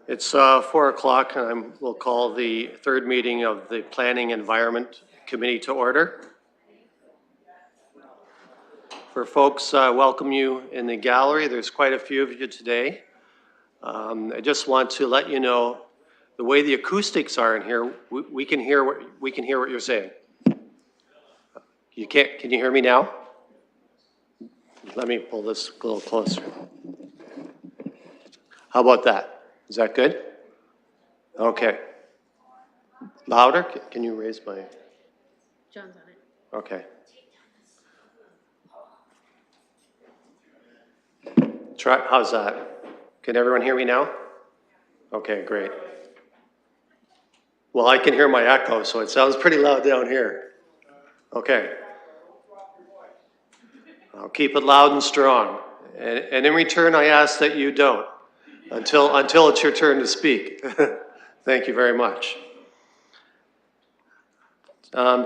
It's 4 o'clock, and we'll call the third meeting of the Planning Environment Committee to order. For folks, welcome you in the gallery. There's quite a few of you today. I just want to let you know the way the acoustics are in here. We can hear what you're saying. You can't? Can you hear me now? Let me pull this a little closer. How about that? Is that good? Okay. Louder? Can you raise my? John's on it. Okay. Try, how's that? Can everyone hear me now? Okay, great. Well, I can hear my echo, so it sounds pretty loud down here. Okay. I'll keep it loud and strong. And in return, I ask that you don't until it's your turn to speak. Thank you very much.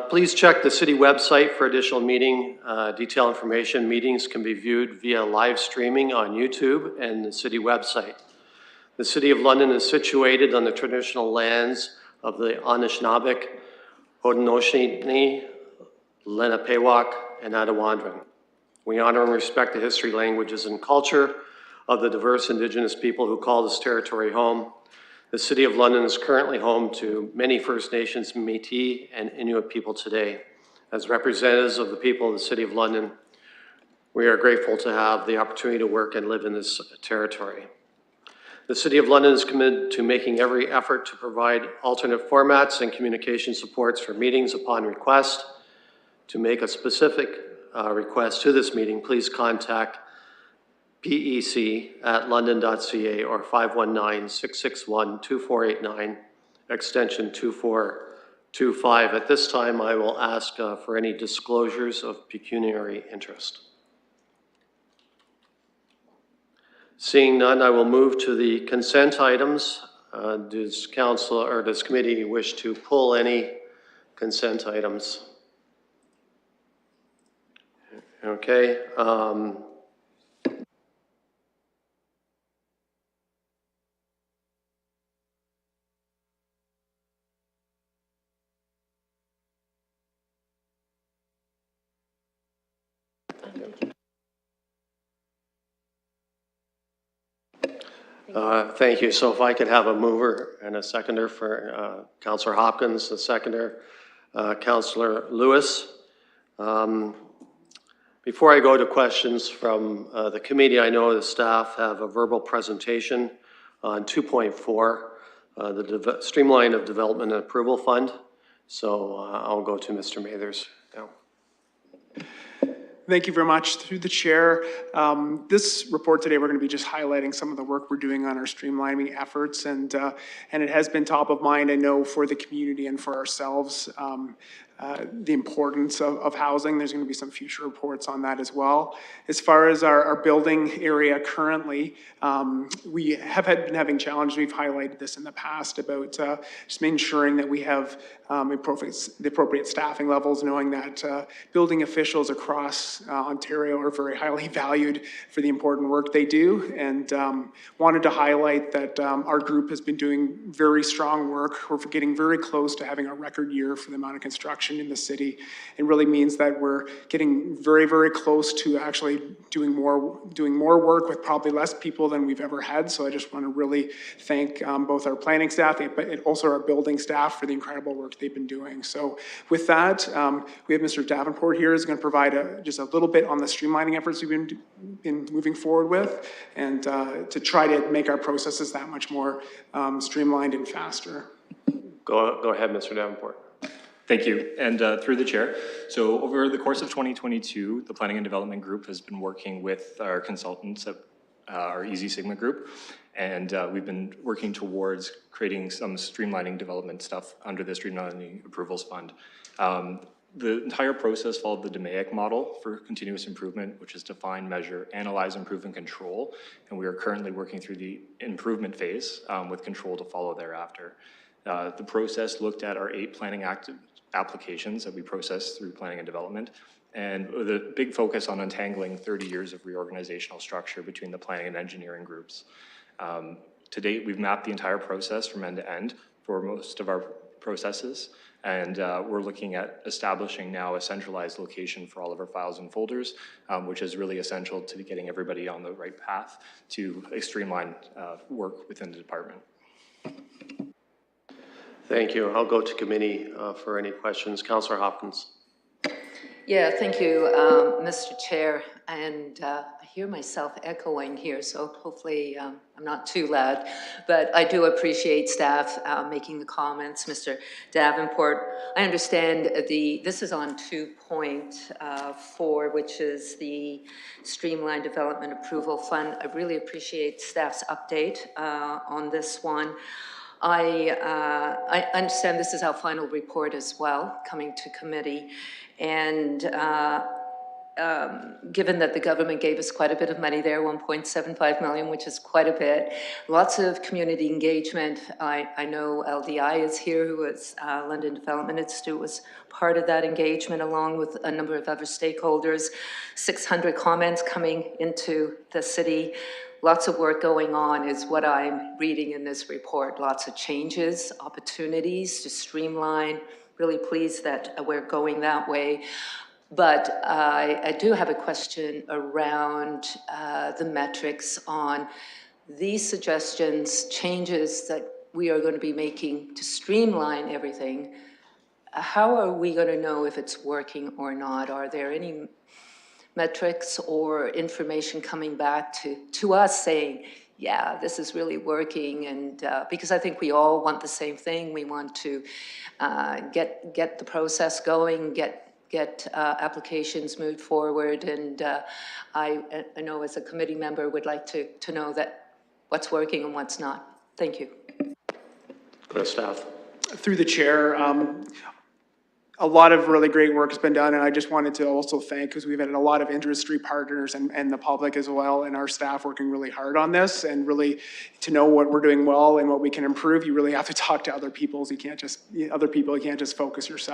Please check the city website for additional meeting detail information. Meetings can be viewed via live streaming on YouTube and the city website. The City of London is situated on the traditional lands of the Anishinaabeg, Haudenosaunee, Lenapehoik, and Attawandaron. We honor and respect the history, languages, and culture of the diverse Indigenous people who call this territory home. The City of London is currently home to many First Nations, Métis, and Inuit people today. As representatives of the people of the City of London, we are grateful to have the opportunity to work and live in this territory. The City of London is committed to making every effort to provide alternate formats and communication supports for meetings upon request. To make a specific request to this meeting, please contact pec@london.ca or 519-661-2489, extension 2425. At this time, I will ask for any disclosures of pecuniary interest. Seeing none, I will move to the consent items. Does council or does committee wish to pull any consent items? Okay. Thank you. So if I could have a mover and a seconder for Councillor Hopkins, a seconder, Councillor Lewis. Before I go to questions from the committee, I know the staff have a verbal presentation on 2.4, the Streamline of Development and Approval Fund. So I'll go to Mr. Mathers now. Thank you very much. Through the chair, this report today, we're going to be just highlighting some of the work we're doing on our streamlining efforts, and it has been top of mind, I know, for the community and for ourselves. The importance of housing. There's going to be some future reports on that as well. As far as our building area currently, we have been having challenges. We've highlighted this in the past about just ensuring that we have the appropriate staffing levels, knowing that building officials across Ontario are very highly valued for the important work they do, and wanted to highlight that our group has been doing very strong work. We're getting very close to having a record year for the amount of construction in the city. It really means that we're getting very, very close to actually doing more work with probably less people than we've ever had. So I just want to really thank both our planning staff, but also our building staff for the incredible work they've been doing. So with that, we have Mr. Davenport here who's going to provide just a little bit on the streamlining efforts we've been moving forward with, and to try to make our processes that much more streamlined and faster. Go ahead, Mr. Davenport. Thank you, and through the chair. So over the course of 2022, the Planning and Development Group has been working with our consultants at our Easy Sigma group, and we've been working towards creating some streamlining development stuff under the Streamlining Approvals Fund. The entire process followed the DMAIC model for continuous improvement, which is define, measure, analyze, improve, and control, and we are currently working through the improvement phase with control to follow thereafter. The process looked at our 8 planning applications that we processed through planning and development, and with a big focus on untangling 30 years of reorganizational structure between the planning and engineering groups. to date, we've mapped the entire process from end to end for most of our processes. And we're looking at establishing now a centralized location for all of our files and folders, which is really essential to getting everybody on the right path to streamline work within the department. Thank you. I'll go to committee for any questions. Councillor Hopkins. Yeah, thank you, Mr. Chair. And I hear myself echoing here, so hopefully I'm not too loud. But I do appreciate staff making the comments. Mr. Davenport, I understand this is on 2.4, which is the Streamlined Development Approval Fund. I really appreciate staff's update on this one. I understand this is our final report as well, coming to committee. And given that the government gave us quite a bit of money there, 1.75 million, which is quite a bit, lots of community engagement. I know LDI is here, who was London Development Institute, was part of that engagement along with a number of other stakeholders. 600 comments coming into the city. Lots of work going on is what I'm reading in this report. Lots of changes, opportunities to streamline. Really pleased that we're going that way. But I do have a question around the metrics on these suggestions, changes that we are going to be making to streamline everything. How are we going to know if it's working or not? Are there any metrics or information coming back to us saying, yeah, this is really working? And because I think we all want the same thing. We want to get the process going, get applications moved forward. And I know as a committee member would like to know that what's working and what's not. Thank you. Go to staff. Through the chair, a lot of really great work has been done, and I just wanted to also thank, because we've had a lot of industry partners and the public as well, and our staff working really hard on this, and really to know what we're doing well and what we can improve, you really have to talk to other people. You can't just focus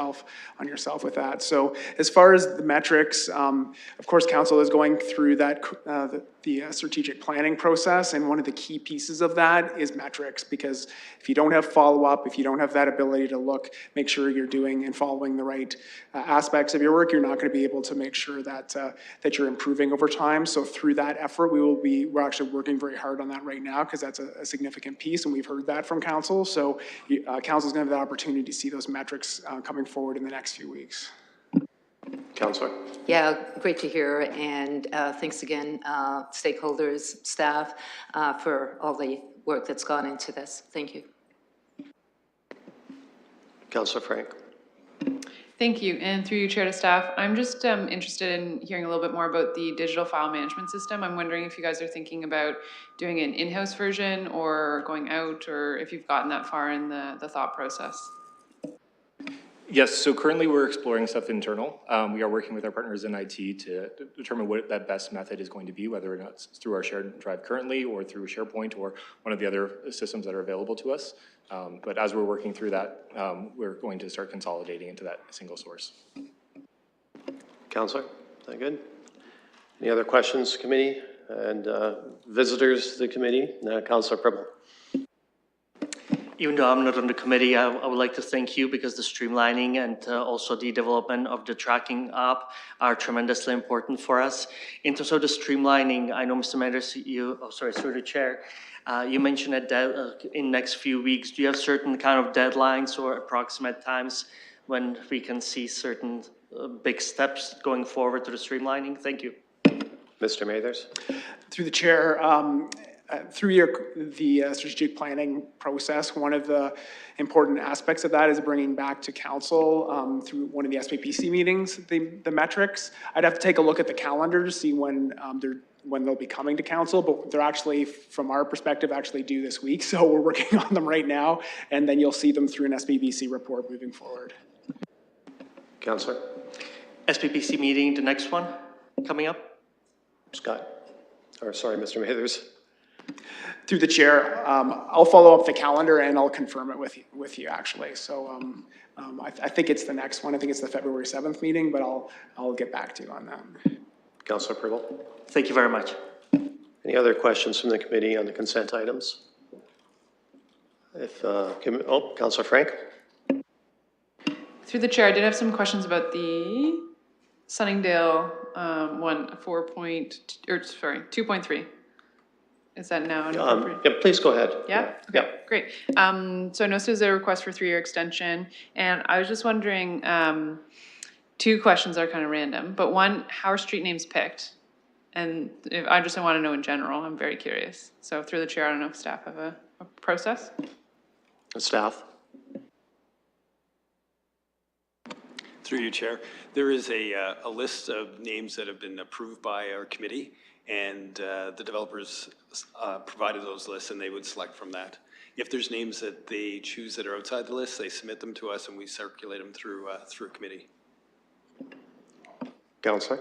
on yourself with that. So as far as the metrics, of course, council is going through that the strategic planning process, and one of the key pieces of that is metrics, because if you don't have follow-up, if you don't have that ability to make sure you're doing and following the right aspects of your work, you're not going to be able to make sure that that you're improving over time. So through that effort, we're actually working very hard on that right now, because that's a significant piece, and we've heard that from council. So council's going to have the opportunity to see those metrics coming forward in the next few weeks. Councillor. Yeah, great to hear, and thanks again, stakeholders, staff, for all the work that's gone into this. Thank you. Councillor Frank. Thank you, and through you, Chair, to staff, I'm just interested in hearing a little bit more about the digital file management system. I'm wondering if you guys are thinking about doing an in-house version or going out, or if you've gotten that far in the thought process. Yes, so currently we're exploring stuff internal. We are working with our partners in IT to determine what that best method is going to be, whether or not it's through our shared drive currently or through SharePoint or one of the other systems that are available to us. But as we're working through that, we're going to start consolidating into that single source. Councillor, is that good? Any other questions, committee? And visitors to the committee? Councillor Pribble. Even though I'm not on the committee, I would like to thank you, because the streamlining and also the development of the tracking app are tremendously important for us. In terms of the streamlining, I know Mr. Mathers, through the chair, you mentioned that in next few weeks. Do you have certain kind of deadlines or approximate times when we can see certain big steps going forward to the streamlining? Thank you. Mr. Mathers. Through the chair, through the strategic planning process, one of the important aspects of that is bringing back to council through one of the SPPC meetings the metrics. I'd have to take a look at the calendar to see when they'll be coming to council, but they're actually, from our perspective, actually due this week. So we're working on them right now, and then you'll see them through an SPPC report moving forward. Councillor. SPPC meeting, the next one coming up? Scott. Or sorry, Mr. Mathers. Through the chair, I'll follow up the calendar and I'll confirm it with you actually. So I think it's the next one. I think it's the February 7th meeting, but I'll get back to you on that. Councillor Pribble. Thank you very much. Any other questions from the committee on the consent items? Councillor Frank? Through the chair, I did have some questions about the Sunningdale 2.3. Is that now an appropriate? Yeah, please go ahead. Yeah? Yeah. Okay, great. So I noticed there's a request for 3-year extension, and I was just wondering, 2 questions are kind of random, but one, how are street names picked? And I want to know in general, I'm very curious. So through the chair, I don't know if staff have a process? Staff? Through you, Chair. There is a list of names that have been approved by our committee, and the developers provided those lists, and they would select from that. If there's names that they choose that are outside the list, they submit them to us, and we circulate them through a committee. Councillor?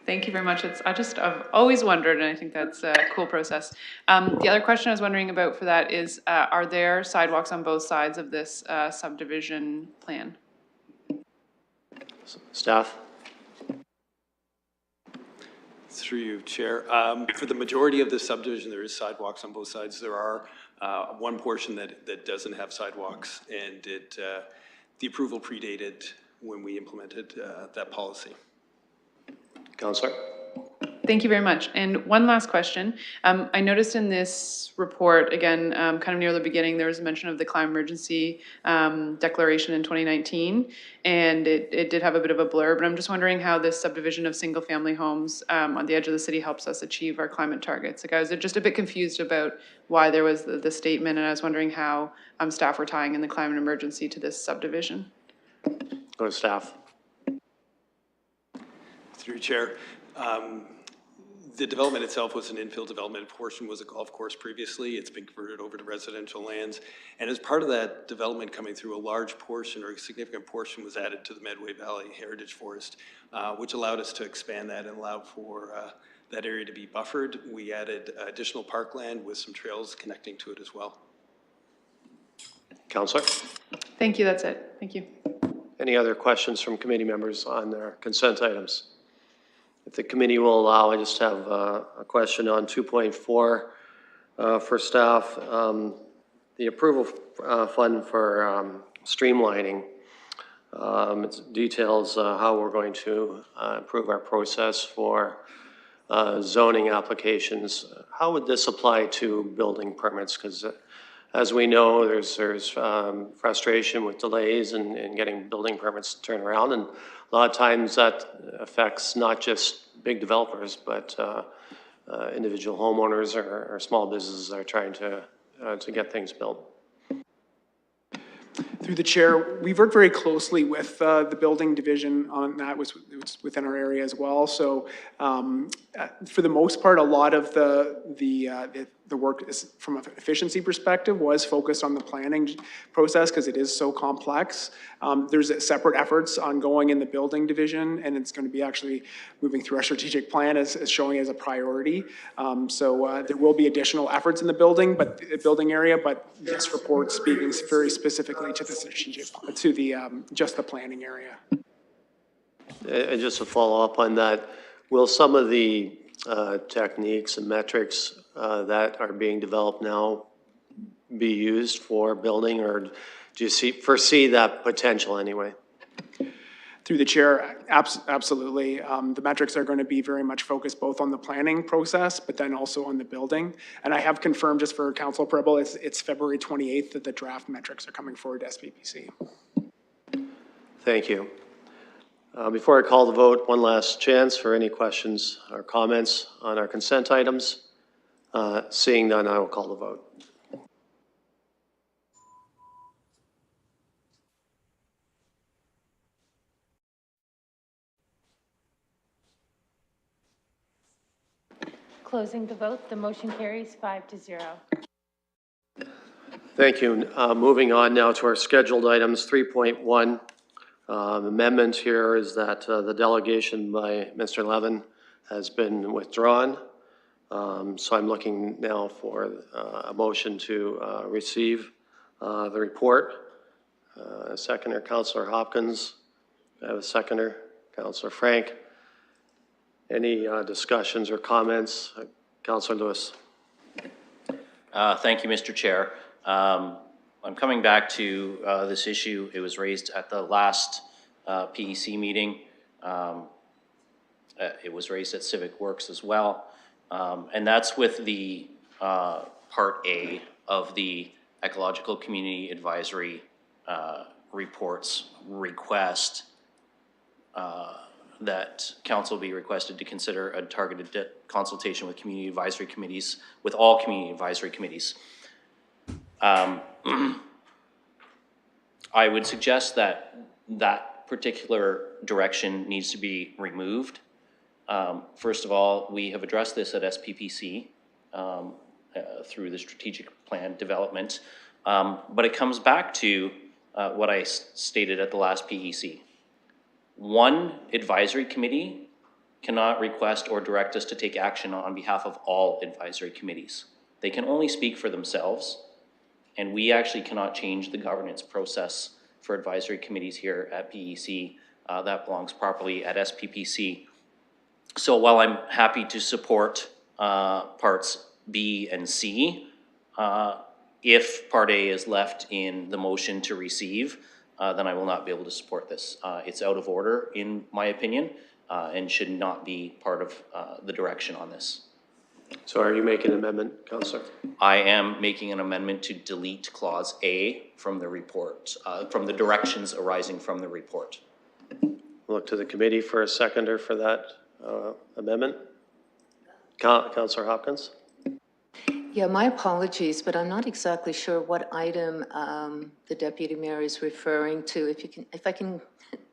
Thank you very much. I've always wondered, and I think that's a cool process. The other question I was wondering about for that is, are there sidewalks on both sides of this subdivision plan? Staff? Through you, Chair. For the majority of the subdivision, there is sidewalks on both sides. There are one portion that doesn't have sidewalks, and the approval predated when we implemented that policy. Councillor? Thank you very much. And one last question. I noticed in this report, again, kind of near the beginning, there was a mention of the climate emergency declaration in 2019, and it did have a bit of a blurb, but I'm just wondering how this subdivision of single-family homes on the edge of the city helps us achieve our climate targets. Like, I was just a bit confused about why there was the statement, and I was wondering how staff were tying in the climate emergency to this subdivision. Go to staff. Through you, Chair. The development itself was an infill development. A portion was a golf course previously. It's been converted over to residential lands. And as part of that development coming through, a large portion or a significant portion was added to the Medway Valley Heritage Forest, which allowed us to expand that and allowed for that area to be buffered. We added additional parkland with some trails connecting to it as well. Councillor? Thank you, that's it. Thank you. Any other questions from committee members on their consent items? If the committee will allow, I just have a question on 2.4 for staff. The approval fund for streamlining. It details how we're going to improve our process for zoning applications. How would this apply to building permits? Because as we know, there's frustration with delays and getting building permits to turn around, and a lot of times that affects not just big developers, but individual homeowners or small businesses that are trying to get things built. Through the chair, we've worked very closely with the building division on that. It's within our area as well. So for the most part, a lot of the work is, from an efficiency perspective, was focused on the planning process because it is so complex. There's separate efforts ongoing in the building division, and it's going to be actually moving through our strategic plan as showing as a priority. So there will be additional efforts in the building area, but this report speaking very specifically to the strategic, to the just the planning area. And just to follow up on that, will some of the techniques and metrics that are being developed now be used for building, or do you foresee that potential anyway? Through the chair, absolutely. The metrics are going to be very much focused both on the planning process, but then also on the building. And I have confirmed, just for Council Preble, it's February 28th that the draft metrics are coming forward to SPPC. Thank you. Before I call the vote, one last chance for any questions or comments on our consent items. Seeing none, I will call the vote. Closing the vote, the motion carries 5-0. Thank you. Moving on now to our scheduled items, 3.1. Amendment here is that the delegation by Mr. Levin has been withdrawn. So I'm looking now for a motion to receive the report. Seconder, Councillor Hopkins. I have a seconder, Councillor Frank. Any discussions or comments? Councillor Lewis. Thank you, Mr. Chair. I'm coming back to this issue. It was raised at the last PEC meeting. It was raised at Civic Works as well. And that's with the Part A of the Ecological Community Advisory Reports request that council be requested to consider a targeted consultation with community advisory committees, with all community advisory committees. I would suggest that that particular direction needs to be removed. First of all, we have addressed this at SPPC through the strategic plan development, but it comes back to what I stated at the last PEC. One advisory committee cannot request or direct us to take action on behalf of all advisory committees. They can only speak for themselves, and we actually cannot change the governance process for advisory committees here at PEC. That belongs properly at SPPC. So while I'm happy to support parts B and C, if part A is left in the motion to receive, then I will not be able to support this. It's out of order, in my opinion, and should not be part of the direction on this. So are you making an amendment, Councillor? I am making an amendment to delete clause A from the report, from the directions arising from the report. Look to the committee for a seconder for that amendment. Councillor Hopkins? Yeah, my apologies, but I'm not exactly sure what item the deputy mayor is referring to. If I can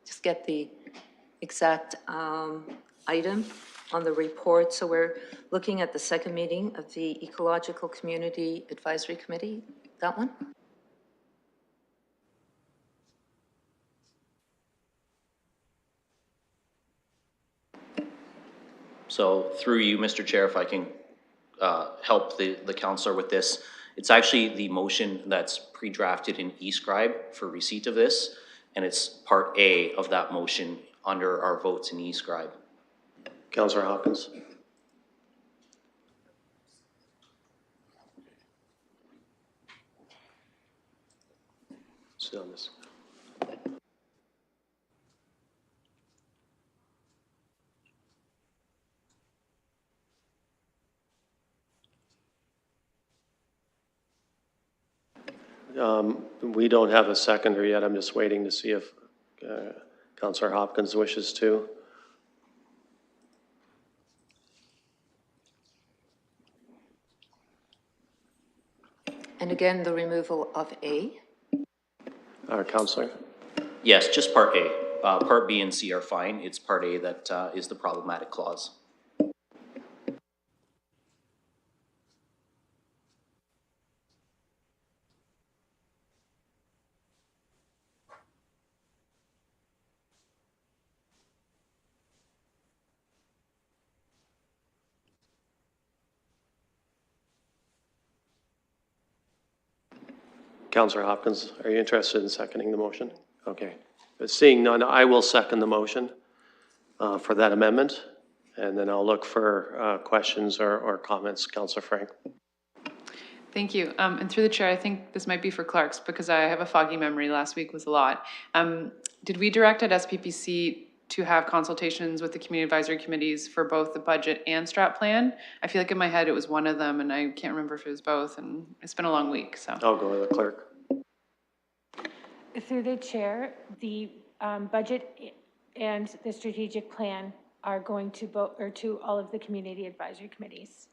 just get the exact item on the report. So we're looking at the second meeting of the Ecological Community Advisory Committee, that one? So through you, Mr. Chair, if I can help the councillor with this, it's actually the motion that's pre-drafted in eScribe for receipt of this, and it's part A of that motion under our votes in eScribe. Councillor Hopkins? Sit on this. We don't have a seconder yet. I'm just waiting to see if Councillor Hopkins wishes to. And again, the removal of A. Councillor? Yes, just part A. Part B and C are fine. It's part A that is the problematic clause. Councillor Hopkins, are you interested in seconding the motion? Okay. But seeing none, I will second the motion for that amendment, and then I'll look for questions or comments. Councillor Frank. Thank you. And through the chair, I think this might be for Clark's because I have a foggy memory. Last week was a lot. Did we direct at SPPC to have consultations with the community advisory committees for both the budget and strat plan? I feel like in my head it was one of them and I can't remember if it was both, and it's been a long week, so. I'll go with the clerk. Through the chair, the budget and the strategic plan are going to both, or to all of the community advisory committees.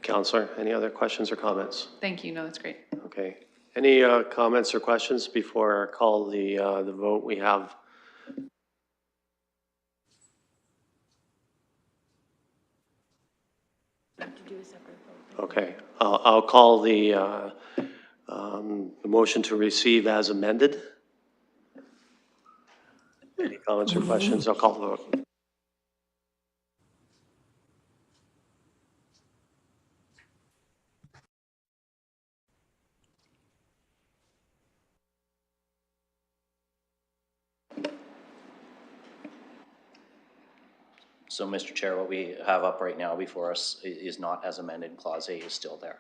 Councillor, any other questions or comments? Thank you. No, that's great. Okay. Any comments or questions before I call the vote? We have To do a separate vote. okay. I'll call the motion to receive as amended. Any comments or questions? I'll call the vote. So, Mr. Chair, what we have up right now before us is not as amended. Clause A is still there.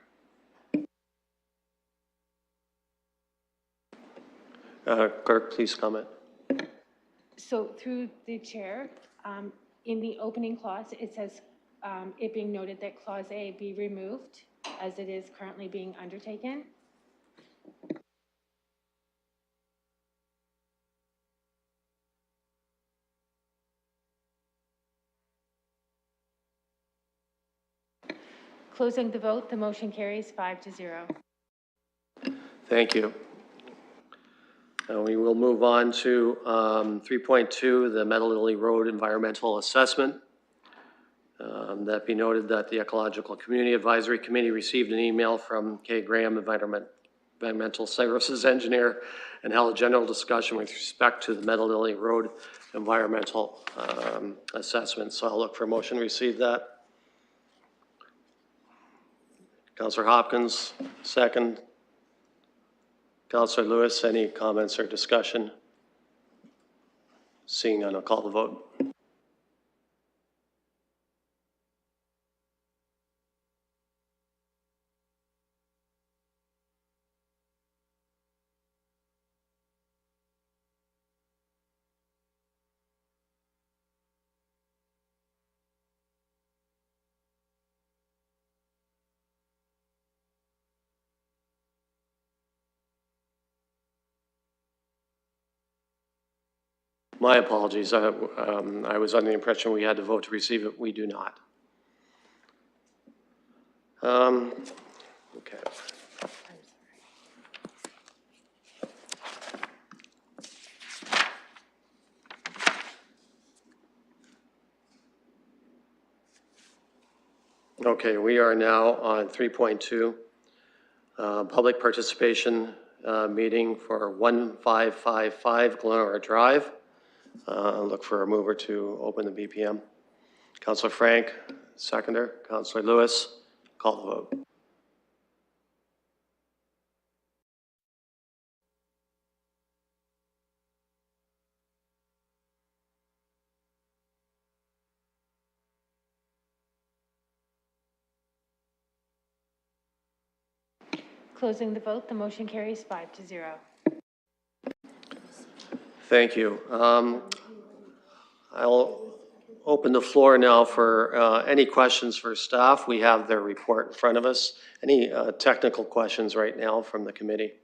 Clerk, please comment. So through the chair, in the opening clause, it says, it being noted that clause A be removed as it is currently being undertaken. Closing the vote, the motion carries 5-0. Thank you. We will move on to 3.2, the Meadow Lily Road Environmental Assessment. That be noted that the Ecological Community Advisory Committee received an email from Kay Graham, Environmental Services Engineer, and held a general discussion with respect to the Meadow Lily Road Environmental Assessment. So I'll look for a motion to receive that. Councillor Hopkins, second. Councillor Lewis, any comments or discussion? Seeing none, I'll call the vote. My apologies. I was under the impression we had to vote to receive it. We do not. Okay. Okay, we are now on 3.2, public participation meeting for 1555 Glenora Drive. Look for a mover to open the BPM. Councillor Frank, seconder. Councillor Lewis, call the vote. Closing the vote, the motion carries 5-0. Thank you. I'll open the floor now for any questions for staff. We have their report in front of us. Any technical questions right now from the committee?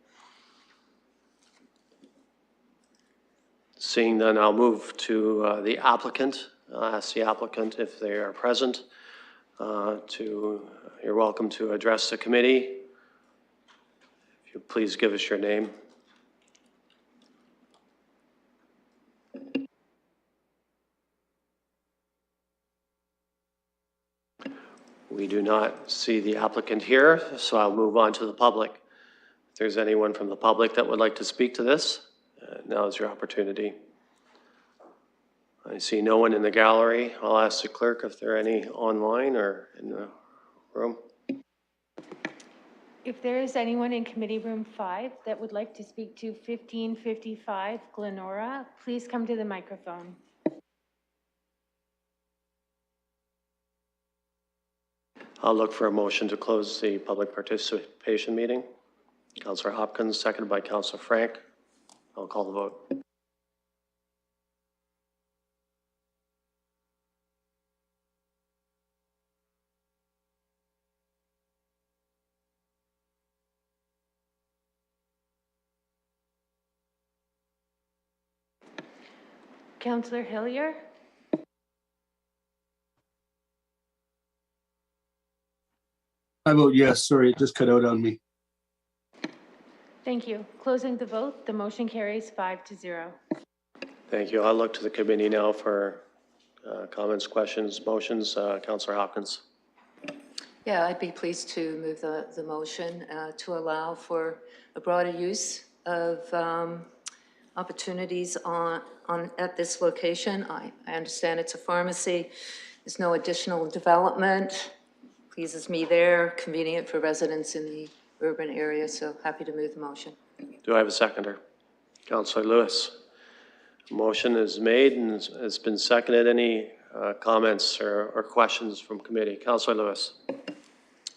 Seeing none, I'll move to the applicant. Ask the applicant if they are present. You're welcome to address the committee. If you please give us your name. We do not see the applicant here, so I'll move on to the public. If there's anyone from the public that would like to speak to this, now is your opportunity. I see no one in the gallery. I'll ask the clerk if there are any online or in the room. If there is anyone in committee room 5 that would like to speak to 1555 Glenora, please come to the microphone. I'll look for a motion to close the public participation meeting. Councillor Hopkins, seconded by Councillor Frank. I'll call the vote. Councillor Hillier? I vote yes. Sorry, it just cut out on me. Thank you. Closing the vote, the motion carries 5-0. Thank you. I'll look to the committee now for comments, questions, motions. Councillor Hopkins. Yeah, I'd be pleased to move the motion to allow for a broader use of opportunities at this location. I understand it's a pharmacy. There's no additional development. Pleases me there, convenient for residents in the urban area, so happy to move the motion. Do I have a seconder? Councillor Lewis. Motion is made and has been seconded. Any comments or questions from committee? Councillor Lewis.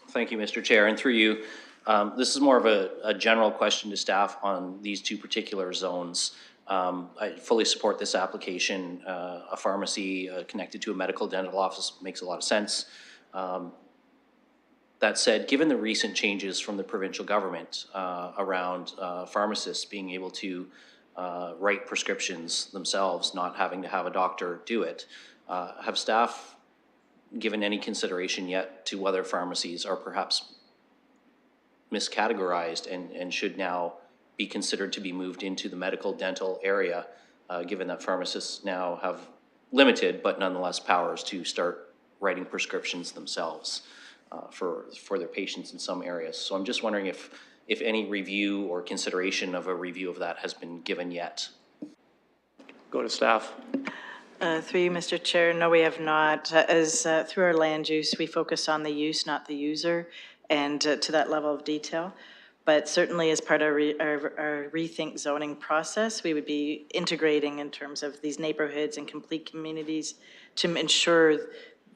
Thank you, Mr. Chair, and through you, This is more of a general question to staff on these two particular zones. I fully support this application. A pharmacy connected to a medical dental office makes a lot of sense. That said, given the recent changes from the provincial government around pharmacists being able to write prescriptions themselves, not having to have a doctor do it, have staff given any consideration yet to whether pharmacies are perhaps miscategorized and should now be considered to be moved into the medical dental area, given that pharmacists now have limited but nonetheless powers to start writing prescriptions themselves for their patients in some areas. So I'm just wondering if any review or consideration of a review of that has been given yet. Go to staff. Through you, Mr. Chair, no, we have not. As through our land use, we focus on the use, not the user, and to that level of detail. But certainly as part of our rethink zoning process, we would be integrating in terms of these neighborhoods and complete communities to ensure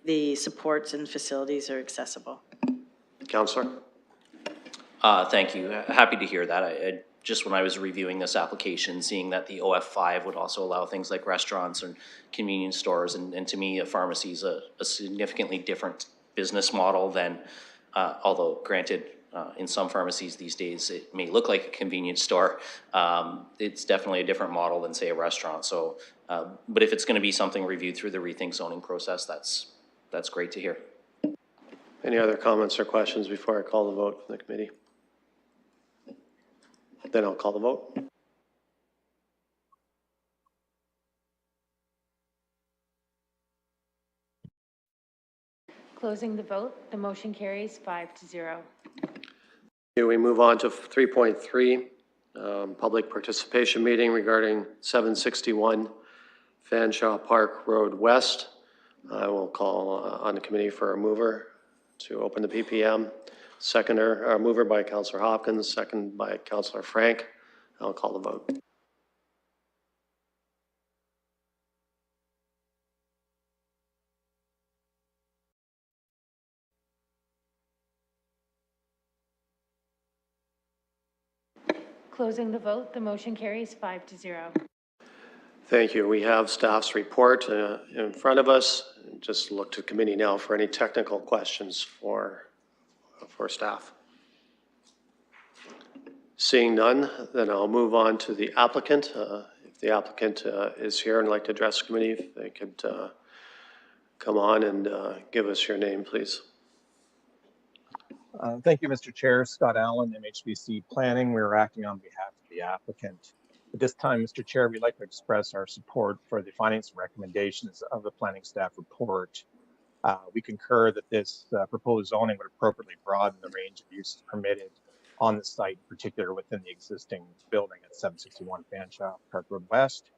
the supports and facilities are accessible. Councillor? Thank you. Happy to hear that. I just when I was reviewing this application, seeing that the OF5 would also allow things like restaurants and convenience stores, and to me, a pharmacy is a significantly different business model than, although granted, in some pharmacies these days, it may look like a convenience store. It's definitely a different model than, say, a restaurant. So, but if it's going to be something reviewed through the rethink zoning process, that's great to hear. Any other comments or questions before I call the vote from the committee? Then I'll call the vote. Closing the vote, the motion carries 5-0. We move on to 3.3, public participation meeting regarding 761 Fanshawe Park Road West. I will call on the committee for a mover to open the PPM. Mover by Councillor Hopkins, second by Councillor Frank. I'll call the vote. Closing the vote, the motion carries 5-0. Thank you. We have staff's report in front of us. Just look to committee now for any technical questions for staff. Seeing none, then I'll move on to the applicant. If the applicant is here and would like to address the committee, if they could come on and give us your name, please. Thank you, Mr. Chair. Scott Allen, MHBC Planning. We're acting on behalf of the applicant. At this time, Mr. Chair, we'd like to express our support for the findings and recommendations of the planning staff report. We concur that this proposed zoning would appropriately broaden the range of uses permitted on the site, in particular within the existing building at 761 Fanshawe Park Road West.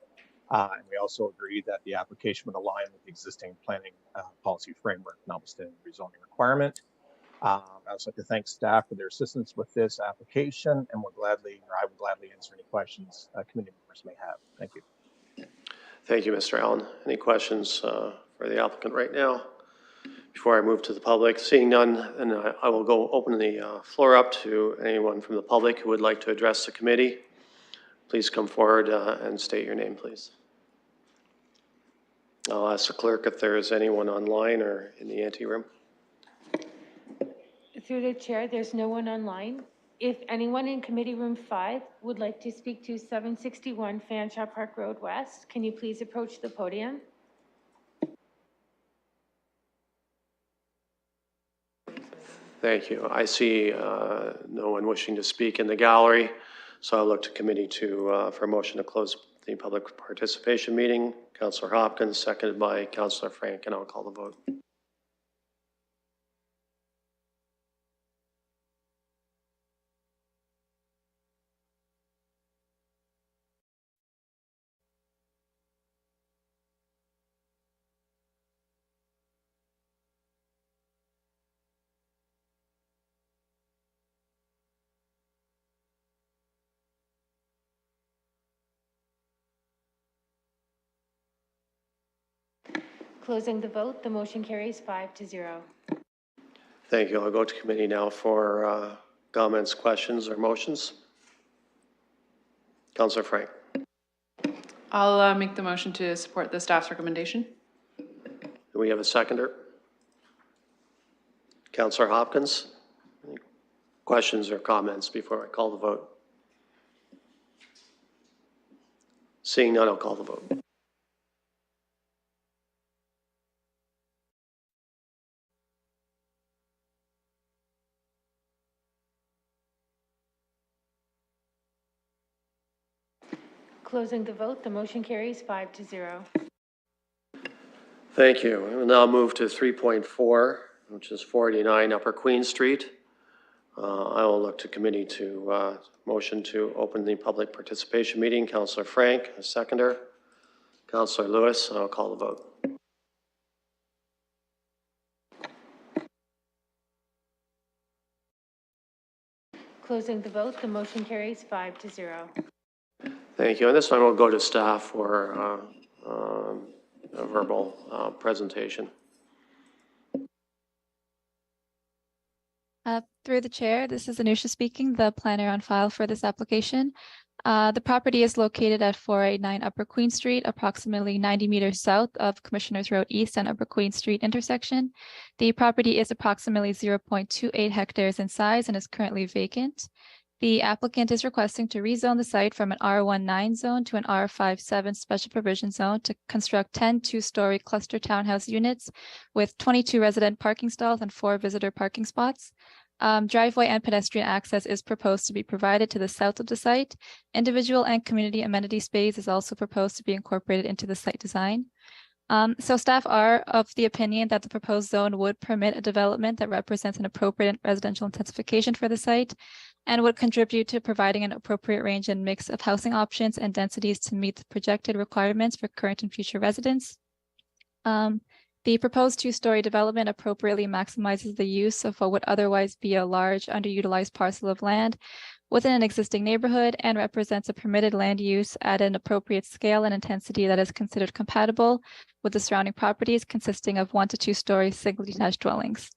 And we also agree that the application would align with the existing planning policy framework, notwithstanding the rezoning requirement. I also like to thank staff for their assistance with this application, and I would gladly answer any questions committee members may have. Thank you. Thank you, Mr. Allen. Any questions for the applicant right now? Before I move to the public, seeing none, and I will go open the floor up to anyone from the public who would like to address the committee. Please come forward and state your name, please. I'll ask the clerk if there is anyone online or in the ante room. Through the chair, there's no one online. If anyone in committee room 5 would like to speak to 761 Fanshawe Park Road West, can you please approach the podium? Thank you. I see no one wishing to speak in the gallery, so I'll look to committee for a motion to close the public participation meeting. Councillor Hopkins, seconded by Councillor Frank, and I'll call the vote. Closing the vote, the motion carries 5-0. Thank you. I'll go to committee now for Comments, questions, or motions? Councillor Frank. I'll make the motion to support the staff's recommendation. Do we have a seconder? Councillor Hopkins. Any questions or comments before I call the vote? Seeing none, I'll call the vote. Closing the vote, the motion carries 5-0. Thank you. We will now move to 3.4, which is 489 Upper Queen Street. I will look to committee to motion to open the public participation meeting. Councillor Frank, a seconder. Councillor Lewis, I'll call the vote. Closing the vote, the motion carries 5-0. Thank you. And this one will go to staff for a verbal presentation. Through the chair, this is Anusha speaking, the planner on file for this application. The property is located at 489 Upper Queen Street, approximately 90 meters south of Commissioners Road East and Upper Queen Street intersection. The property is approximately 0.28 hectares in size and is currently vacant. The applicant is requesting to rezone the site from an R19 zone to an R57 special provision zone to construct 10 two-story cluster townhouse units with 22 resident parking stalls and 4 visitor parking spots. Driveway and pedestrian access is proposed to be provided to the south of the site. Individual and community amenity space is also proposed to be incorporated into the site design. So staff are of the opinion that the proposed zone would permit a development that represents an appropriate residential intensification for the site and would contribute to providing an appropriate range and mix of housing options and densities to meet the projected requirements for current and future residents. The proposed two-story development appropriately maximizes the use of what would otherwise be a large underutilized parcel of land within an existing neighborhood and represents a permitted land use at an appropriate scale and intensity that is considered compatible with the surrounding properties consisting of 1 to 2-story single detached dwellings.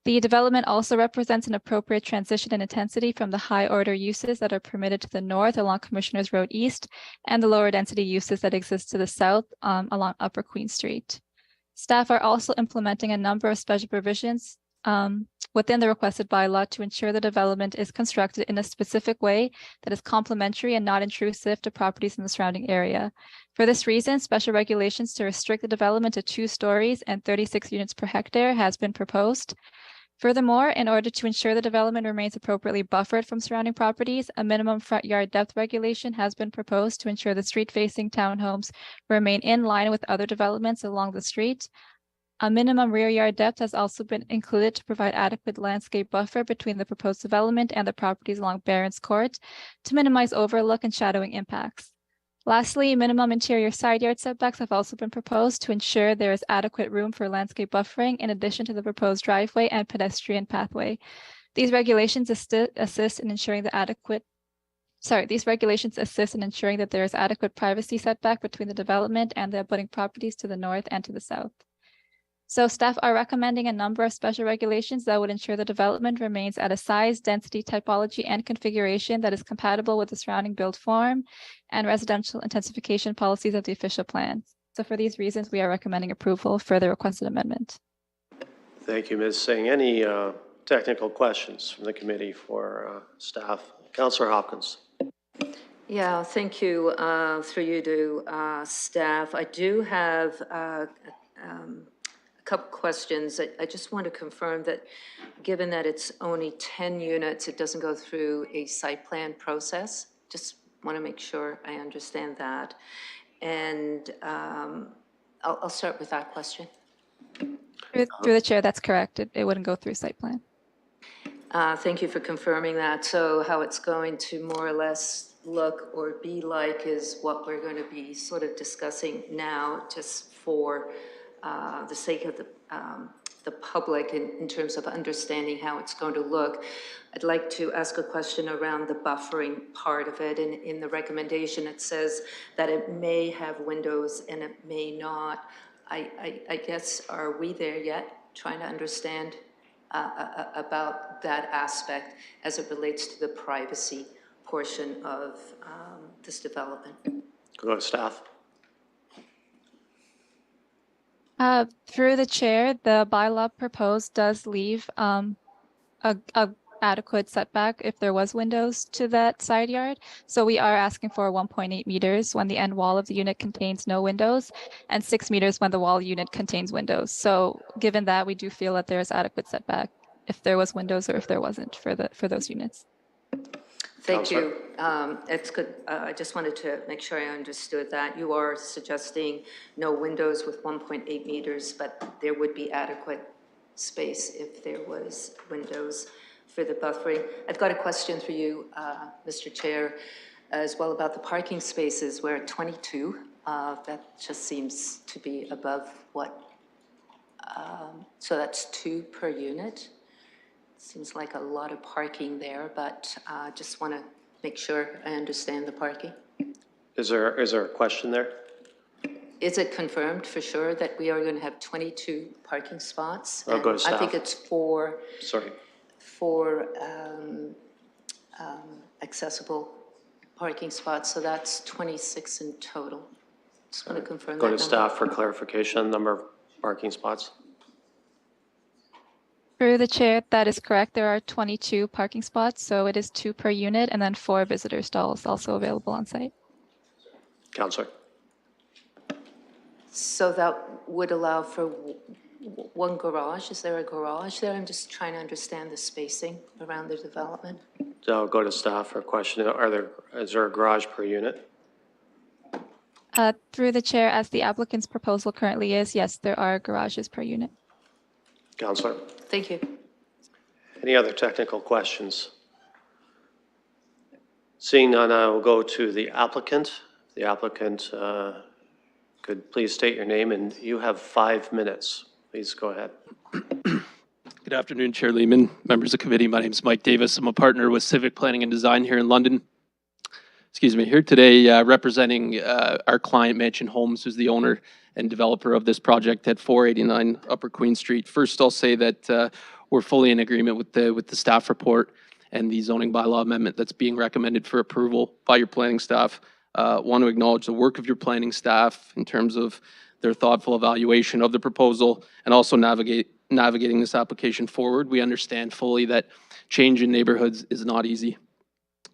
The development also represents an appropriate transition in intensity from the high order uses that are permitted to the north along Commissioners Road East and the lower density uses that exist to the south along Upper Queen Street. Staff are also implementing a number of special provisions within the requested bylaw to ensure the development is constructed in a specific way that is complementary and not intrusive to properties in the surrounding area. For this reason, special regulations to restrict the development to 2 stories and 36 units per hectare has been proposed. Furthermore, in order to ensure the development remains appropriately buffered from surrounding properties, a minimum front yard depth regulation has been proposed to ensure the street-facing townhomes remain in line with other developments along the street. A minimum rear yard depth has also been included to provide adequate landscape buffer between the proposed development and the properties along Barron's Court to minimize overlook and shadowing impacts. Lastly, minimum interior side yard setbacks have also been proposed to ensure there is adequate room for landscape buffering in addition to the proposed driveway and pedestrian pathway. These regulations assist in ensuring that there is adequate privacy setback between the development and the abutting properties to the north and to the south. So staff are recommending a number of special regulations that would ensure the development remains at a size, density, typology, and configuration that is compatible with the surrounding build form and residential intensification policies of the official plan. So for these reasons, we are recommending approval for the requested amendment. Thank you, Ms. Singh. Any technical questions from the committee for staff? Councillor Hopkins. Yeah, thank you. Through you to staff. I do have couple questions. I just want to confirm that given that it's only 10 units, it doesn't go through a site plan process. Just want to make sure I understand that. And I'll start with that question. Through the chair, that's correct. It wouldn't go through site plan. Thank you for confirming that. So how it's going to more or less look or be like is what we're going to be sort of discussing now, just for the sake of the public in terms of understanding how it's going to look. I'd like to ask a question around the buffering part of it. And in the recommendation, it says that it may have windows and it may not. I guess, are we there yet? Trying to understand about that aspect as it relates to the privacy portion of this development. Go to staff. Through the chair, the bylaw proposed does leave a adequate setback if there was windows to that side yard. So we are asking for 1.8 meters when the end wall of the unit contains no windows, and 6 meters when the wall unit contains windows. So given that, we do feel that there is adequate setback if there was windows or if there wasn't for those units. Thank you. It's good. I just wanted to make sure I understood that. You are suggesting no windows with 1.8 meters, but there would be adequate space if there was windows for the buffering. I've got a question for you, Mr. Chair, as well about the parking spaces. We're at 22. That just seems to be above what? So that's 2 per unit. Seems like a lot of parking there, but just want to make sure I understand the parking. Is there a question there? Is it confirmed for sure that we are going to have 22 parking spots? I'll go to And staff. I think it's four accessible parking spots, so that's 26 in total. Just want to confirm that Go to number. staff for clarification on number of parking spots. Through the chair, that is correct. There are 22 parking spots, so it is 2 per unit, and then 4 visitor stalls also available on site. Councillor. So that would allow for one garage. Is there a garage there? I'm just trying to understand the spacing around the development. So I'll go to staff for a question. Is there a garage per unit? Through the chair, as the applicant's proposal currently is, yes, there are garages per unit. Councillor. Thank you. Any other technical questions? Seeing none, I will go to the applicant. The applicant could please state your name, and you have 5 minutes. Please go ahead. Good afternoon, Chair Lehman, members of the committee. My name is Mike Davis. I'm a partner with Civic Planning and Design here in London. Excuse me, here today representing our client, Mansion Homes, who's the owner and developer of this project at 489 Upper Queen Street. First, I'll say that we're fully in agreement with the staff report and the zoning bylaw amendment that's being recommended for approval by your planning staff. Want to acknowledge the work of your planning staff in terms of their thoughtful evaluation of the proposal and also navigating this application forward. We understand fully that change in neighborhoods is not easy.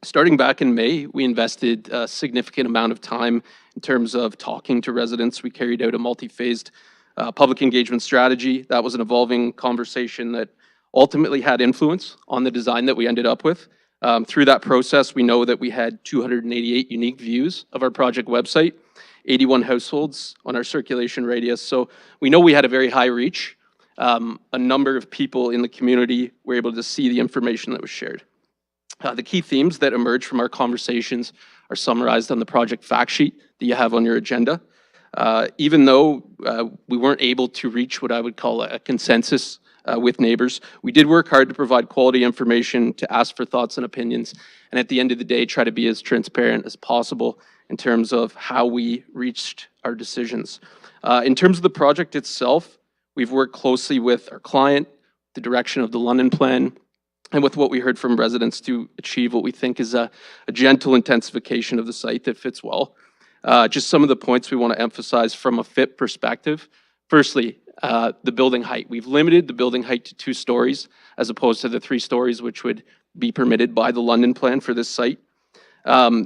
Starting back in May, we invested a significant amount of time in terms of talking to residents. We carried out a multi-phased public engagement strategy. That was an evolving conversation that ultimately had influence on the design that we ended up with. Through that process, we know that we had 288 unique views of our project website, 81 households on our circulation radius. So we know we had a very high reach. A number of people in the community were able to see the information that was shared. The key themes that emerged from our conversations are summarized on the project fact sheet that you have on your agenda. Even though we weren't able to reach what I would call a consensus with neighbors, we did work hard to provide quality information, to ask for thoughts and opinions, and at the end of the day, try to be as transparent as possible in terms of how we reached our decisions. In terms of the project itself, we've worked closely with our client, the direction of the London plan, and with what we heard from residents to achieve what we think is a gentle intensification of the site that fits well. Just some of the points we want to emphasize from a fit perspective. Firstly, the building height. We've limited the building height to 2 stories as opposed to the 3 stories which would be permitted by the London plan for this site.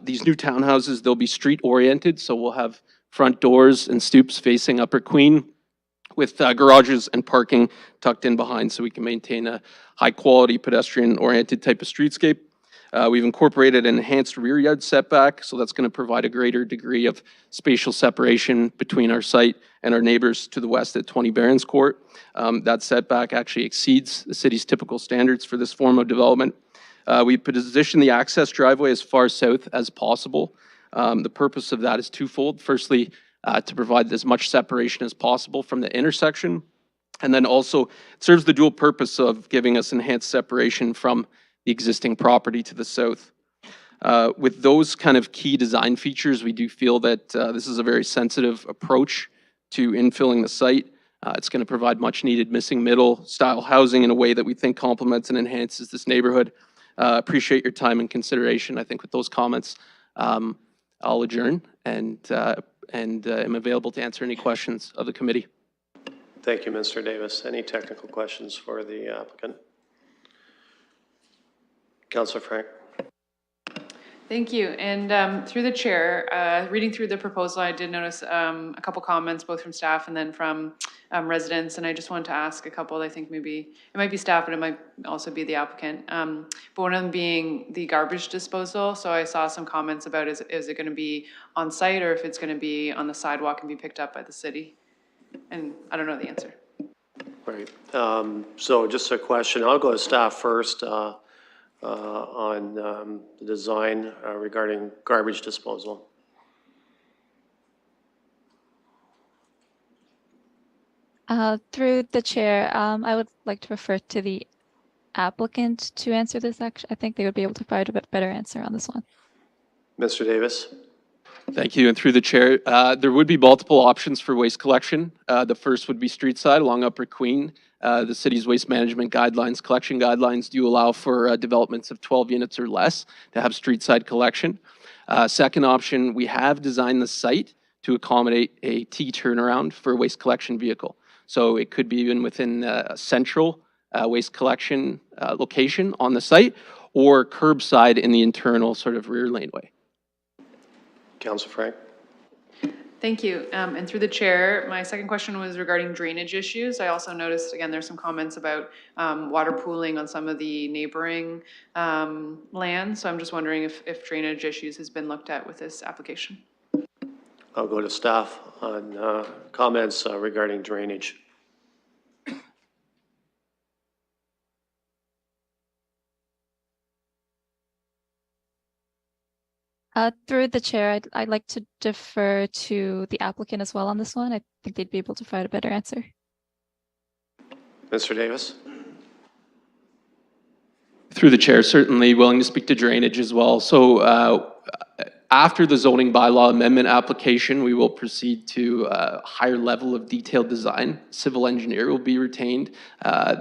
These new townhouses, they'll be street oriented, so we'll have front doors and stoops facing Upper Queen, with garages and parking tucked in behind so we can maintain a high-quality pedestrian-oriented type of streetscape. We've incorporated an enhanced rear yard setback, so that's going to provide a greater degree of spatial separation between our site and our neighbors to the west at 20 Barons Court. That setback actually exceeds the city's typical standards for this form of development. We position the access driveway as far south as possible. The purpose of that is twofold. Firstly, to provide as much separation as possible from the intersection. And then also it serves the dual purpose of giving us enhanced separation from the existing property to the south. With those kind of key design features, we do feel that this is a very sensitive approach to infilling the site. It's going to provide much-needed missing middle style housing in a way that we think complements and enhances this neighborhood. Appreciate your time and consideration. I think with those comments, I'll adjourn and am available to answer any questions of the committee. Thank you, Mr. Davis. Any technical questions for the applicant? Councillor Frank. Thank you. And through the chair, reading through the proposal, I did notice a couple comments, both from staff and then from residents. And I just wanted to ask a couple. I think maybe it might be staff, but it might also be the applicant. But one of them being the garbage disposal. So I saw some comments about is it going to be on site or if it's going to be on the sidewalk and be picked up by the city? And I don't know the answer. Right. So just a question. I'll go to staff first. On the design regarding garbage disposal. Through the chair, I would like to refer to the applicant to answer this. Actually, I think they would be able to provide a bit better answer on this one. Mr. Davis. Thank you. And through the chair, there would be multiple options for waste collection. The first would be street side along Upper Queen. The city's waste management guidelines, collection guidelines do allow for developments of 12 units or less to have street side collection. Second option, we have designed the site to accommodate a T turnaround for a waste collection vehicle. So it could be even within a central waste collection location on the site or curbside in the internal sort of rear laneway. Councillor Frank. Thank you. And through the chair, my second question was regarding drainage issues. I also noticed, again, there's some comments about water pooling on some of the neighboring land. So I'm just wondering if drainage issues has been looked at with this application. I'll go to staff on comments regarding drainage. Through the chair, I'd like to defer to the applicant as well on this one. I think they'd be able to provide a better answer. Mr. Davis. Through the chair, certainly willing to speak to drainage as well. So after the zoning bylaw amendment application, we will proceed to a higher level of detailed design. Civil engineer will be retained.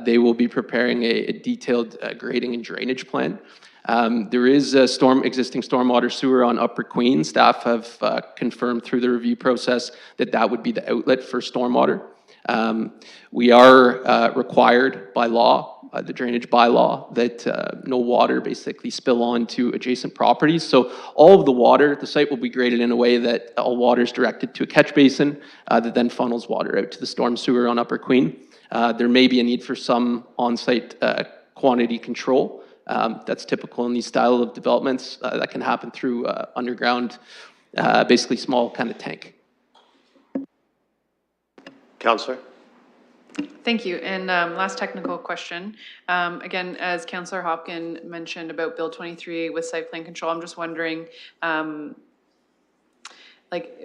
They will be preparing a detailed grading and drainage plan. There is a existing stormwater sewer on Upper Queen. Staff have confirmed through the review process that that would be the outlet for stormwater. We are required by law, the drainage bylaw, that no water basically spill onto adjacent properties. So all of the water, the site will be graded in a way that all water is directed to a catch basin that then funnels water out to the storm sewer on Upper Queen. There may be a need for some on-site quantity control. That's typical in these style of developments. That can happen through underground, basically small kind of tank. Councillor. Thank you. And last technical question. Again, as Councillor Hopkin mentioned about Bill 23 with site plan control, I'm just wondering, like,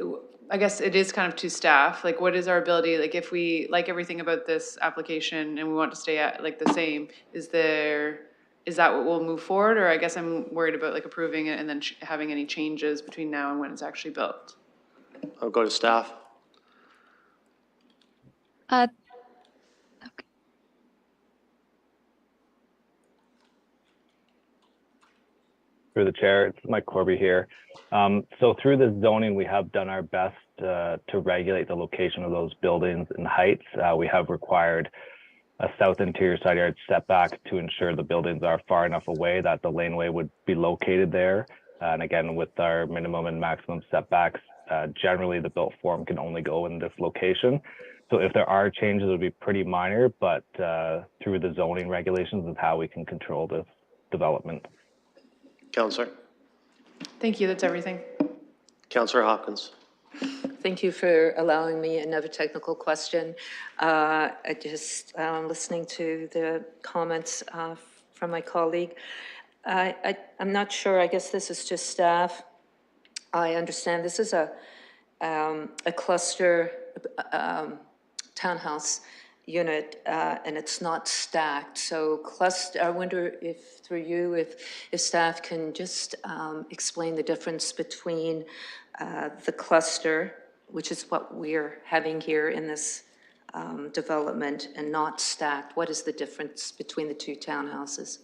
I guess it is kind of to staff, like what is our ability, like if we like everything about this application and we want to stay at like the same, is that what we'll move forward? Or I guess I'm worried about like approving it and then having any changes between now and when it's actually built. I'll go to staff. Okay. Through the chair, it's Mike Corby here. So through the zoning, we have done our best to regulate the location of those buildings and heights. We have required a south interior side yard setback to ensure the buildings are far enough away that the laneway would be located there. And again, with our minimum and maximum setbacks, generally the built form can only go in this location. So if there are changes, it would be pretty minor, but through the zoning regulations is how we can control this development. Councillor. Thank you, that's everything. Councillor Hopkins. Thank you for allowing me another technical question. I just listening to the comments from my colleague. I'm not sure, I guess this is just staff. I understand this is a cluster townhouse unit and it's not stacked. So I wonder if through you, if staff can just explain the difference between the cluster, which is what we're having here in this development and not stacked? What is the difference between the two townhouses?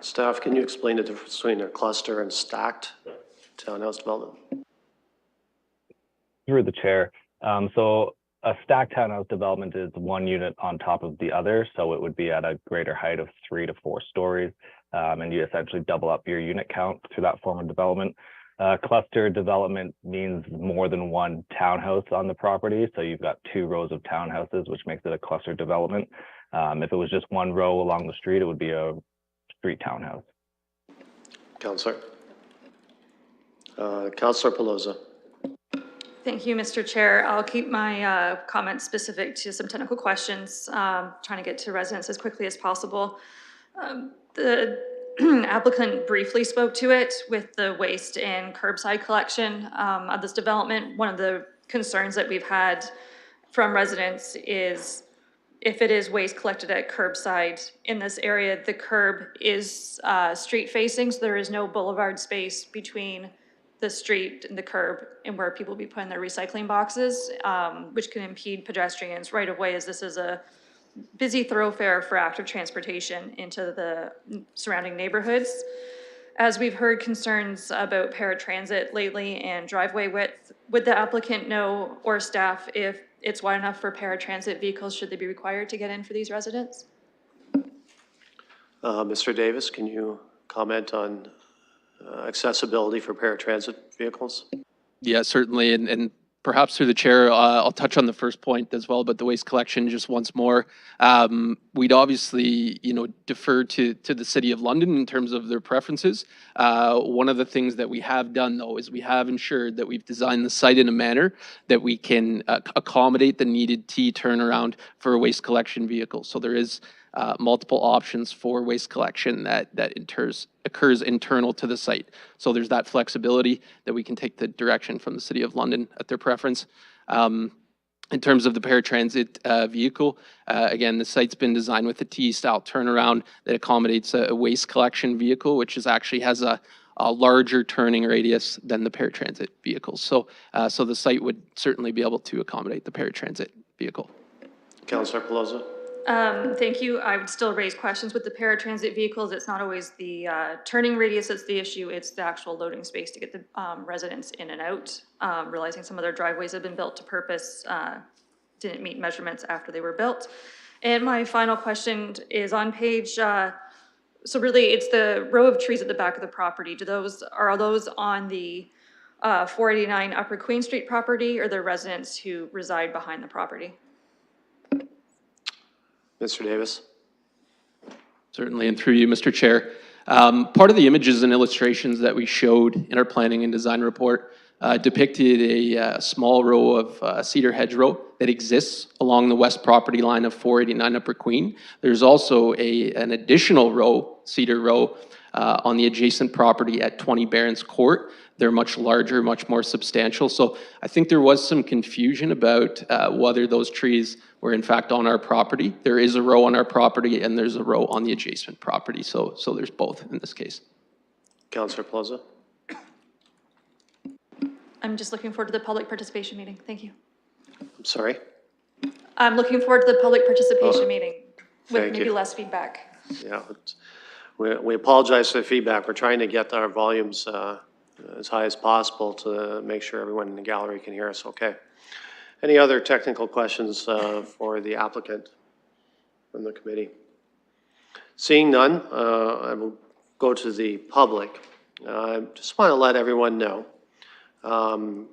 Staff, can you explain the difference between a cluster and stacked townhouse development? Through the chair. So a stacked townhouse development is one unit on top of the other. So it would be at a greater height of 3 to 4 stories. And you essentially double up your unit count through that form of development. Cluster development means more than one townhouse on the property. So you've got 2 rows of townhouses, which makes it a cluster development. If it was just 1 row along the street, it would be a street townhouse. Councillor. Councillor Pelosa. Thank you, Mr. Chair. I'll keep my comments specific to some technical questions, trying to get to residents as quickly as possible. The applicant briefly spoke to it with the waste and curbside collection of this development. One of the concerns that we've had from residents is if it is waste collected at curbside in this area, the curb is street facing, so there is no boulevard space between the street and the curb and where people will be putting their recycling boxes, which can impede pedestrians right away, as this is a busy thoroughfare for active transportation into the surrounding neighborhoods. As we've heard concerns about paratransit lately and driveway width, would the applicant know or staff if it's wide enough for paratransit vehicles should they be required to get in for these residents? Mr. Davis, can you comment on accessibility for paratransit vehicles? Yeah, certainly. And perhaps through the chair, I'll touch on the first point as well, but the waste collection just once more. We'd obviously, defer to the City of London in terms of their preferences. One of the things that we have done, though, is we have ensured that we've designed the site in a manner that we can accommodate the needed T turnaround for a waste collection vehicle. So there is multiple options for waste collection that occurs internal to the site. So there's that flexibility that we can take the direction from the City of London at their preference. In terms of the paratransit vehicle, again, the site's been designed with a T-style turnaround that accommodates a waste collection vehicle, which actually has a larger turning radius than the paratransit vehicles. So the site would certainly be able to accommodate the paratransit vehicle. Councillor Pelosa. Thank you. I would still raise questions with the paratransit vehicles. It's not always the turning radius that's the issue. It's the actual loading space to get the residents in and out. Realizing some of their driveways have been built to purpose, didn't meet measurements after they were built. And my final question is on page, so really it's the row of trees at the back of the property. Are those on the 489 Upper Queen Street property, or the residents who reside behind the property? Mr. Davis. Certainly, and through you, Mr. Chair. Part of the images and illustrations that we showed in our planning and design report depicted a small row of cedar hedgerow that exists along the west property line of 489 Upper Queen. There's also an additional row, cedar row, on the adjacent property at 20 Barons Court. They're much larger, much more substantial. So I think there was some confusion about whether those trees were in fact on our property. There is a row on our property and there's a row on the adjacent property. So there's both in this case. Councillor Pelosa. I'm just looking forward to the public participation meeting. Thank you. I'm sorry? I'm looking forward to the public participation meeting with thank maybe you. less feedback. Yeah, we apologize for the feedback. We're trying to get our volumes as high as possible to make sure everyone in the gallery can hear us okay. Any other technical questions for the applicant from the committee? Seeing none, I will go to the public. I just want to let everyone know.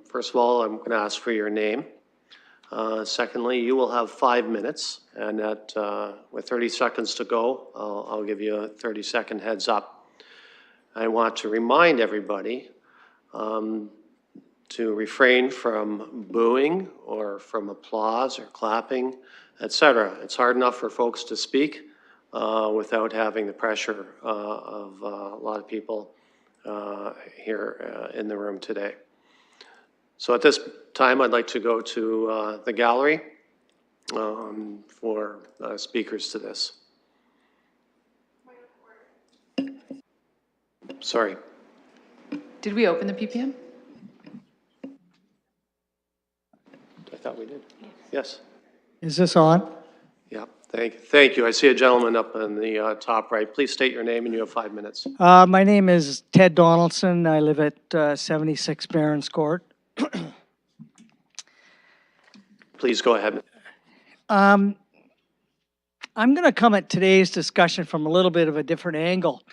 First of all, I'm going to ask for your name. Secondly, you will have 5 minutes, and with 30 seconds to go, I'll give you a 30-second heads up. I want to remind everybody to refrain from booing or from applause or clapping, etc. It's hard enough for folks to speak without having the pressure of a lot of people here in the room today. So at this time, I'd like to go to the gallery for speakers to this. Sorry. Did we open the PPM? I thought we did. Yes. Is this on? Yeah, thank you. I see a gentleman up in the top right. Please state your name and you have 5 minutes. My name is Ted Donaldson. I live at 76 Barron's Court. Please go ahead. I'm going to come at today's discussion from a little bit of a different angle.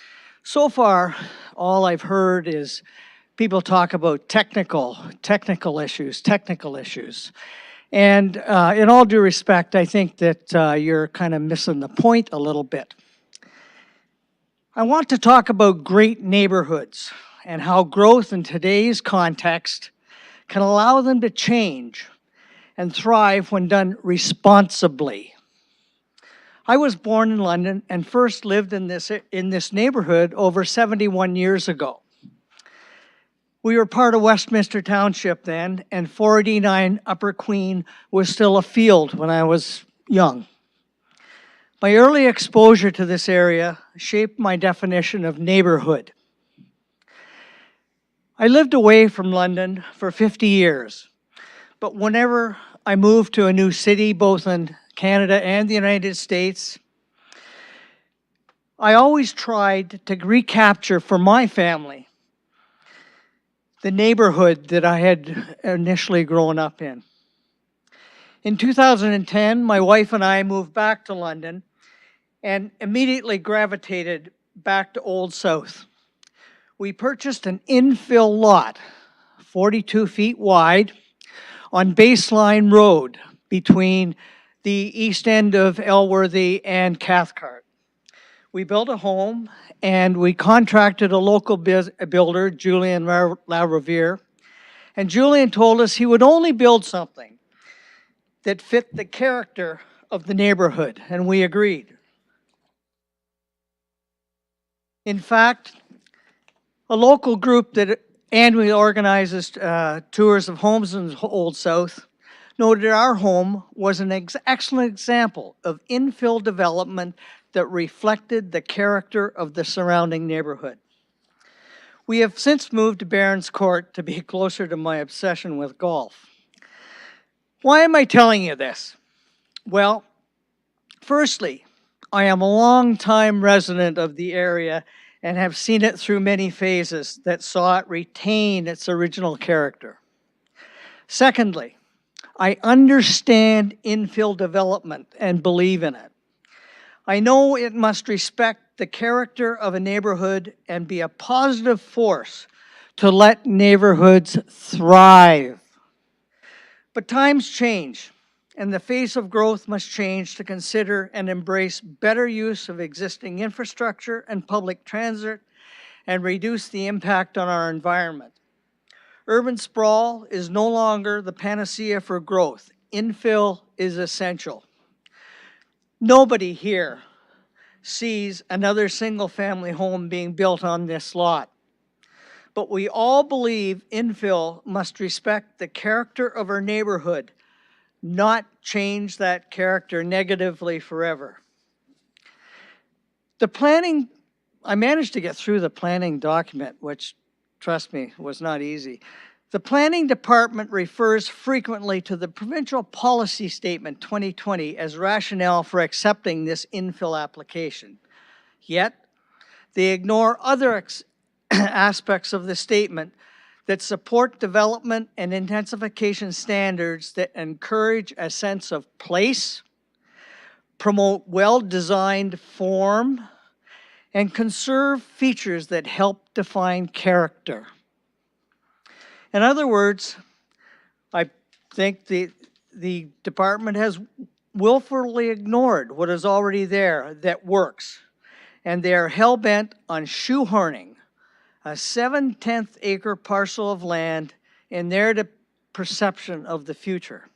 So far, all I've heard is people talk about technical issues. And in all due respect, I think that you're kind of missing the point a little bit. I want to talk about great neighborhoods and how growth in today's context can allow them to change and thrive when done responsibly. I was born in London and first lived in this neighborhood over 71 years ago. We were part of Westminster Township then, and 489 Upper Queen was still a field when I was young. My early exposure to this area shaped my definition of neighborhood. I lived away from London for 50 years, but whenever I moved to a new city, both in Canada and the United States, I always tried to recapture for my family the neighborhood that I had initially grown up in. In 2010, my wife and I moved back to London and immediately gravitated back to Old South. We purchased an infill lot, 42 feet wide, on Baseline Road between the east end of Elworthy and Cathcart. We built a home and we contracted a local builder, Julian LaRiviere, and Julian told us he would only build something that fit the character of the neighborhood, and we agreed. In fact, a local group that annually organizes tours of homes in Old South noted our home was an excellent example of infill development that reflected the character of the surrounding neighborhood. We have since moved to Barron's Court to be closer to my obsession with golf. Why am I telling you this? Well, firstly, I am a long-time resident of the area and have seen it through many phases that saw it retain its original character. Secondly, I understand infill development and believe in it. I know it must respect the character of a neighborhood and be a positive force to let neighborhoods thrive. But times change, and the face of growth must change to consider and embrace better use of existing infrastructure and public transit and reduce the impact on our environment. Urban sprawl is no longer the panacea for growth. Infill is essential. Nobody here sees another single-family home being built on this lot. But we all believe infill must respect the character of our neighborhood, not change that character negatively forever. The planning, I managed to get through the planning document, which, trust me, was not easy. The planning department refers frequently to the provincial policy statement 2020 as rationale for accepting this infill application. Yet, they ignore other aspects of the statement that support development and intensification standards that encourage a sense of place, promote well-designed form, and conserve features that help define character. In other words, I think the department has willfully ignored what is already there that works, and they are hell-bent on shoehorning a 7/10 acre parcel of land in their perception of the future.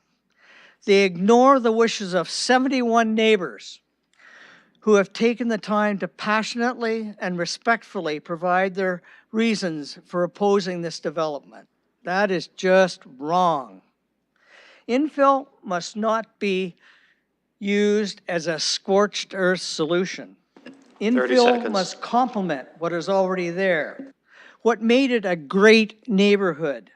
They ignore the wishes of 71 neighbors who have taken the time to passionately and respectfully provide their reasons for opposing this development. That is just wrong. Infill must not be used as a scorched earth solution. 30 Infill seconds. must complement what is already there. What made it a great neighborhood.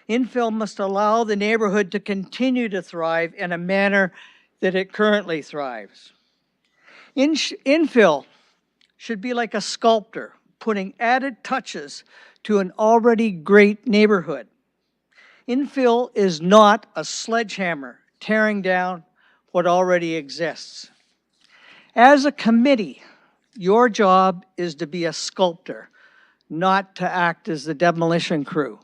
Infill must allow the neighborhood to continue to thrive in a manner that it currently thrives. Infill should be like a sculptor, putting added touches to an already great neighborhood. Infill is not a sledgehammer tearing down what already exists. As a committee, your job is to be a sculptor, not to act as the demolition crew.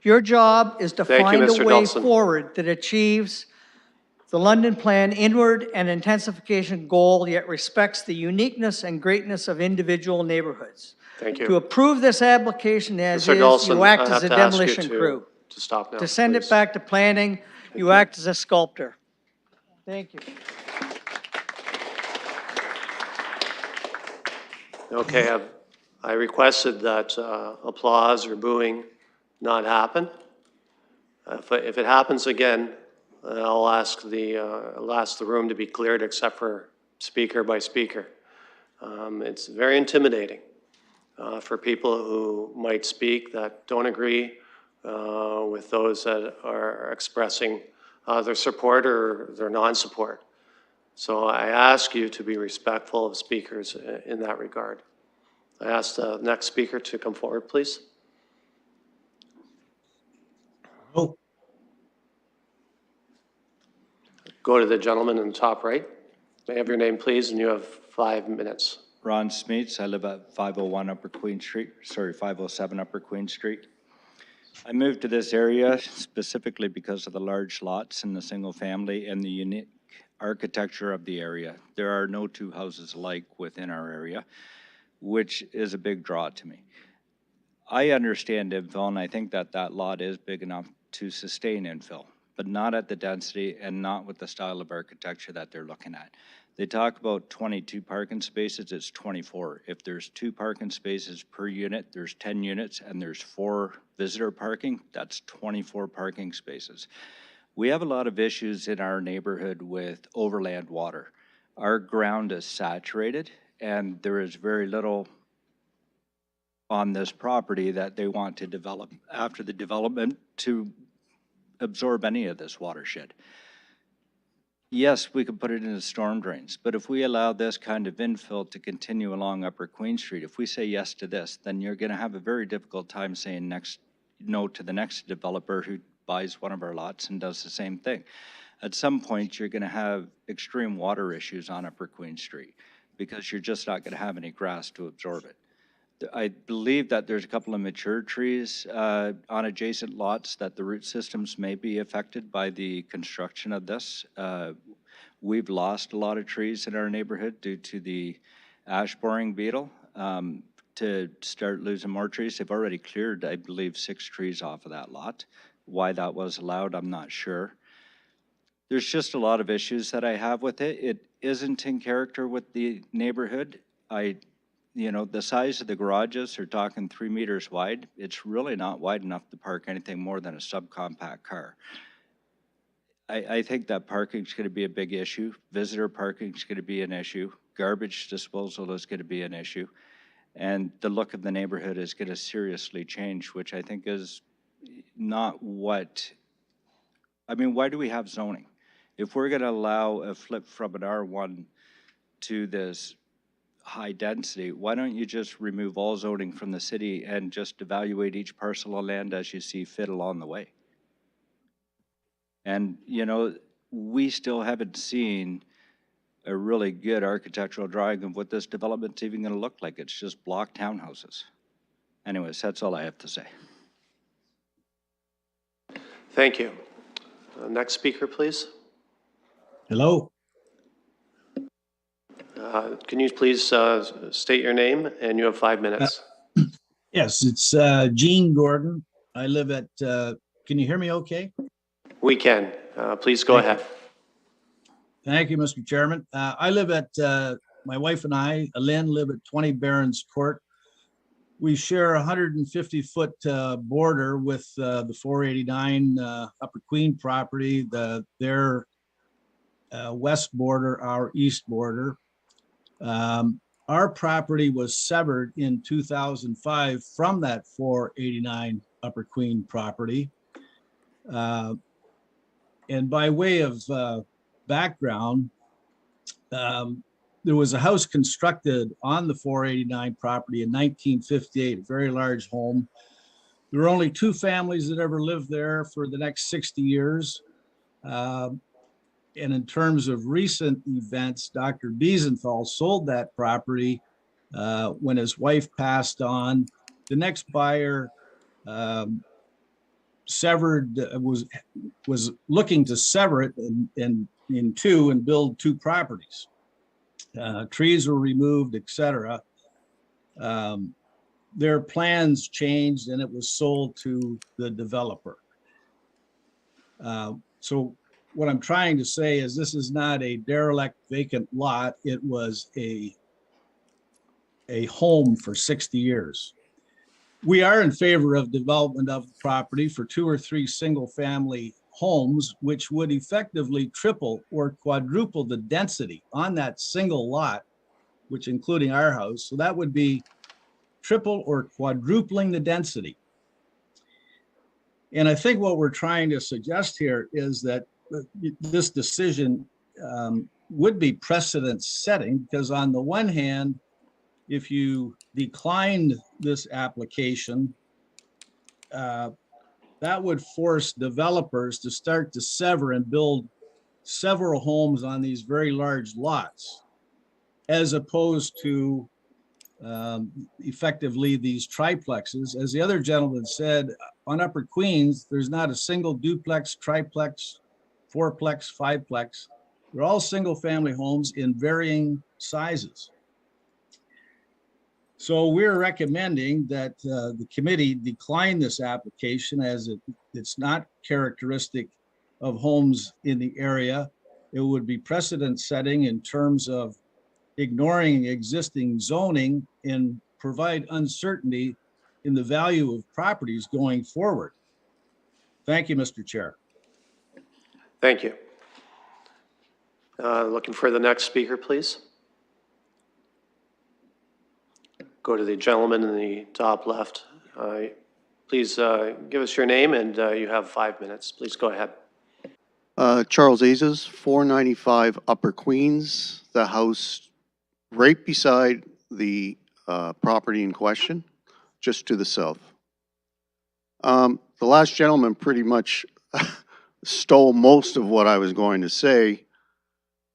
Your job is to Thank you, find Mr. a way Nelson. forward that achieves the London Plan inward and intensification goal, yet respects the uniqueness and greatness of individual neighborhoods. Thank To you. approve this application as Mr. is, Nelson, you I act have as a to ask you demolition crew. to stop now, To send please. it back to planning, you act as a sculptor. Thank you. Okay, I requested that applause or booing not happen. If it happens again, I'll ask the room to be cleared except for speaker by speaker. It's very intimidating for people who might speak that don't agree with those that are expressing their support or their non-support. So I ask you to be respectful of speakers in that regard. I ask the next speaker to come forward, please. Oh, Go to the gentleman in the top right. May I have your name, please, and you have 5 minutes. Ron Smeets. I live at 501 Upper Queen Street, 507 Upper Queen Street. I moved to this area specifically because of the large lots and the single family and the unique architecture of the area. There are no two houses alike within our area, which is a big draw to me. I understand infill, and I think that that lot is big enough to sustain infill, but not at the density and not with the style of architecture that they're looking at. They talk about 22 parking spaces, it's 24. If there's 2 parking spaces per unit, there's 10 units, and there's 4 visitor parking, that's 24 parking spaces. We have a lot of issues in our neighborhood with overland water. Our ground is saturated, and there is very little on this property that they want to develop after the development to absorb any of this watershed. Yes, we could put it into storm drains, but if we allow this kind of infill to continue along Upper Queen Street, if we say yes to this, then you're going to have a very difficult time saying no to the next developer who buys one of our lots and does the same thing. At some point, you're going to have extreme water issues on Upper Queen Street because you're just not going to have any grass to absorb it. I believe that there's a couple of mature trees on adjacent lots that the root systems may be affected by the construction of this. We've lost a lot of trees in our neighborhood due to the ash boring beetle. To start losing more trees, they've already cleared, I believe, 6 trees off of that lot. Why that was allowed, I'm not sure. There's just a lot of issues that I have with it. It isn't in character with the neighborhood. You know, the size of the garages are talking 3 meters wide. It's really not wide enough to park anything more than a subcompact car. I think that parking is going to be a big issue. Visitor parking is going to be an issue. Garbage disposal is going to be an issue. And the look of the neighborhood is going to seriously change, which I think is not what, I mean, why do we have zoning? If we're going to allow a flip from an R1 to this high density, why don't you just remove all zoning from the city and just evaluate each parcel of land as you see fit along the way? And, you know, we still haven't seen a really good architectural drawing of what this development's even going to look like. It's just block townhouses. Anyways, that's all I have to say. Thank you. Next speaker, please. hello. Can you please state your name, and you have 5 minutes. Yes, it's Gene Gordon. I live at, can you hear me okay? We can. Please go ahead. Thank you, Mr. Chairman. I live at, my wife and I, Lynn, live at 20 Barons Court. We share a 150-foot border with the 489 Upper Queen property, their west border, our east border. Our property was severed in 2005 from that 489 Upper Queen property. And by way of background, there was a house constructed on the 489 property in 1958, a very large home. There were only 2 families that ever lived there for the next 60 years. And in terms of recent events, Dr. Biesenthal sold that property when his wife passed on. The next buyer was looking to sever it in 2 and build 2 properties. Trees were removed, etc. Their plans changed and it was sold to the developer. So what I'm trying to say is this is not a derelict vacant lot. It was a home for 60 years. We are in favor of development of the property for 2 or 3 single family homes, which would effectively triple or quadruple the density on that single lot, which including our house. So that would be triple or quadrupling the density. And I think what we're trying to suggest here is that this decision would be precedent setting, because on the one hand, if you declined this application, that would force developers to start to sever and build several homes on these very large lots, as opposed to effectively these triplexes. As the other gentleman said, on Upper Queens, there's not a single duplex, triplex, fourplex, fiveplex. They're all single family homes in varying sizes. So we're recommending that the committee decline this application as it's not characteristic of homes in the area. It would be precedent setting in terms of ignoring existing zoning and provide uncertainty in the value of properties going forward. Thank you, Mr. Chair. Thank you. Looking for the next speaker, please. Go to the gentleman in the top left. Please give us your name, and you have 5 minutes. Please go ahead. Charles Azes, 495 Upper Queens, the house right beside the property in question, just to the south. The last gentleman pretty much stole most of what I was going to say.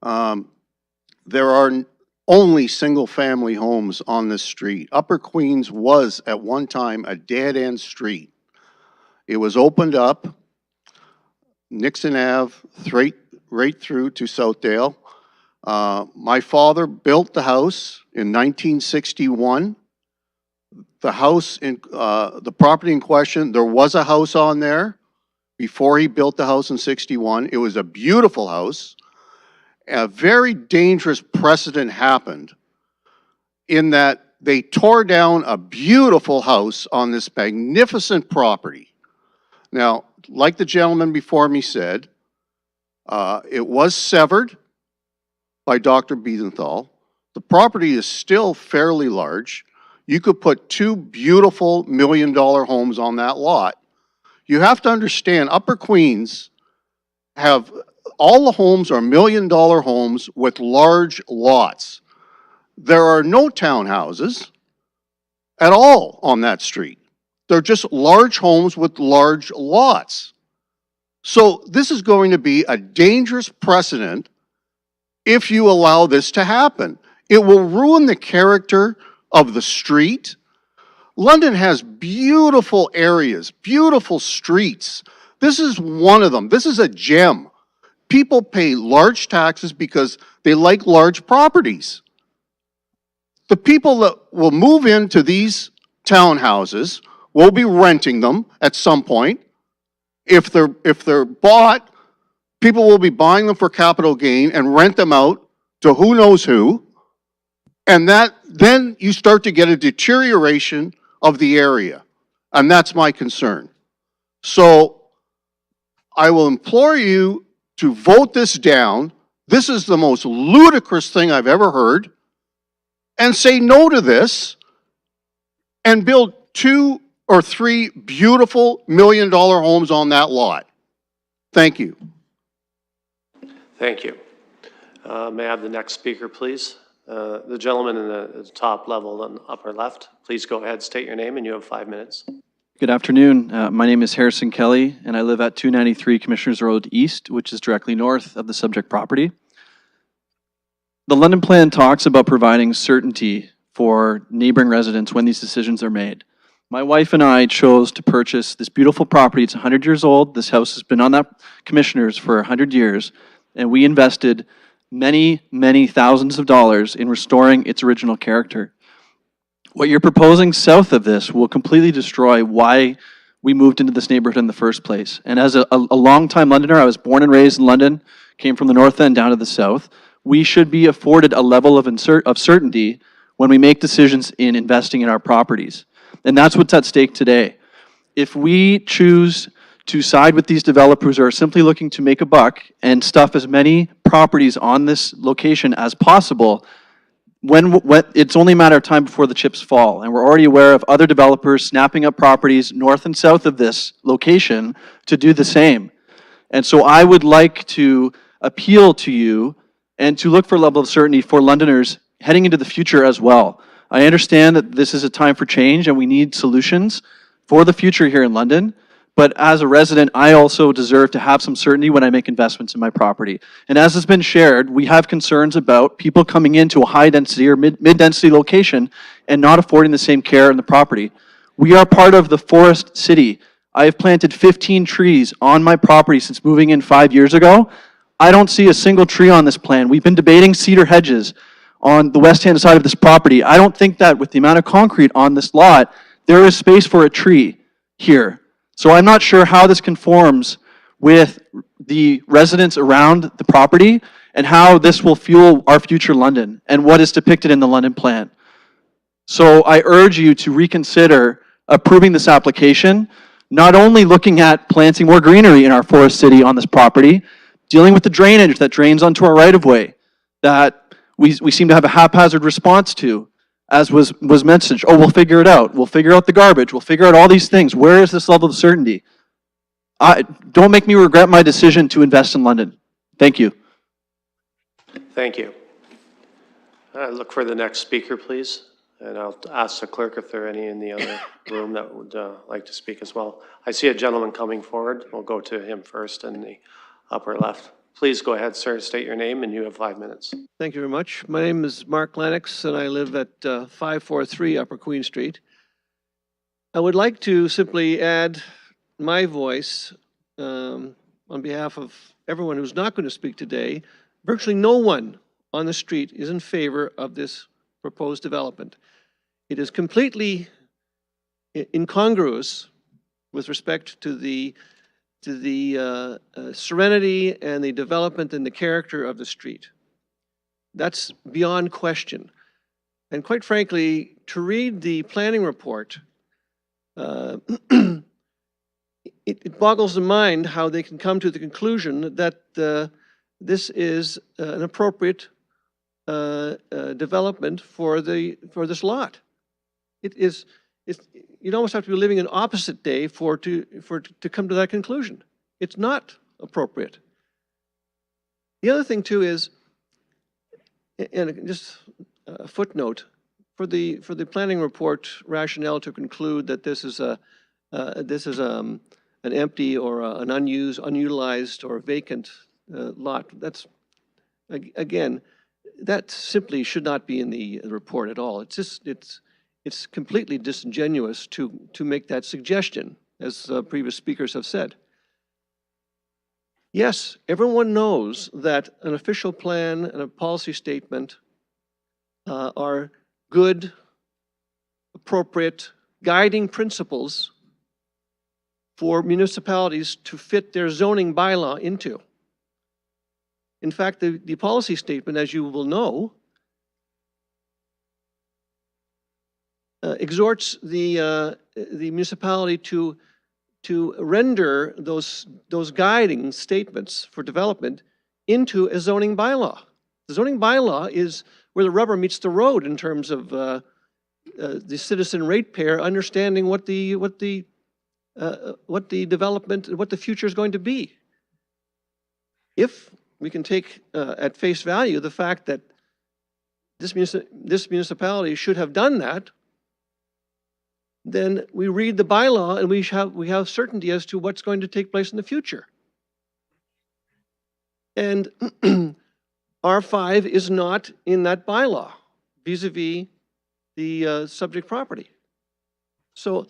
There are only single-family homes on this street. Upper Queens was at one time a dead-end street. It was opened up, Nixon Ave, right through to Southdale. My father built the house in 1961. The house in the property in question, there was a house on there before he built the house in 61. It was a beautiful house. A very dangerous precedent happened in that they tore down a beautiful house on this magnificent property. Now, like the gentleman before me said, it was severed by Dr. Biesenthal. The property is still fairly large. You could put 2 beautiful $1 million homes on that lot. You have to understand, Upper Queens have, all the homes are $1 million homes with large lots. There are no townhouses at all on that street. They're just large homes with large lots. So this is going to be a dangerous precedent if you allow this to happen. It will ruin the character of the street. London has beautiful areas, beautiful streets. This is one of them. This is a gem. People pay large taxes because they like large properties. The people that will move into these townhouses will be renting them at some point. If they're bought, people will be buying them for capital gain and rent them out to who knows who. And then you start to get a deterioration of the area. And that's my concern. So I will implore you to vote this down. This is the most ludicrous thing I've ever heard. And say no to this and build 2 or 3 beautiful $1 million homes on that lot. Thank you. Thank you. May I have the next speaker, please? The gentleman in the top level on the upper left, please go ahead, state your name, and you have 5 minutes. Good afternoon. My name is Harrison Kelly, and I live at 293 Commissioners Road East, which is directly north of the subject property. The London Plan talks about providing certainty for neighboring residents when these decisions are made. My wife and I chose to purchase this beautiful property. It's 100 years old. This house has been on that Commissioners for 100 years, and we invested many, many thousands of dollars in restoring its original character. What you're proposing south of this will completely destroy why we moved into this neighborhood in the first place. And as a long-time Londoner, I was born and raised in London, came from the north end down to the south, we should be afforded a level of certainty when we make decisions in investing in our properties. And that's what's at stake today. If we choose to side with these developers who are simply looking to make a buck and stuff as many properties on this location as possible, when it's only a matter of time before the chips fall. And we're already aware of other developers snapping up properties north and south of this location to do the same. And so I would like to appeal to you and to look for a level of certainty for Londoners heading into the future as well. I understand that this is a time for change and we need solutions for the future here in London. But as a resident, I also deserve to have some certainty when I make investments in my property. And as has been shared, we have concerns about people coming into a high-density or mid-density location and not affording the same care in the property. We are part of the forest city. I have planted 15 trees on my property since moving in 5 years ago. I don't see a single tree on this plan. We've been debating cedar hedges on the west-hand side of this property. I don't think that with the amount of concrete on this lot, there is space for a tree here. So I'm not sure how this conforms with the residents around the property and how this will fuel our future London and what is depicted in the London Plan. So I urge you to reconsider approving this application, not only looking at planting more greenery in our forest city on this property, dealing with the drainage that drains onto our right-of-way that we seem to have a haphazard response to, as was mentioned. Oh, we'll figure it out. We'll figure out the garbage. We'll figure out all these things. Where is this level of certainty? Don't make me regret my decision to invest in London. Thank you. Thank you. Look for the next speaker, please. And I'll ask the clerk if there are any in the other room that would like to speak as well. I see a gentleman coming forward. We'll go to him first in the upper left. Please go ahead, sir. State your name, and you have 5 minutes. Thank you very much. My name is Mark Lennox, and I live at 543 Upper Queen Street. I would like to simply add my voice on behalf of everyone who's not going to speak today. Virtually no one on the street is in favor of this proposed development. It is completely incongruous with respect to the serenity and the development and the character of the street. That's beyond question. And quite frankly, to read the planning report, it boggles the mind how they can come to the conclusion that this is an appropriate development for this lot. You'd almost have to be living in opposite day to come to that conclusion. It's not appropriate. The other thing too is, and just a footnote, for the planning report rationale to conclude that this is an empty or an unutilized or vacant lot. That's again, that simply should not be in the report at all. It's completely disingenuous to make that suggestion, as previous speakers have said. Yes, everyone knows that an official plan and a policy statement are good, appropriate, guiding principles for municipalities to fit their zoning bylaw into. In fact, the policy statement, as you will know, exhorts the municipality to render those guiding statements for development into a zoning bylaw. The zoning bylaw is where the rubber meets the road in terms of the citizen ratepayer understanding what the development, what the future is going to be. If take at face value the fact that this municipality should have done that, then we read the bylaw and we have certainty as to what's going to take place in the future. And R5 is not in that bylaw vis-a-vis the subject property. So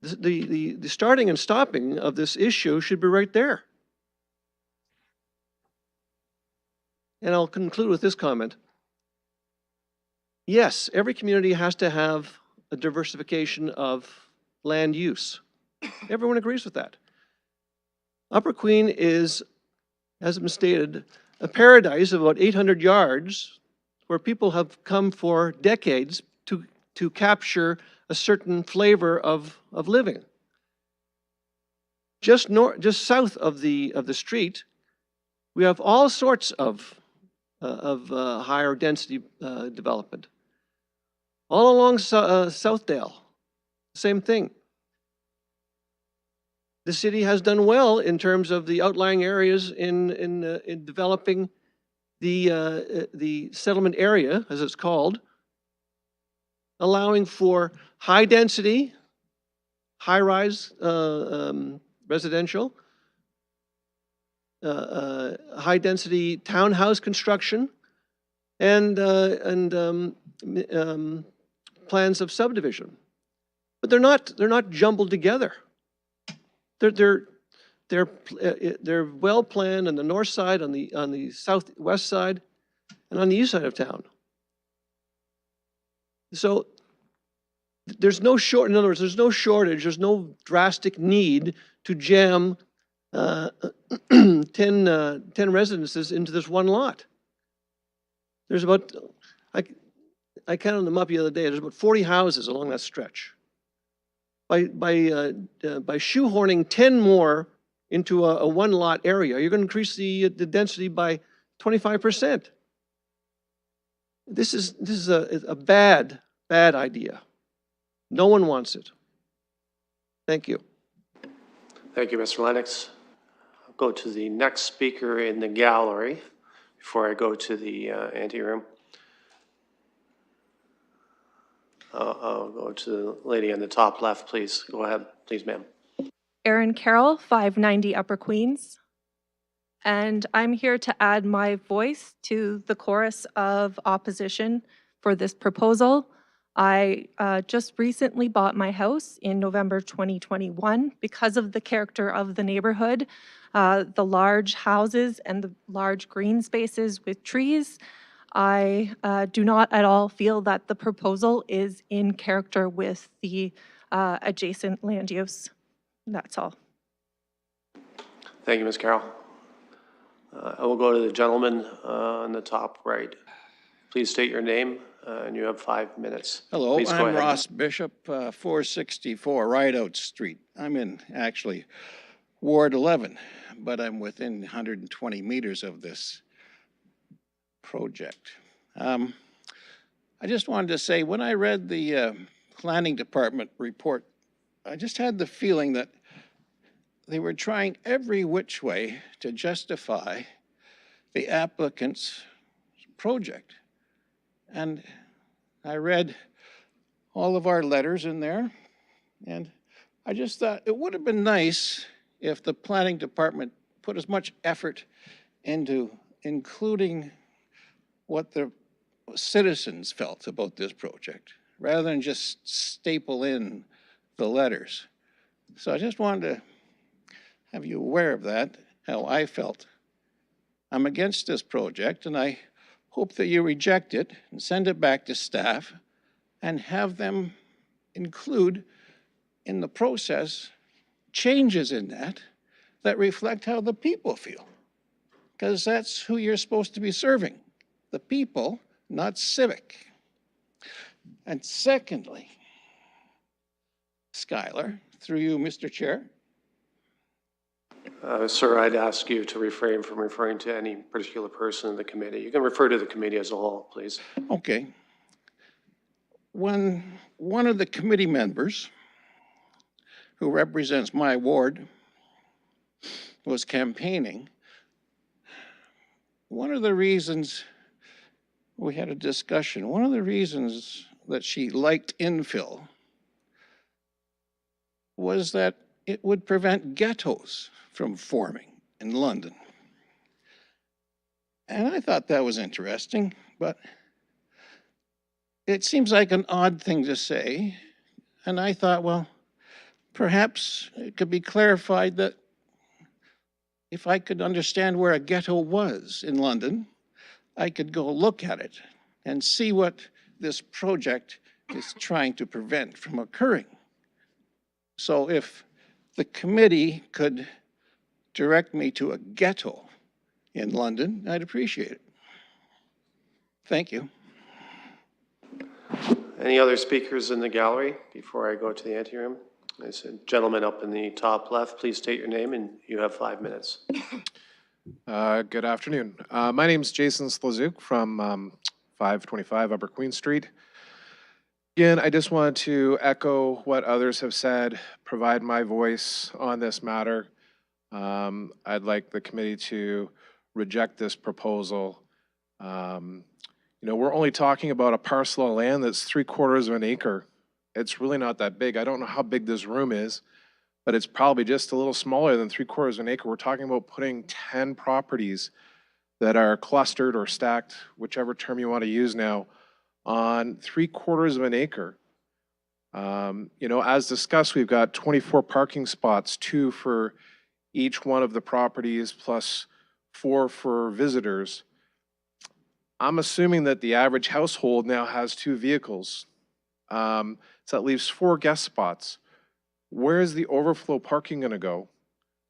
the starting and stopping of this issue should be right there. And I'll conclude with this comment. Yes, every community has to have a diversification of land use. Everyone agrees with that. Upper Queen is, as has been stated, a paradise of about 800 yards where people have come for decades to capture a certain flavor of living. Just south of the street, we have all sorts of higher density development. All along Southdale, same thing. The city has done well in terms of the outlying areas in developing the settlement area, as it's called, allowing for high density, high-rise residential, high density townhouse construction, and plans of subdivision. But they're not jumbled together. They're well planned on the north side, on the southwest side, and on the east side of town. So there's no in other words, there's no shortage, there's no drastic need to jam 10 residences into this one lot. There's about, I counted them up the other day, there's about 40 houses along that stretch. By shoehorning 10 more into a one lot area, you're going to increase the density by 25%. This is a bad idea. No one wants it. Thank you. Thank you, Mr. Lennox. I'll go to the next speaker in the gallery before I go to the anteroom. I'll go to the lady on the top left, please. Go ahead, please, ma'am. Erin Carroll, 590 Upper Queens. And I'm here to add my voice to the chorus of opposition for this proposal. I just recently bought my house in November 2021 because of the character of the neighborhood, the large houses and the large green spaces with trees. I do not at all feel that the proposal is in character with the adjacent land use. That's all. Thank you, Ms. Carroll. I will go to the gentleman on the top right. Please state your name, and you have 5 minutes. Hello, Please go I'm ahead. Ross Bishop, 464 Rideout Street. I'm in actually Ward 11, but I'm within 120 meters of this project. I just wanted to say, when I read the planning department report, I just had the feeling that they were trying every which way to justify the applicant's project. And I read all of our letters in there, and I just thought it would have been nice if the planning department put as much effort into including what the citizens felt about this project, rather than just staple in the letters. So I just wanted to have you aware of that, how I felt. I'm against this project, and I hope that you reject it and send it back to staff and have them include in the process changes in that reflect how the people feel. Because that's who you're supposed to be serving, the people, not Civic. And secondly, Schuyler, through you, Mr. Chair. Sir, I'd ask you to refrain from referring to any particular person in the committee. You can refer to the committee as a whole, please. Okay. When one of the committee members who represents my ward was campaigning, one of the reasons we had a discussion, one of the reasons that she liked infill was that it would prevent ghettos from forming in London. And I thought that was interesting, but it seems like an odd thing to say. And I thought, well, perhaps it could be clarified that if I could understand where a ghetto was in London, I could go look at it and see what this project is trying to prevent from occurring. So if the committee could direct me to a ghetto in London, I'd appreciate it. Thank you. Any other speakers in the gallery before I go to the anteroom? There's a gentleman up in the top left. Please state your name and you have 5 minutes. Good afternoon. My name is Jason Slazuk from 525 Upper Queen Street. Again, I just wanted to echo what others have said, provide my voice on this matter. I'd like the committee to reject this proposal. You know, we're only talking about a parcel of land that's 3/4 of an acre. It's really not that big. I don't know how big this room is, but it's probably just a little smaller than 3/4 of an acre. We're talking about putting 10 properties that are clustered or stacked, whichever term you want to use now, on 3/4 of an acre. You know, as discussed, we've got 24 parking spots, 2 for each one of the properties, plus 4 for visitors. I'm assuming that the average household now has 2 vehicles. So that leaves 4 guest spots. Where is the overflow parking going to go?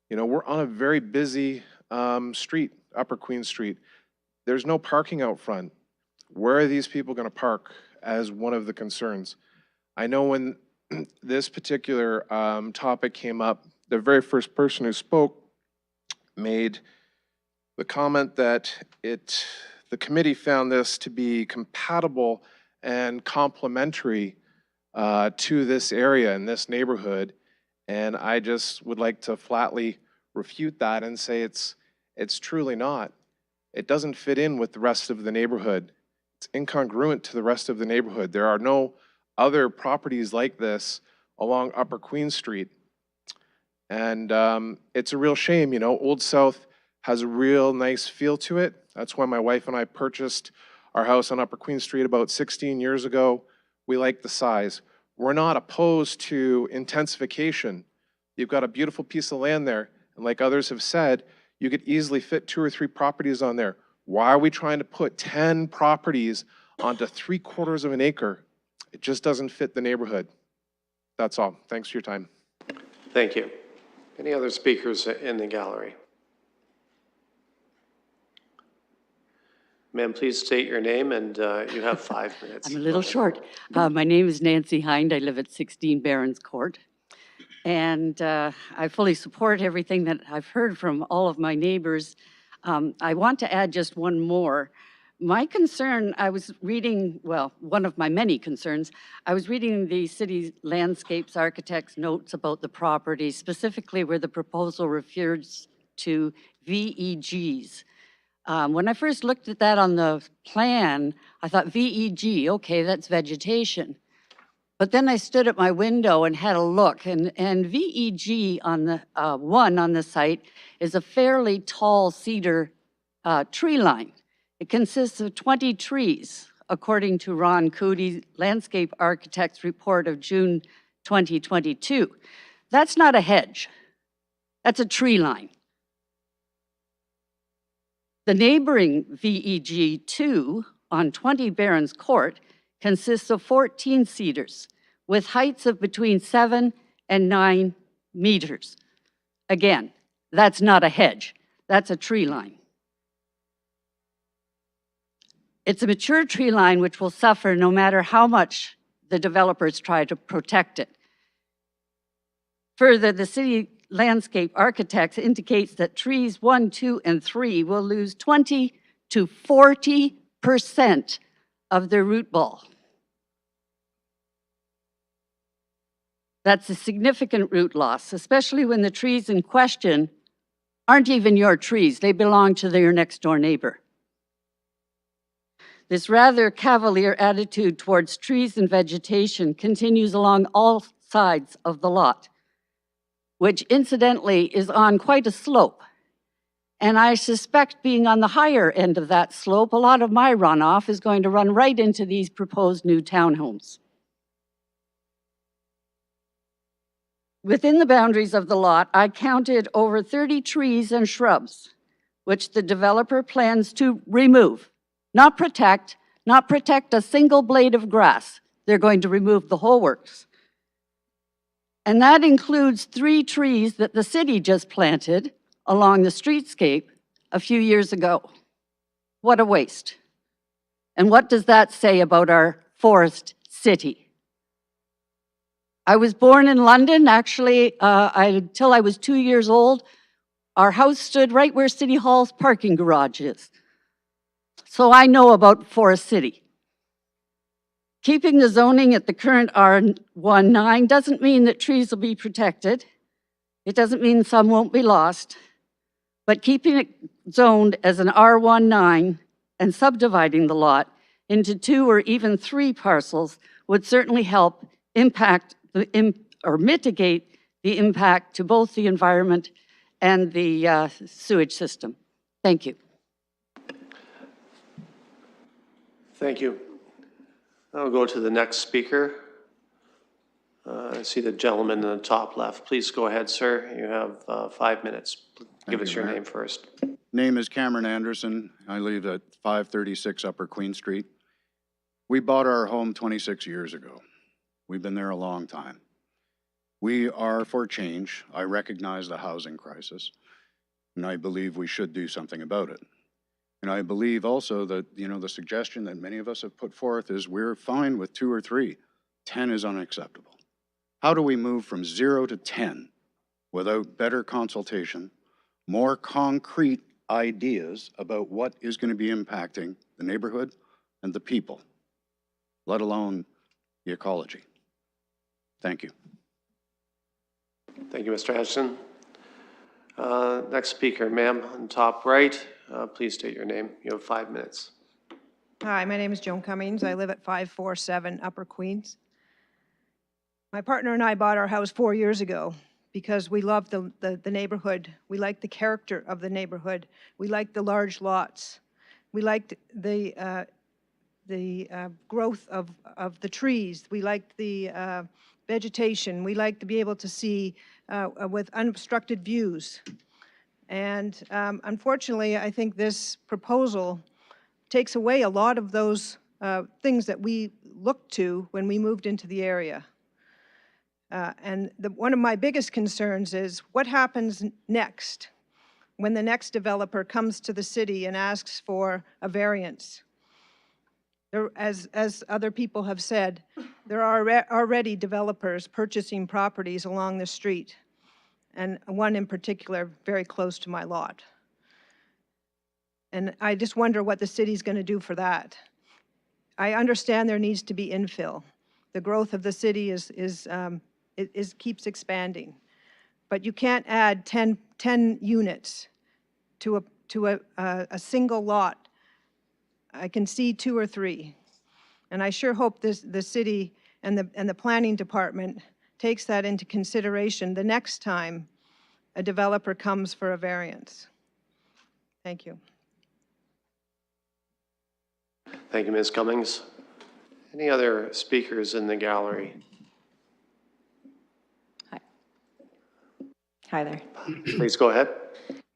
You know, we're on a very busy street, Upper Queen Street. There's no parking out front. Where are these people going to park as one of the concerns? I know when this particular topic came up, the very first person who spoke made the comment that the committee found this to be compatible and complementary to this area and this neighborhood. And I just would like to flatly refute that and say it's truly not. It doesn't fit in with the rest of the neighborhood. It's incongruent to the rest of the neighborhood. There are no other properties like this along Upper Queen Street. And it's a real shame, you know, Old South has a real nice feel to it. That's why my wife and I purchased our house on Upper Queen Street about 16 years ago. We like the size. We're not opposed to intensification. You've got a beautiful piece of land there, and like others have said, you could easily fit 2 or 3 properties on there. Why are we trying to put 10 properties onto 3/4 of an acre? It just doesn't fit the neighborhood. That's all. Thanks for your time. Thank you. Any other speakers in the gallery? Ma'am, please state your name and you have 5 minutes. I'm a little short. My name is Nancy Hind. I live at 16 Barons Court. And I fully support everything that I've heard from all of my neighbors. I want to add just one more. My concern, I was reading, well, one of my many concerns, I was reading the city landscapes architect's notes about the property, specifically where the proposal refers to VEGs. When I first looked at that on the plan, I thought VEG, okay, that's vegetation. But then I stood at my window and had a look, and VEG on the one on the site is a fairly tall cedar tree line. It consists of 20 trees, according to Ron Coody's landscape architect's report of June 2022. That's not a hedge. That's a tree line. The neighboring VEG2 on 20 Barons Court consists of 14 cedars with heights of between 7 and 9 meters. Again, that's not a hedge. That's a tree line. It's a mature tree line which will suffer no matter how much the developers try to protect it. Further, the city landscape architects indicates that trees 1, 2, and 3 will lose 20 to 40% of their root ball. That's a significant root loss, especially when the trees in question aren't even your trees. They belong to your next door neighbor. This rather cavalier attitude towards trees and vegetation continues along all sides of the lot, which incidentally is on quite a slope. And I suspect, being on the higher end of that slope, a lot of my runoff is going to run right into these proposed new townhomes. Within the boundaries of the lot, I counted over 30 trees and shrubs, which the developer plans to remove. Not protect a single blade of grass. They're going to remove the whole works. And that includes 3 trees that the city just planted along the streetscape a few years ago. What a waste. And what does that say about our forest city? I was born in London. Actually, until I was 2 years old, our house stood right where City Hall's parking garage is. So I know about Forest City. Keeping the zoning at the current R19 doesn't mean that trees will be protected. It doesn't mean some won't be lost. But keeping it zoned as an R19 and subdividing the lot into 2 or even 3 parcels would certainly help mitigate the impact to both the environment and the sewage system. Thank you. Thank you. I'll go to the next speaker. I see the gentleman in the top left. Please go ahead, sir. You have 5 minutes. Give us your name first. Name is Cameron Anderson. I live at 536 Upper Queen Street. We bought our home 26 years ago. We've been there a long time. We are for change. I recognize the housing crisis, and I believe we should do something about it. And I believe also that, the suggestion that many of us have put forth is we're fine with 2 or 3. 10 is unacceptable. How do we move from 0 to 10 without better consultation, more concrete ideas about what is going to be impacting the neighborhood and the people, let alone the ecology? Thank you. Thank you, Mr. Anderson. Next speaker, ma'am, on top right. Please state your name. You have 5 minutes. Hi, my name is Joan Cummings. I live at 547 Upper Queens. My partner and I bought our house 4 years ago because we love the neighborhood. We like the character of the neighborhood. We like the large lots. We liked the growth of the trees. We liked the vegetation. We like to be able to see with unobstructed views. And unfortunately, I think this proposal takes away a lot of those things that we looked to when we moved into the area. And one of my biggest concerns is what happens next when the next developer comes to the city and asks for a variance. As other people have said, there are already developers purchasing properties along the street, and one in particular very close to my lot. And I just wonder what the city's going to do for that. I understand there needs to be infill. The growth of the city keeps expanding, but you can't add 10 units to a single lot. I can see 2 or 3, and I sure hope the city and the planning department takes that into consideration the next time a developer comes for a variance. Thank you. Thank you, Ms. Cummings. Any other speakers in the gallery? Hi there. Please go ahead.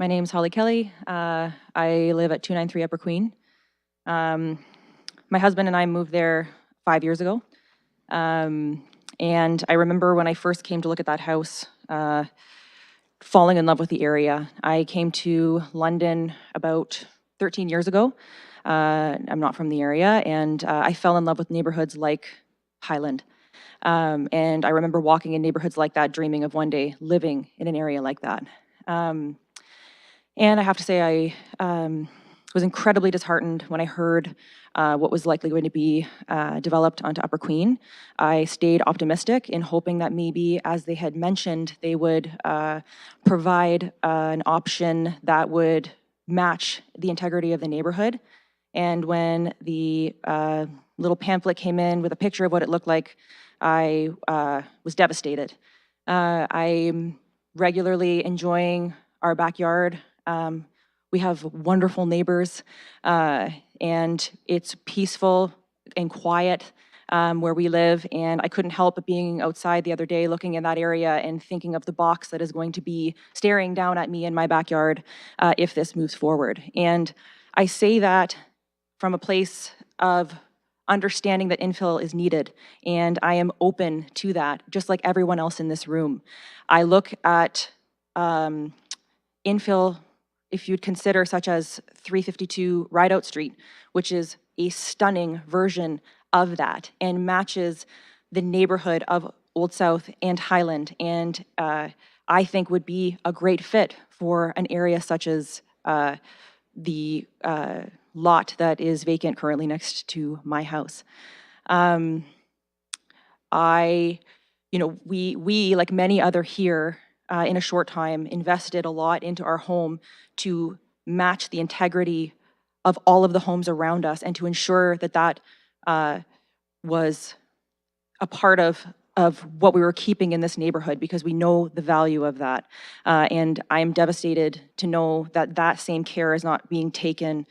My name's Holly Kelly. I live at 293 Upper Queen. My husband and I moved there 5 years ago. And I remember when I first came to look at that house, falling in love with the area. I came to London about 13 years ago. I'm not from the area, and I fell in love with neighborhoods like Highland. And I remember walking in neighborhoods like that, dreaming of one day living in an area like that. And I have to say, I was incredibly disheartened when I heard what was likely going to be developed onto Upper Queen. I stayed optimistic in hoping that maybe, as they had mentioned, they would provide an option that would match the integrity of the neighborhood. And when the little pamphlet came in with a picture of what it looked like, I was devastated. I'm regularly enjoying our backyard. We have wonderful neighbors, and it's peaceful and quiet where we live. And I couldn't help but being outside the other day looking in that area and thinking of the box that is going to be staring down at me in my backyard if this moves forward. And I say that from a place of understanding that infill is needed, and I am open to that, just like everyone else in this room. I look at infill, if you'd consider, such as 352 Rideout Street, which is a stunning version of that and matches the neighborhood of Old South and Highland, and I think would be a great fit for an area such as the lot that is vacant currently next to my house. We, like many other here, in a short time, invested a lot into our home to match the integrity of all of the homes around us and to ensure that that was a part of what we were keeping in this neighborhood, because we know the value of that. And I am devastated to know that that same care is not being taken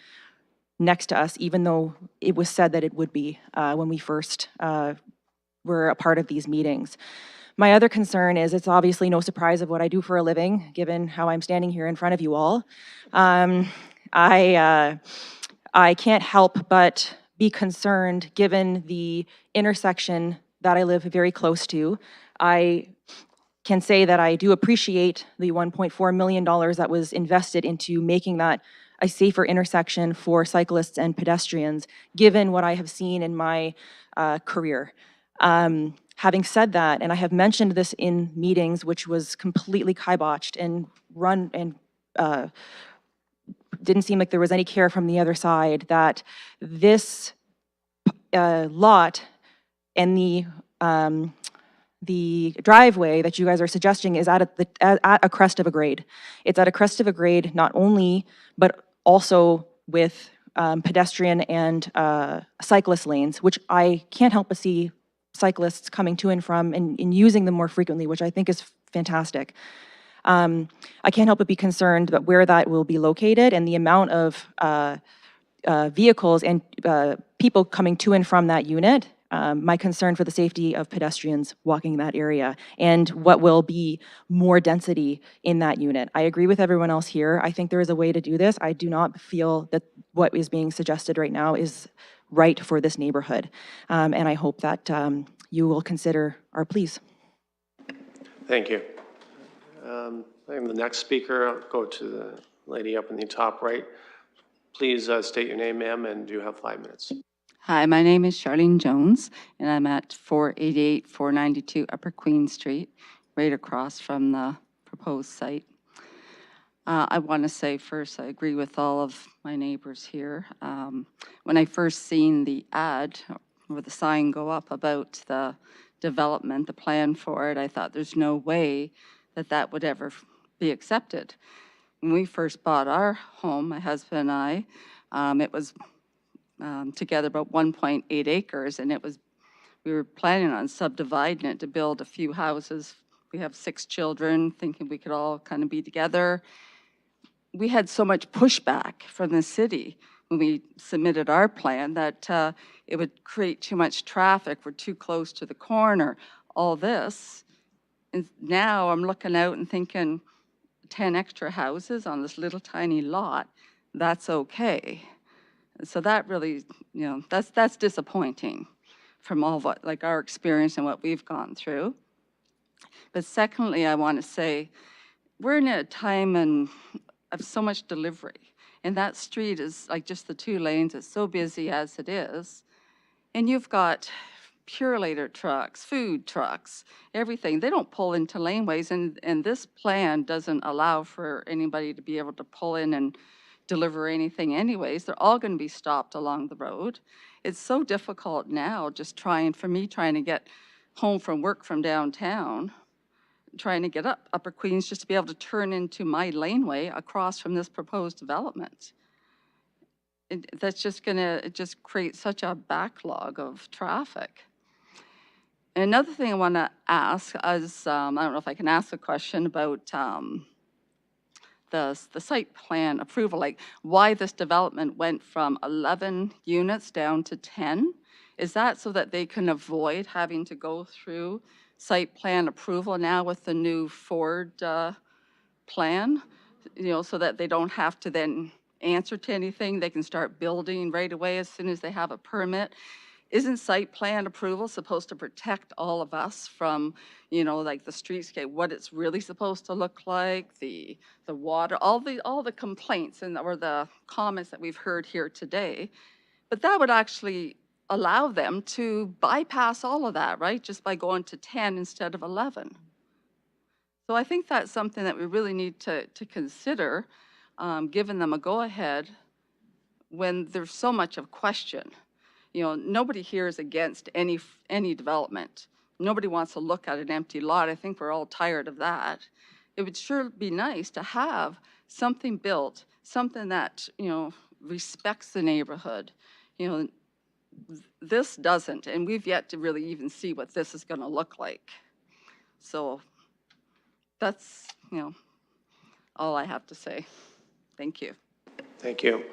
next to us, even though it was said that it would be when we first were a part of these meetings. My other concern is, it's obviously no surprise of what I do for a living, given how I'm standing here in front of you all. I can't help but be concerned given the intersection that I live very close to. I can say that I do appreciate the $1.4 million that was invested into making that a safer intersection for cyclists and pedestrians, given what I have seen in my career. Having said that, and I have mentioned this in meetings, which was completely kiboshed and run and didn't seem like there was any care from the other side, that this lot and the driveway that you guys are suggesting is at a crest of a grade. It's at a crest of a grade, not only, but also with pedestrian and cyclist lanes, which I can't help but see cyclists coming to and from and using them more frequently, which I think is fantastic. I can't help but be concerned about where that will be located and the amount of vehicles and people coming to and from that unit. My concern for the safety of pedestrians walking that area and what will be more density in that unit. I agree with everyone else here. I think there is a way to do this. I do not feel that what is being suggested right now is right for this neighborhood. And I hope that you will consider our pleas. Thank you. I am the next speaker. I'll go to the lady up in the top right. Please state your name, ma'am, and you have 5 minutes. Hi, my name is Charlene Jones, and I'm at 488, 492 Upper Queen Street, right across from the proposed site. I want to say first, I agree with all of my neighbors here. When I first seen the ad or the sign go up about the development, the plan for it, I thought there's no way that that would ever be accepted. When we first bought our home, my husband and I, it was together about 1.8 acres, and we were planning on subdividing it to build a few houses. We have 6 children, thinking we could all kind of be together. We had so much pushback from the city when we submitted our plan that it would create too much traffic, we're too close to the corner, all this. And now I'm looking out and thinking 10 extra houses on this little tiny lot, that's okay. So that really, that's disappointing from all what, like our experience and what we've gone through. But secondly, I want to say, we're in a time of so much delivery. And that street is like just the 2 lanes, it's so busy as it is. And you've got Purelator trucks, food trucks, everything. They don't pull into laneways, and this plan doesn't allow for anybody to be able to pull in and deliver anything anyways. They're all going to be stopped along the road. It's so difficult now just trying to get home from work from downtown, trying to get up Upper Queens just to be able to turn into my laneway across from this proposed development. that's just gonna just create such a backlog of traffic. Another thing I want to ask is, I don't know if I can ask a question about the site plan approval, like why this development went from 11 units down to 10. Is that so that they can avoid having to go through site plan approval now with the new Ford plan? You know, so that they don't have to then answer to anything. They can start building right away as soon as they have a permit. Isn't site plan approval supposed to protect all of us from, you know, like the streetscape, what it's really supposed to look like, the water, all the complaints or the comments that we've heard here today? But that would actually allow them to bypass all of that, right? Just by going to 10 instead of 11. So I think that's something that we really need to consider, giving them a go-ahead when there's so much of question. You know, nobody here is against any development. Nobody wants to look at an empty lot. I think we're all tired of that. It would sure be nice to have something built, something that, you know, respects the neighborhood. You know, this doesn't, and we've yet to really even see what this is going to look like. So that's, you know, all I have to say. Thank you. Thank you.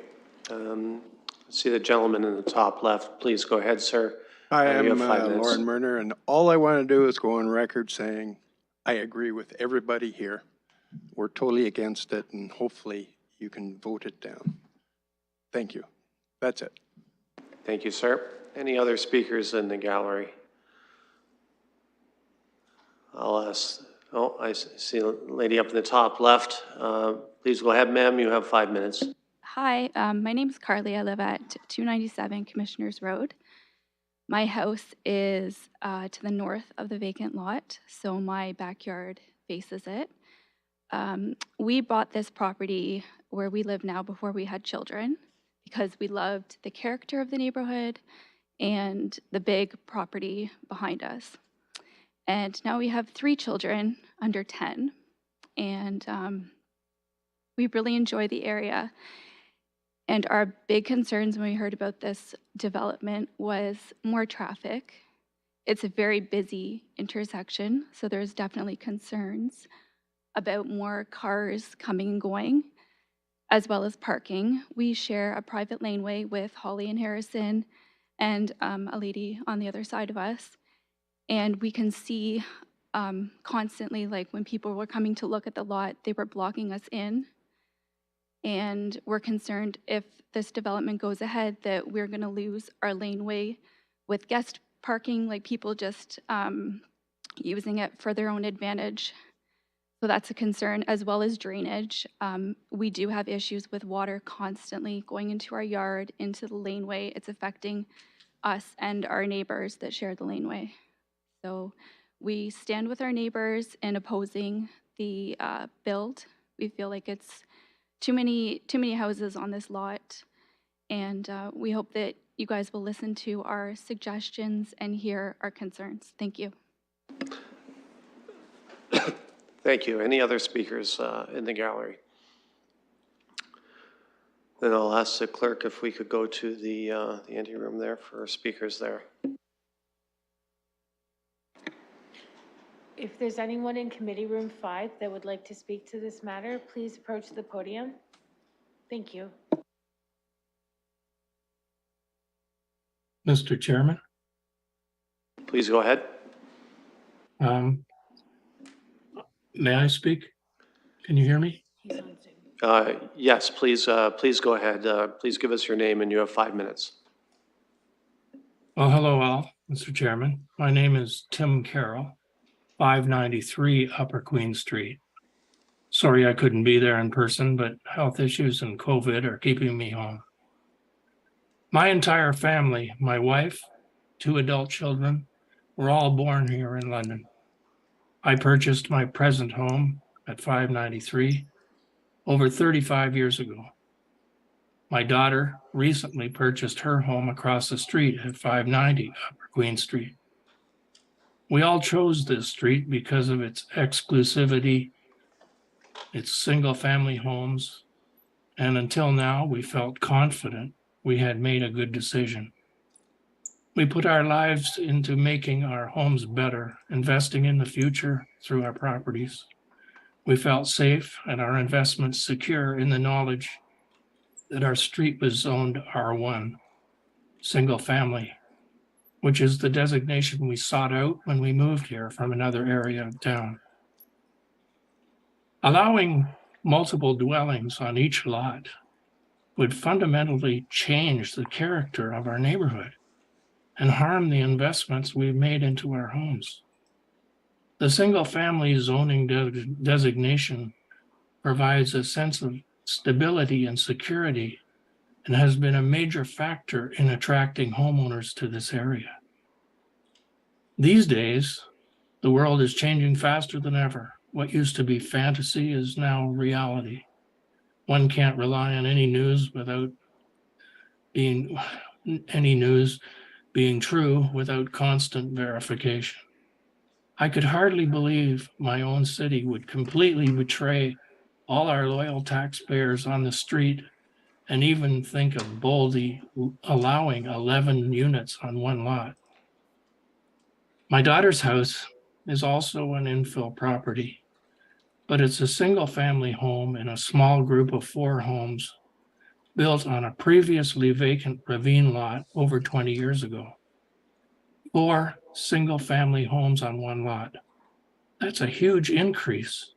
See the gentleman in the top left. Please go ahead, sir. Hi, You I'm have 5 minutes. Lauren Murner, and all I want to do is go on record saying I agree with everybody here. We're totally against it, and hopefully you can vote it down. Thank you. That's it. Thank you, sir. Any other speakers in the gallery? I'll ask, oh, I see a lady up in the top left. Please go ahead, ma'am. You have 5 minutes. Hi, my name is Carly. I live at 297 Commissioners Road. My house is to the north of the vacant lot, so my backyard faces it. We bought this property where we live now before we had children because we loved the character of the neighborhood and the big property behind us. And now we have 3 children under 10, and we really enjoy the area. And our big concerns when we heard about this development was more traffic. It's a very busy intersection, so there's definitely concerns about more cars coming and going, as well as parking. We share a private laneway with Holly and Harrison and a lady on the other side of us. And we can see constantly, like when people were coming to look at the lot, they were blocking us in. And we're concerned if this development goes ahead that we're going to lose our laneway with guest parking, like people just using it for their own advantage. So that's a concern, as well as drainage. We do have issues with water constantly going into our yard, into the laneway. It's affecting us and our neighbors that share the laneway. So we stand with our neighbors in opposing the build. We feel like it's too many houses on this lot, and we hope that you guys will listen to our suggestions and hear our concerns. Thank you. Thank you. Any other speakers in the gallery? Then I'll ask the clerk if we could go to the ante room there for speakers there. If there's anyone in Committee Room 5 that would like to speak to this matter, please approach the podium. Thank you. Mr. Chairman, Please go ahead. may I speak? Can you hear me? Yes, please go ahead. Please give us your name, and you have 5 minutes. Oh, hello all, Mr. Chairman. My name is Tim Carroll, 593 Upper Queen Street. Sorry I couldn't be there in person, but health issues and COVID are keeping me home. My entire family, my wife, 2 adult children, were all born here in London. I purchased my present home at 593 over 35 years ago. My daughter recently purchased her home across the street at 590 Upper Queen Street. We all chose this street because of its exclusivity, its single-family homes, and until now, we felt confident we had made a good decision. We put our lives into making our homes better, investing in the future through our properties. We felt safe and our investments secure in the knowledge that our street was zoned R1, single family, which is the designation we sought out when we moved here from another area of town. Allowing multiple dwellings on each lot would fundamentally change the character of our neighborhood and harm the investments we've made into our homes. The single-family zoning designation provides a sense of stability and security and has been a major factor in attracting homeowners to this area. These days, the world is changing faster than ever. What used to be fantasy is now reality. One can't rely on any news being true without constant verification. I could hardly believe my own city would completely betray all our loyal taxpayers on the street and even think of boldly allowing 11 units on one lot. My daughter's house is also an infill property, but it's a single-family home in a small group of 4 homes built on a previously vacant ravine lot over 20 years ago. 4 single-family homes on one lot. That's a huge increase,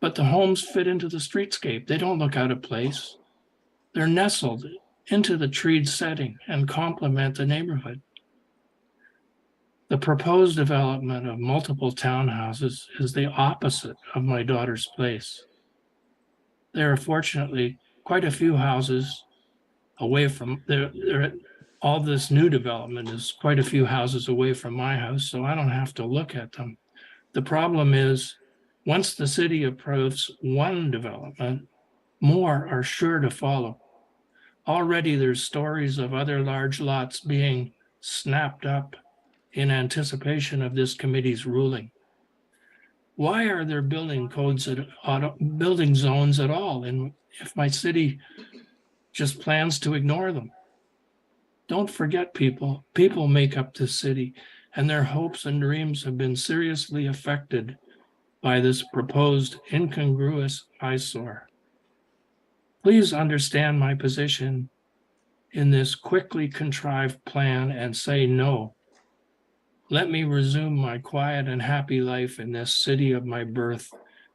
but the homes fit into the streetscape. They don't look out of place. They're nestled into the treed setting and complement the neighborhood. The proposed development of multiple townhouses is the opposite of my daughter's place. There are fortunately quite a few houses away from all this new development is quite a few houses away from my house, so I don't have to look at them. The problem is, once the city approves one development, more are sure to follow. Already there's stories of other large lots being snapped up in anticipation of this committee's ruling. Why are there building zones at all? And if my city just plans to ignore them? Don't forget, people make up this city, and their hopes and dreams have been seriously affected by this proposed incongruous eyesore. Please understand my position in this quickly contrived plan and say no. Let me resume my quiet and happy life in this city of my birth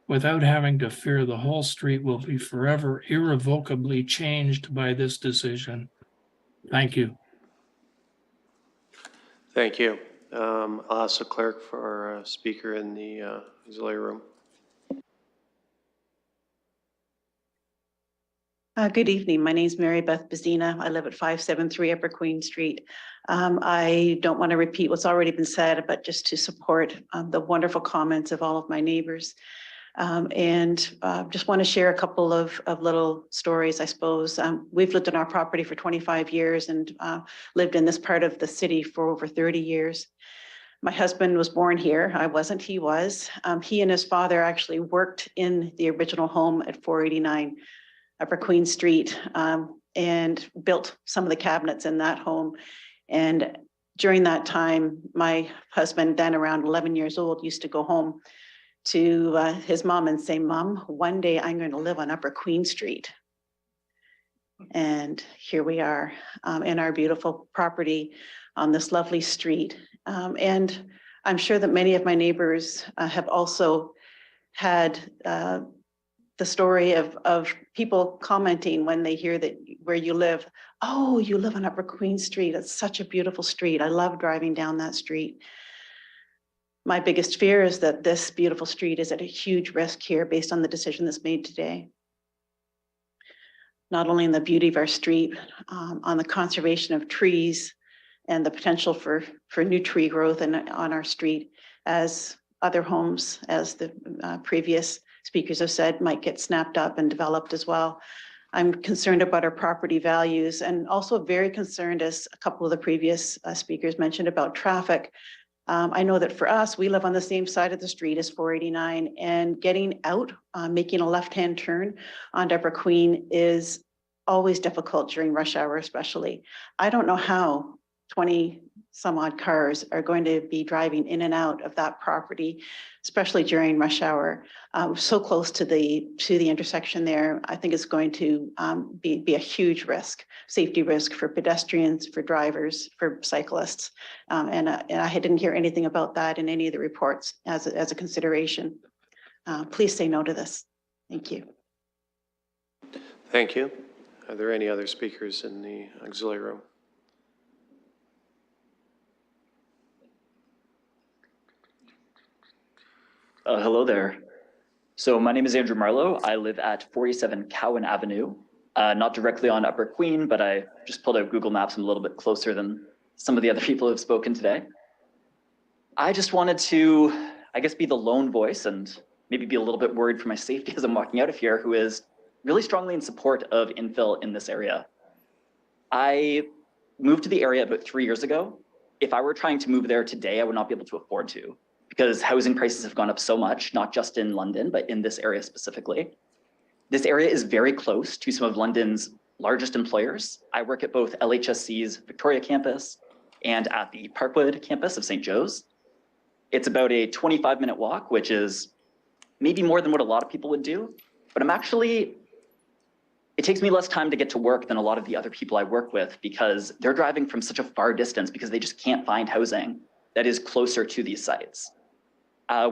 without having to fear the whole street will be forever irrevocably changed by this decision. Thank you. Thank you. I'll ask the clerk for a speaker in the auxiliary room. Good evening. My name is Mary Beth Bazina. I live at 573 Upper Queen Street. I don't want to repeat what's already been said, but just to support the wonderful comments of all of my neighbors. Just want to share a couple of little stories, I suppose. We've lived on our property for 25 years and lived in this part of the city for over 30 years. My husband was born here. I wasn't, he was. He and his father actually worked in the original home at 489 Upper Queen Street and built some of the cabinets in that home. And during that time, my husband, then around 11 years old, used to go home to his mom and say, "Mom, one day I'm going to live on Upper Queen Street." And here we are in our beautiful property on this lovely street. And I'm sure that many of my neighbors have also had the story of people commenting when they hear that where you live, "Oh, you live on Upper Queen Street. It's such a beautiful street. I love driving down that street." My biggest fear is that this beautiful street is at a huge risk here based on the decision that's made today. Not only in the beauty of our street, on the conservation of trees and the potential for new tree growth on our street, as other homes, as the previous speakers have said, might get snapped up and developed as well. I'm concerned about our property values and also very concerned, as a couple of the previous speakers mentioned, about traffic. I know that for us, we live on the same side of the street as 489, and getting out, making a left-hand turn on Upper Queen is always difficult during rush hour especially. I don't know how 20 some odd cars are going to be driving in and out of that property, especially during rush hour. So close to the intersection there, I think it's going to be a huge risk, safety risk for pedestrians, for drivers, for cyclists. And I didn't hear anything about that in any of the reports as a consideration. Please say no to this. Thank you. Thank you. Are there any other speakers in the auxiliary room? Hello there. So my name is Andrew Marlowe. I live at 47 Cowan Avenue, not directly on Upper Queen, but I just pulled out Google Maps. I'm a little bit closer than some of the other people who have spoken today. I just wanted to, I guess, be the lone voice and maybe be a little bit worried for my safety as I'm walking out of here, who is really strongly in support of infill in this area. I moved to the area about 3 years ago. If I were trying to move there today, I would not be able to afford to, because housing prices have gone up so much, not just in London, but in this area specifically. This area is very close to some of London's largest employers. I work at both LHSC's Victoria campus and at the Parkwood campus of St. Joe's. It's about a 25-minute walk, which is maybe more than what a lot of people would do, but it takes me less time to get to work than a lot of the other people I work with, because they're driving from such a far distance because they just can't find housing that is closer to these sites.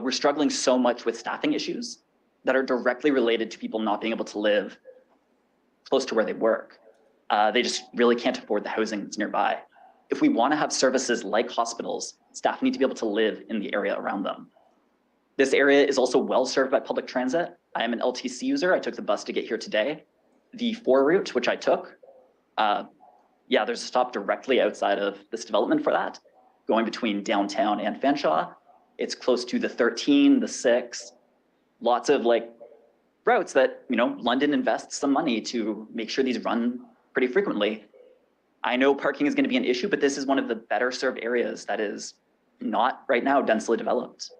We're struggling so much with staffing issues that are directly related to people not being able to live close to where they work. They just really can't afford the housing that's nearby. If we want to have services like hospitals, staff need to be able to live in the area around them. This area is also well served by public transit. I am an LTC user. I took the bus to get here today. The 4 route, which I took, yeah, there's a stop directly outside of this development for that, going between downtown and Fanshawe. It's close to the 13, the 6, lots of routes that, London invests some money to make sure these run pretty frequently. I know parking is going to be an issue, but this is one of the better served areas that is not right now densely developed.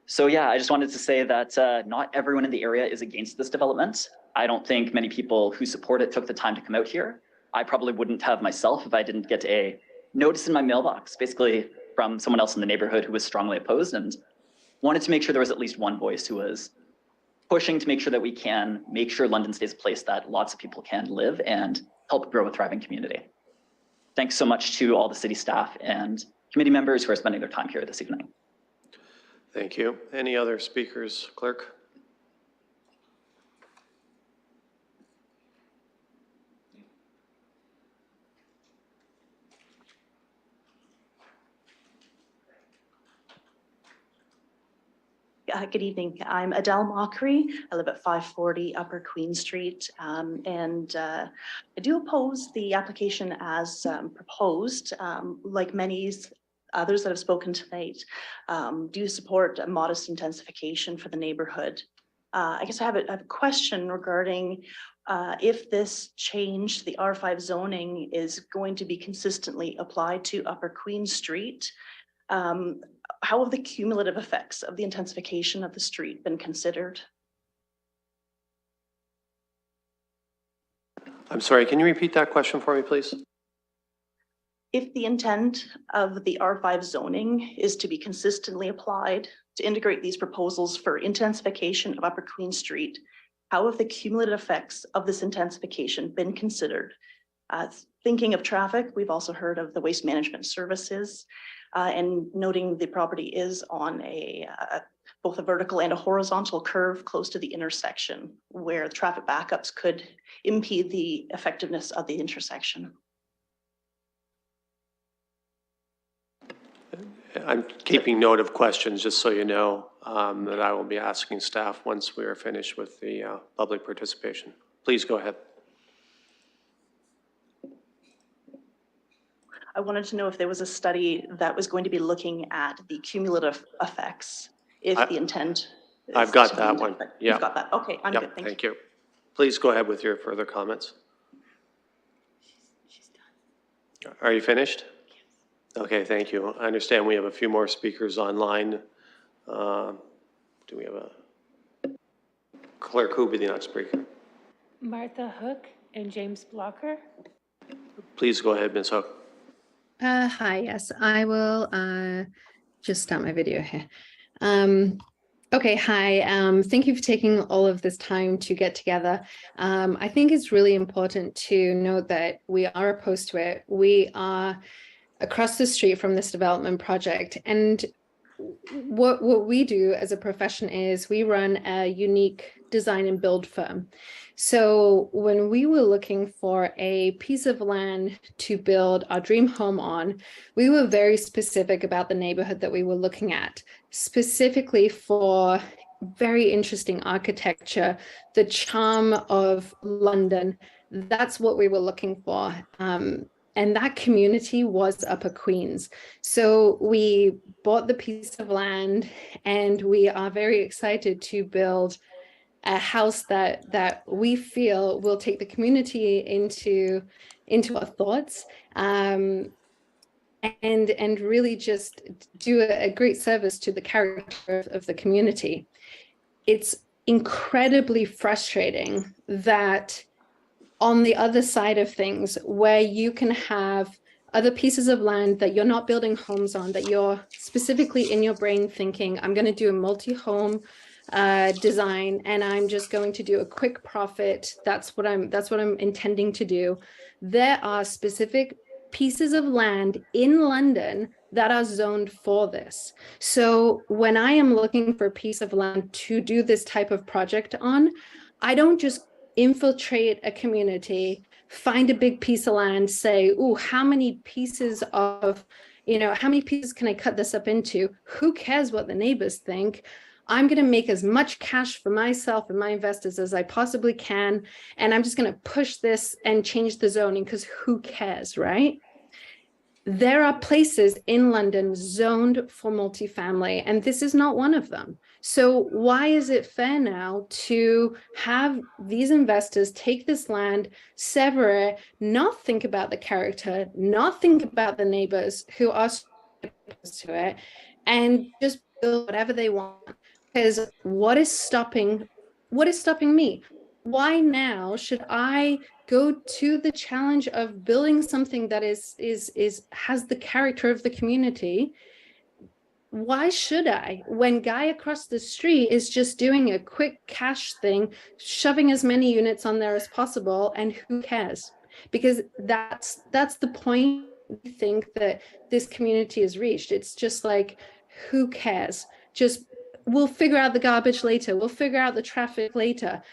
So yeah, I just wanted to say that not everyone in the area is against this development. I don't think many people who support it took the time to come out here. I probably wouldn't have myself if I didn't get a notice in my mailbox, basically from someone else in the neighborhood who was strongly opposed, and wanted to make sure there was at least one voice who was pushing to make sure that we can make sure London stays a place that lots of people can live and help grow a thriving community. Thanks so much to all the city staff and committee members who are spending their time here this evening. Thank you. Any other speakers, clerk? Good evening. I'm Adele Mockery. I live at 540 Upper Queen Street, and I do oppose the application as proposed. Like many others that have spoken tonight, do support a modest intensification for the neighborhood. I guess I have a question regarding if this change, the R5 zoning, is going to be consistently applied to Upper Queen Street. How have the cumulative effects of the intensification of the street been considered? I'm sorry, can you repeat that question for me, please? If the intent of the R5 zoning is to be consistently applied to integrate these proposals for intensification of Upper Queen Street, how have the cumulative effects of this intensification been considered? Thinking of traffic, we've also heard of the waste management services, and noting the property is on both a vertical and a horizontal curve close to the intersection, where traffic backups could impede the effectiveness of the intersection. I'm keeping note of questions, just so you know, that I will be asking staff once we are finished with the public participation. Please go ahead. I wanted to know if there was a study that was going to be looking at the cumulative effects if the intent. I've got that one. Yeah. You've got that. Okay, I'm good. Thank you. Please go ahead with your further comments. Are you finished? Okay, thank you. I understand we have a few more speakers online. Do we have a clerk? Who will be the next speaker? Martha Hook and James Blocker. Please go ahead, Ms. Hook. Hi, yes, I will just start my video here. Okay, hi. Thank you for taking all of this time to get together. I think it's really important to note that we are opposed to it. We are across the street from this development project, and what we do as a profession is we run a unique design and build firm. So when we were looking for a piece of land to build our dream home on, we were very specific about the neighborhood that we were looking at, specifically for very interesting architecture, the charm of London. That's what we were looking for. And that community was Upper Queens. So we bought the piece of land, and we are very excited to build a house that we feel will take the community into our thoughts, and really just do a great service to the character of the community. It's incredibly frustrating that on the other side of things, where you can have other pieces of land that you're not building homes on, that you're specifically in your brain thinking, I'm going to do a multi-home design, and I'm just going to do a quick profit. That's what I'm intending to do. There are specific pieces of land in London that are zoned for this. So when I am looking for a piece of land to do this type of project on, I don't just infiltrate a community, find a big piece of land, say, "Ooh, how many pieces of, how many pieces can I cut this up into? Who cares what the neighbors think? I'm going to make as much cash for myself and my investors as I possibly can, and I'm just going to push this and change the zoning because who cares, right?" There are places in London zoned for multifamily, and this is not one of them. So why is it fair now to have these investors take this land, sever it, not think about the character, not think about the neighbors who are opposed to it, and just build whatever they want? Because what is stopping me? Why now should I go to the challenge of building something that has the character of the community? Why should I, when guy across the street is just doing a quick cash thing, shoving as many units on there as possible, and who cares? Because that's the point I think that this community has reached. It's just like, who cares? Just, we'll figure out the garbage later. We'll figure out the traffic later.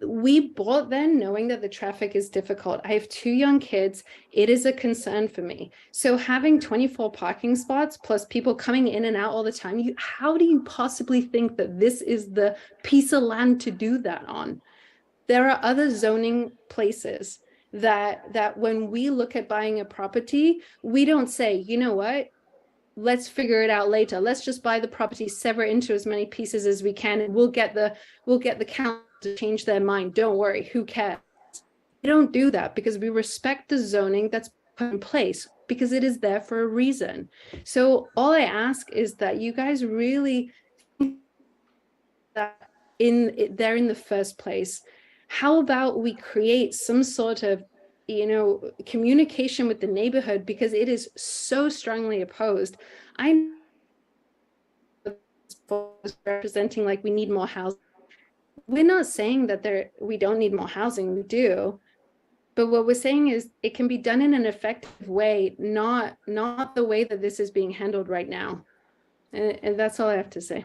We bought then knowing that the traffic is difficult. I have 2 young kids. It is a concern for me. So having 24 parking spots plus people coming in and out all the time, how do you possibly think that this is the piece of land to do that on? There are other zoning places that when we look at buying a property, we don't say, you know what? Let's figure it out later. Let's just buy the property, sever it into as many pieces as we can, and we'll get the council to change their mind. Don't worry, who cares? We don't do that because we respect the zoning that's put in place, because it is there for a reason. So all I ask is that you guys really think that they're in the first place. How about we create some sort of communication with the neighborhood, because it is so strongly opposed. I'm representing like we need more housing. We're not saying that we don't need more housing, we do. But what we're saying is it can be done in an effective way, not the way that this is being handled right now. And that's all I have to say.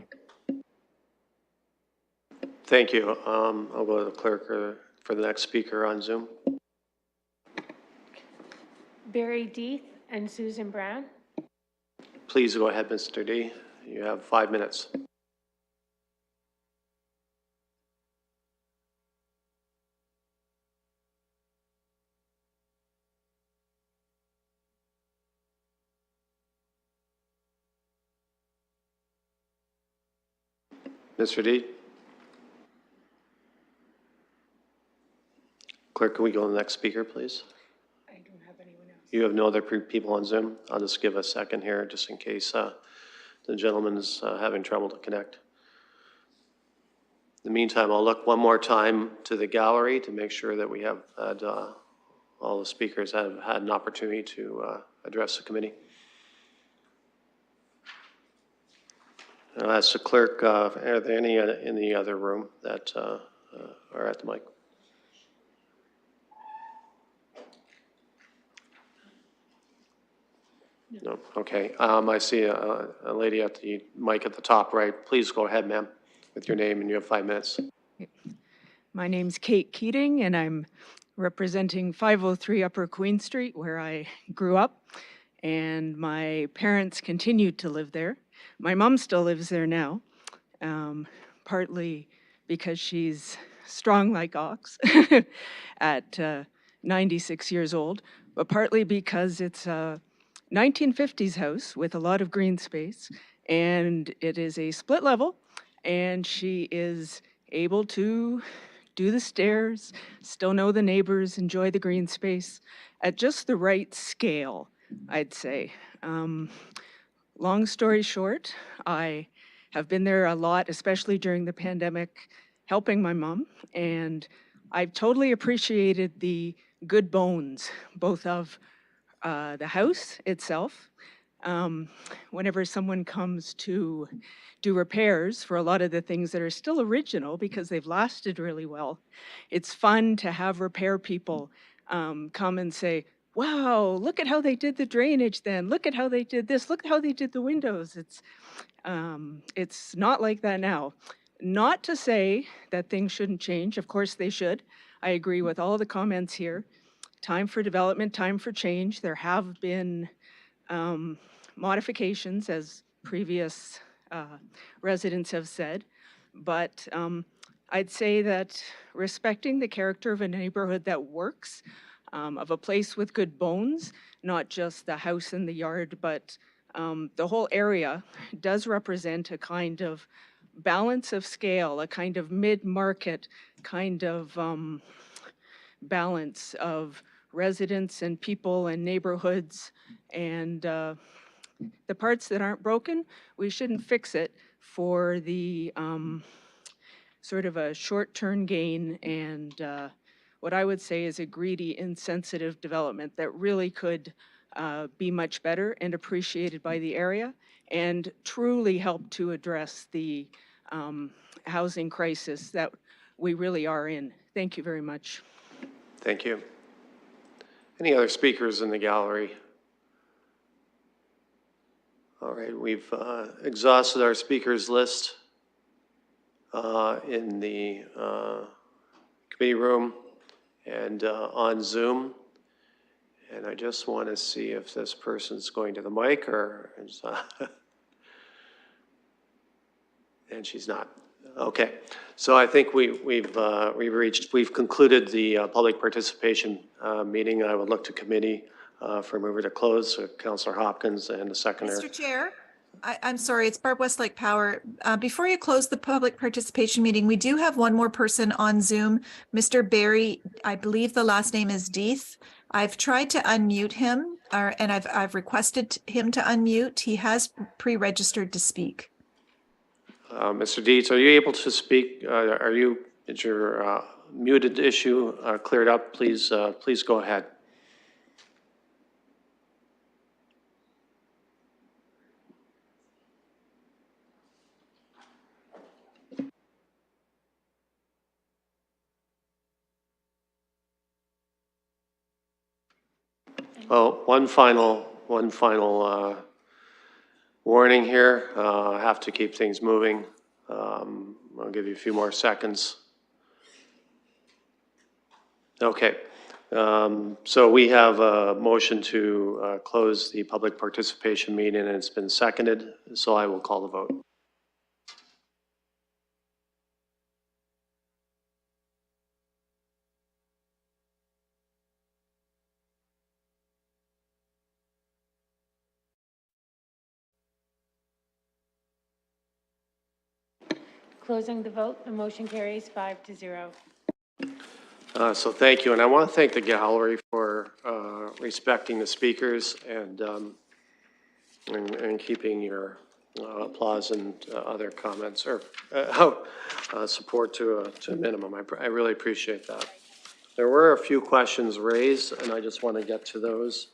Thank you. I'll go to the clerk for the next speaker on Zoom. Barry Deeth and Susan Brown. Please go ahead, Mr. D. You have 5 minutes. Mr. D. Clerk, can we go to the next speaker, please? I don't have anyone else. You have no other people on Zoom? I'll just give a second here just in case the gentleman is having trouble to connect. In the meantime, I'll look one more time to the gallery to make sure that we have had, all the speakers have had an opportunity to address the committee. I'll ask the clerk, are there any in the other room that are at the mic? No, okay. I see a lady at the mic at the top right. Please go ahead, ma'am, with your name, and you have 5 minutes. My name's Kate Keating, and I'm representing 503 Upper Queen Street, where I grew up, and my parents continued to live there. My mom still lives there now, partly because she's strong like ox at 96 years old, but partly because it's a 1950s house with a lot of green space, and it is a split level, and she is able to do the stairs, still know the neighbors, enjoy the green space at just the right scale, I'd say. Long story short, I have been there a lot, especially during the pandemic, helping my mom, and I've totally appreciated the good bones, both of the house itself. Whenever someone comes to do repairs for a lot of the things that are still original because they've lasted really well, it's fun to have repair people come and say, wow, look at how they did the drainage then. Look at how they did this. Look at how they did the windows. It's not like that now. Not to say that things shouldn't change. Of course they should. I agree with all the comments here. Time for development, time for change. There have been modifications, as previous residents have said, but I'd say that respecting the character of a neighborhood that works, of a place with good bones, not just the house and the yard, but the whole area does represent a kind of balance of scale, a kind of mid-market kind of balance of residents and people and neighborhoods, and the parts that aren't broken, we shouldn't fix it for the sort of a short-term gain and what I would say is a greedy, insensitive development that really could be much better and appreciated by the area and truly help to address the housing crisis that we really are in. Thank you very much. Thank you. Any other speakers in the gallery? All right, we've exhausted our speakers list in the committee room and on Zoom. And I just want to see if this person's going to the mic or is, and she's not. Okay, so I think we've concluded the public participation meeting. I would look to committee for a mover to close. So Councillor Hopkins and the seconder. Mr. Chair, I'm sorry, it's Barb Westlake Power. Before you close the public participation meeting, we do have one more person on Zoom, Mr. Barry. I believe the last name is Deeth. I've tried to unmute him, and I've requested him to unmute. He has pre-registered to speak. Mr. Deeth, are you able to speak? Is your muted issue cleared up? Please, please go ahead. Oh, one final warning here. I have to keep things moving. I'll give you a few more seconds. Okay. So we have a motion to close the public participation meeting, and it's been seconded. So I will call the vote. Closing the vote, the motion carries 5-0. So thank you, and I want to thank the gallery for respecting the speakers and keeping your applause and other comments, or support to a minimum. I really appreciate that. There were a few questions raised, and I just want to get to those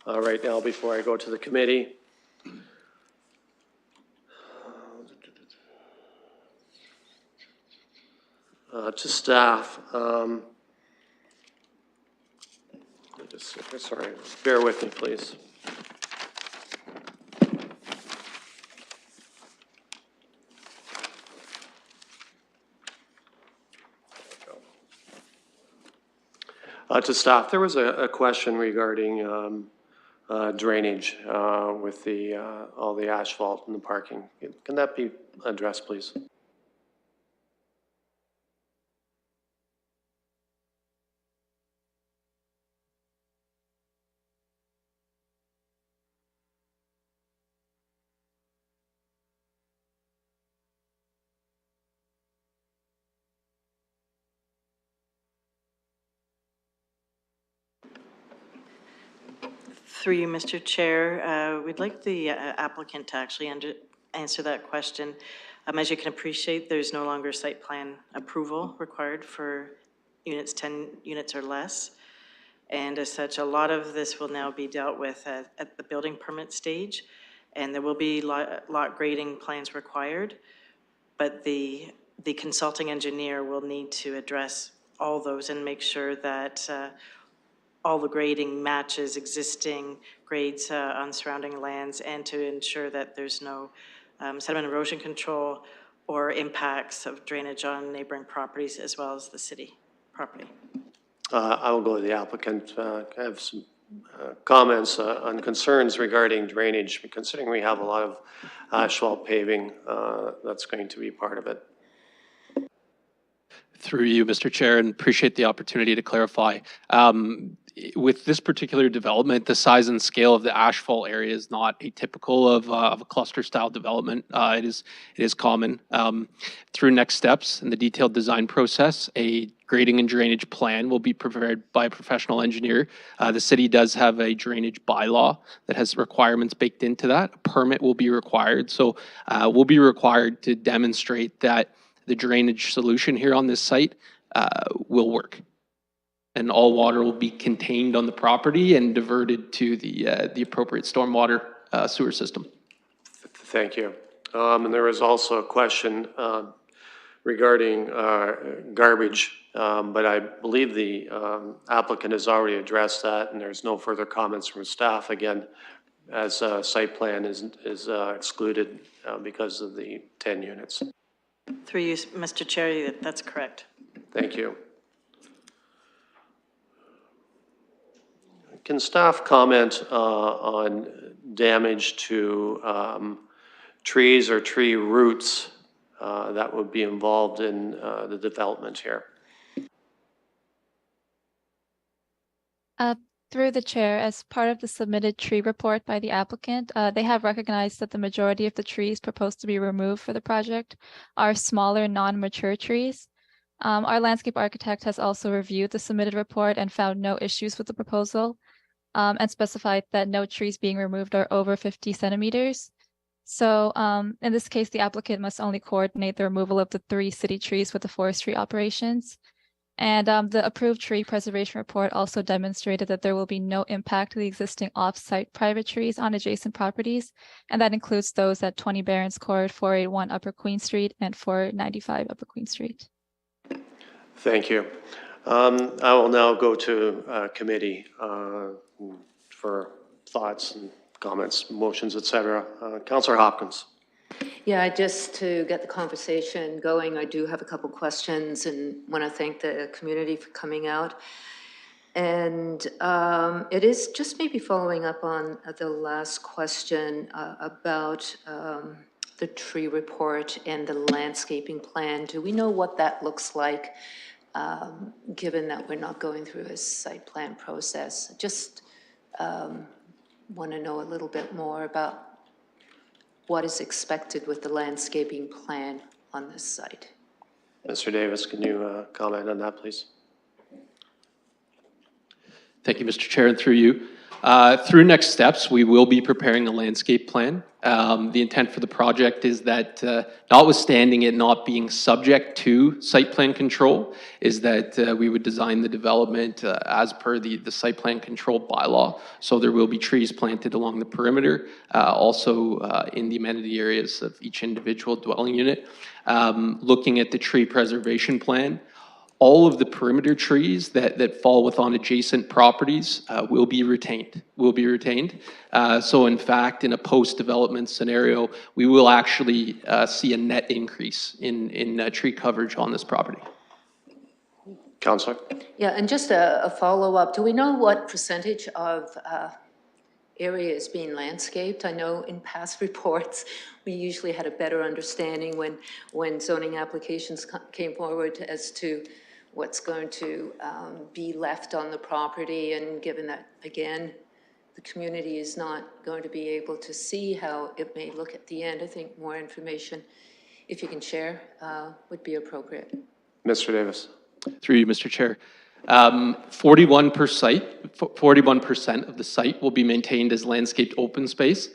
right now before I go to the committee. To staff, sorry, bear with me, please. To staff, there was a question regarding drainage with the all the asphalt and the parking. Can that be addressed, please? Through you, Mr. Chair, we'd like the applicant to actually answer that question. As you can appreciate, there's no longer site plan approval required for units 10 units or less. And as such, a lot of this will now be dealt with at the building permit stage. And there will be lot grading plans required, but the consulting engineer will need to address all those and make sure that all the grading matches existing grades on surrounding lands, and to ensure that there's no sediment erosion control or impacts of drainage on neighboring properties as well as the city property. I will go to the applicant. I have some comments on concerns regarding drainage, considering we have a lot of asphalt paving that's going to be part of it. Through you, Mr. Chair, and appreciate the opportunity to clarify. With this particular development, the size and scale of the asphalt area is not atypical of a cluster style development. It is common. Through next steps in the detailed design process, a grading and drainage plan will be prepared by a professional engineer. The city does have a drainage bylaw that has requirements baked into that. A permit will be required. So we'll be required to demonstrate that the drainage solution here on this site will work. And all water will be contained on the property and diverted to the appropriate stormwater sewer system. Thank you. And there was also a question regarding garbage, but I believe the applicant has already addressed that, and there's no further comments from staff. Again, as site plan is excluded because of the 10 units. Through you, Mr. Chair, that's correct. Thank you. Can staff comment on damage to trees or tree roots that would be involved in the development here? Through the chair, as part of the submitted tree report by the applicant, they have recognized that the majority of the trees proposed to be removed for the project are smaller, non-mature trees. Our landscape architect has also reviewed the submitted report and found no issues with the proposal, and specified that no trees being removed are over 50 centimeters. So in this case, the applicant must only coordinate the removal of the 3 city trees with the forestry operations. And the approved tree preservation report also demonstrated that there will be no impact to the existing off-site private trees on adjacent properties. And that includes those at 20 Barron's Court, 481 Upper Queen Street, and 495 Upper Queen Street. Thank you. I will now go to committee for thoughts and comments, motions, etc. Councillor Hopkins. Yeah, just to get the conversation going, I do have a couple questions and want to thank the community for coming out. And it is just maybe following up on the last question about the tree report and the landscaping plan. Do we know what that looks like, given that we're not going through a site plan process? Just want to know a little bit more about what is expected with the landscaping plan on this site. Mr. Davis, can you comment on that, please? Thank you, Mr. Chair, and through you. Through next steps, we will be preparing a landscape plan. The intent for the project is that, notwithstanding it not being subject to site plan control, is that we would design the development as per the site plan control bylaw. So there will be trees planted along the perimeter, also in the amenity areas of each individual dwelling unit. Looking at the tree preservation plan, all of the perimeter trees that fall within adjacent properties will be retained. So in fact, in a post-development scenario, we will actually see a net increase in tree coverage on this property. Councillor? Yeah, and just a follow-up. Do we know what percentage of area is being landscaped? I know in past reports, we usually had a better understanding when zoning applications came forward as to what's going to be left on the property, and given that, again, the community is not going to be able to see how it may look at the end, I think more information, if you can share, would be appropriate. Mr. Davis. Through you, Mr. Chair. 41% of the site will be maintained as landscaped open space.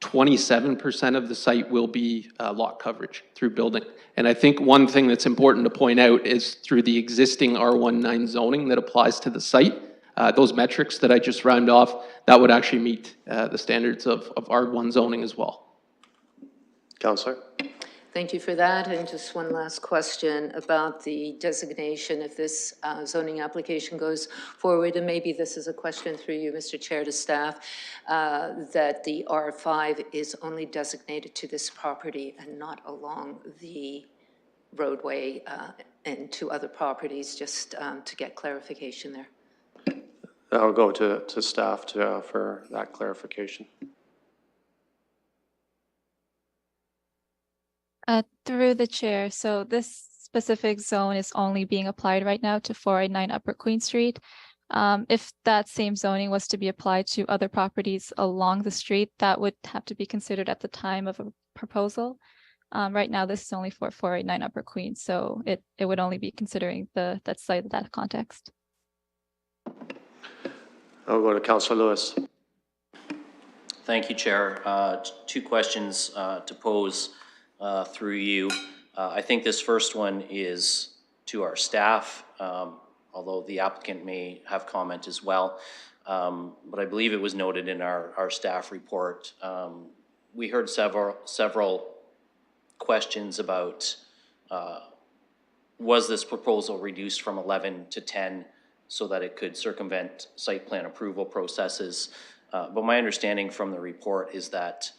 27% of the site will be lot coverage through building. And I think one thing that's important to point out is through the existing R19 zoning that applies to the site, those metrics that I just round off, that would actually meet the standards of R1 zoning as well. Councillor? Thank you for that. And just one last question about the designation. If this zoning application goes forward, and maybe this is a question through you, Mr. Chair, to staff, that the R5 is only designated to this property and not along the roadway and to other properties, just to get clarification there. I'll go to staff for that clarification. Through the chair, so this specific zone is only being applied right now to 489 Upper Queen Street. If that same zoning was to be applied to other properties along the street, that would have to be considered at the time of a proposal. Right now, this is only for 489 Upper Queen, so it would only be considering that site, that context. I'll go to Councillor Lewis. Thank you, Chair. Two questions to pose through you. I think this first one is to our staff, although the applicant may have comment as well. But I believe it was noted in our staff report. We heard several questions about was this proposal reduced from 11 to 10 so that it could circumvent site plan approval processes. But my understanding from the report is that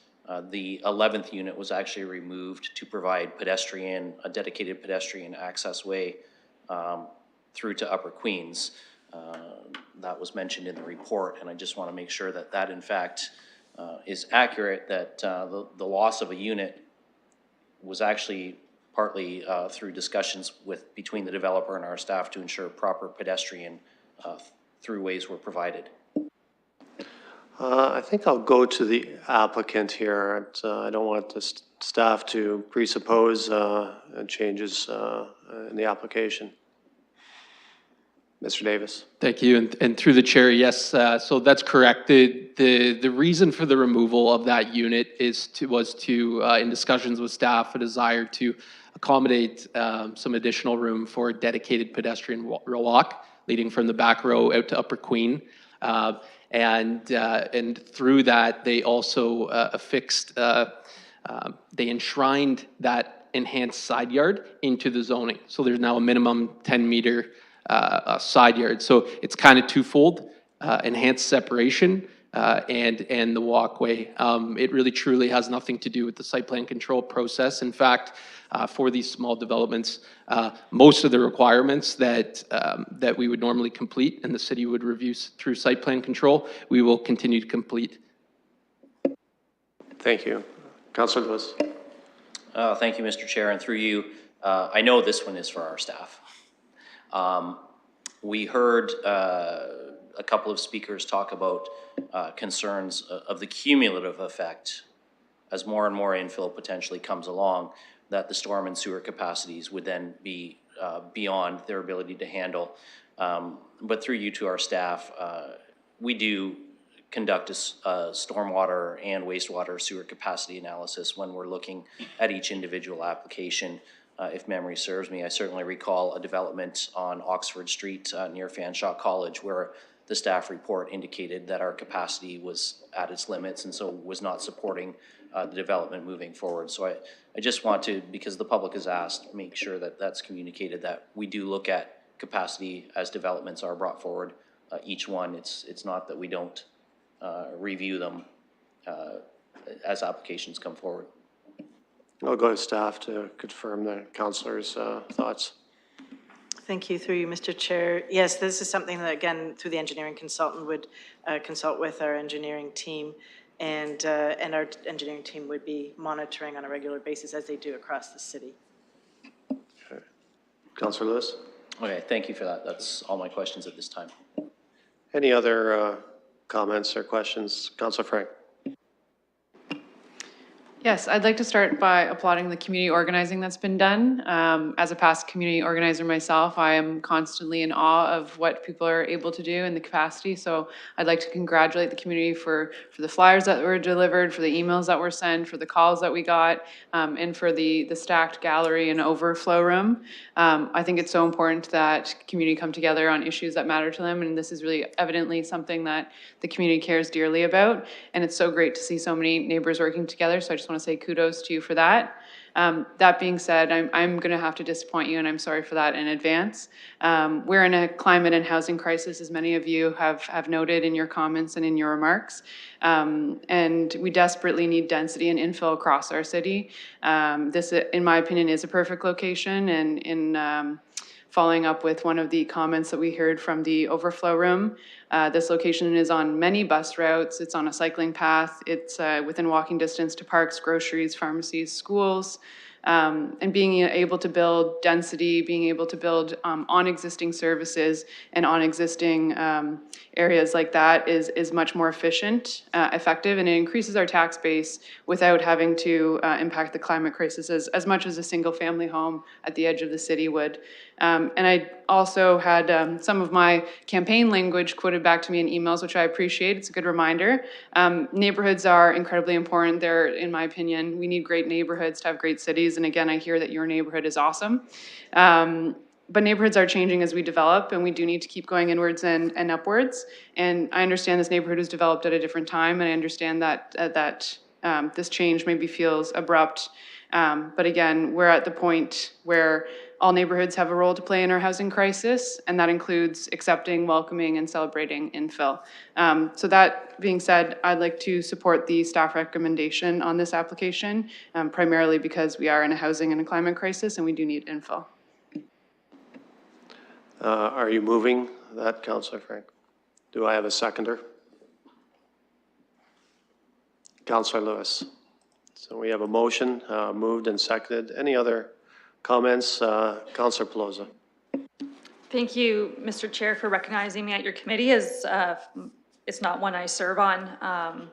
the 11th unit was actually removed to provide a dedicated pedestrian access way through to Upper Queens. That was mentioned in the report, and I just want to make sure that that in fact is accurate, that the loss of a unit was actually partly through discussions between the developer and our staff to ensure proper pedestrian throughways were provided. I think I'll go to the applicant here. I don't want the staff to presuppose changes in the application. Mr. Davis. Thank you, and through the chair, yes, so that's correct. The reason for the removal of that unit was to in discussions with staff, a desire to accommodate some additional room for a dedicated pedestrian walk leading from the back row out to Upper Queen. And through that, they also they enshrined that enhanced side yard into the zoning. So there's now a minimum 10-meter side yard. So it's kind of twofold, enhanced separation and the walkway. It really truly has nothing to do with the site plan control process. In fact, for these small developments, most of the requirements that we would normally complete and the city would review through site plan control, we will continue to complete. Thank you. Councillor Lewis. Thank you, Mr. Chair, and through you, I know this one is for our staff. We heard a couple of speakers talk about concerns of the cumulative effect as more and more infill potentially comes along, that the storm and sewer capacities would then be beyond their ability to handle. But through you to our staff, we do conduct a stormwater and wastewater sewer capacity analysis when we're looking at each individual application. If memory serves me, I certainly recall a development on Oxford Street near Fanshawe College where the staff report indicated that our capacity was at its limits and so was not supporting the development moving forward. So I just want to, because the public has asked, make sure that that's communicated, that we do look at capacity as developments are brought forward. Each one, it's not that we don't review them as applications come forward. I'll go to staff to confirm the councillor's thoughts. Thank you, through you, Mr. Chair. Yes, this is something that, again, through the engineering consultant would consult with our engineering team, and our engineering team would be monitoring on a regular basis as they do across the city. Okay. Councillor Lewis? Okay, thank you for that. That's all my questions at this time. Any other comments or questions? Councillor Frank? Yes, I'd like to start by applauding the community organizing that's been done. As a past community organizer myself, I am constantly in awe of what people are able to do in the capacity. So I'd like to congratulate the community for the flyers that were delivered, for the emails that were sent, for the calls that we got, and for the stacked gallery and overflow room. I think it's so important that community come together on issues that matter to them, and this is really evidently something that the community cares dearly about. And it's so great to see so many neighbors working together. So I just want to say kudos to you for that. That being said, I'm going to have to disappoint you, and I'm sorry for that in advance. We're in a climate and housing crisis, as many of you have noted in your comments and in your remarks. And we desperately need density and infill across our city. This, in my opinion, is a perfect location, and in following up with one of the comments that we heard from the overflow room. This location is on many bus routes. It's on a cycling path. It's within walking distance to parks, groceries, pharmacies, schools. And being able to build density, being able to build on existing services and on existing areas like that is much more efficient, effective, and it increases our tax base without having to impact the climate crisis as much as a single family home at the edge of the city would. And I also had some of my campaign language quoted back to me in emails, which I appreciate. It's a good reminder. Neighborhoods are incredibly important. They're, in my opinion, we need great neighborhoods to have great cities. And again, I hear that your neighborhood is awesome. But neighborhoods are changing as we develop, and we do need to keep going inwards and upwards. And I understand this neighborhood was developed at a different time, and I understand that this change maybe feels abrupt. But again, we're at the point where all neighborhoods have a role to play in our housing crisis, and that includes accepting, welcoming, and celebrating infill. So that being said, I'd like to support the staff recommendation on this application, primarily because we are in a housing and a climate crisis, and we do need infill. Are you moving that, Councillor Frank? Do I have a seconder? Councillor Lewis. So we have a motion moved and seconded. Any other comments? Councillor Pelosa. Thank you, Mr. Chair, for recognizing me at your committee. As it's not one I serve on.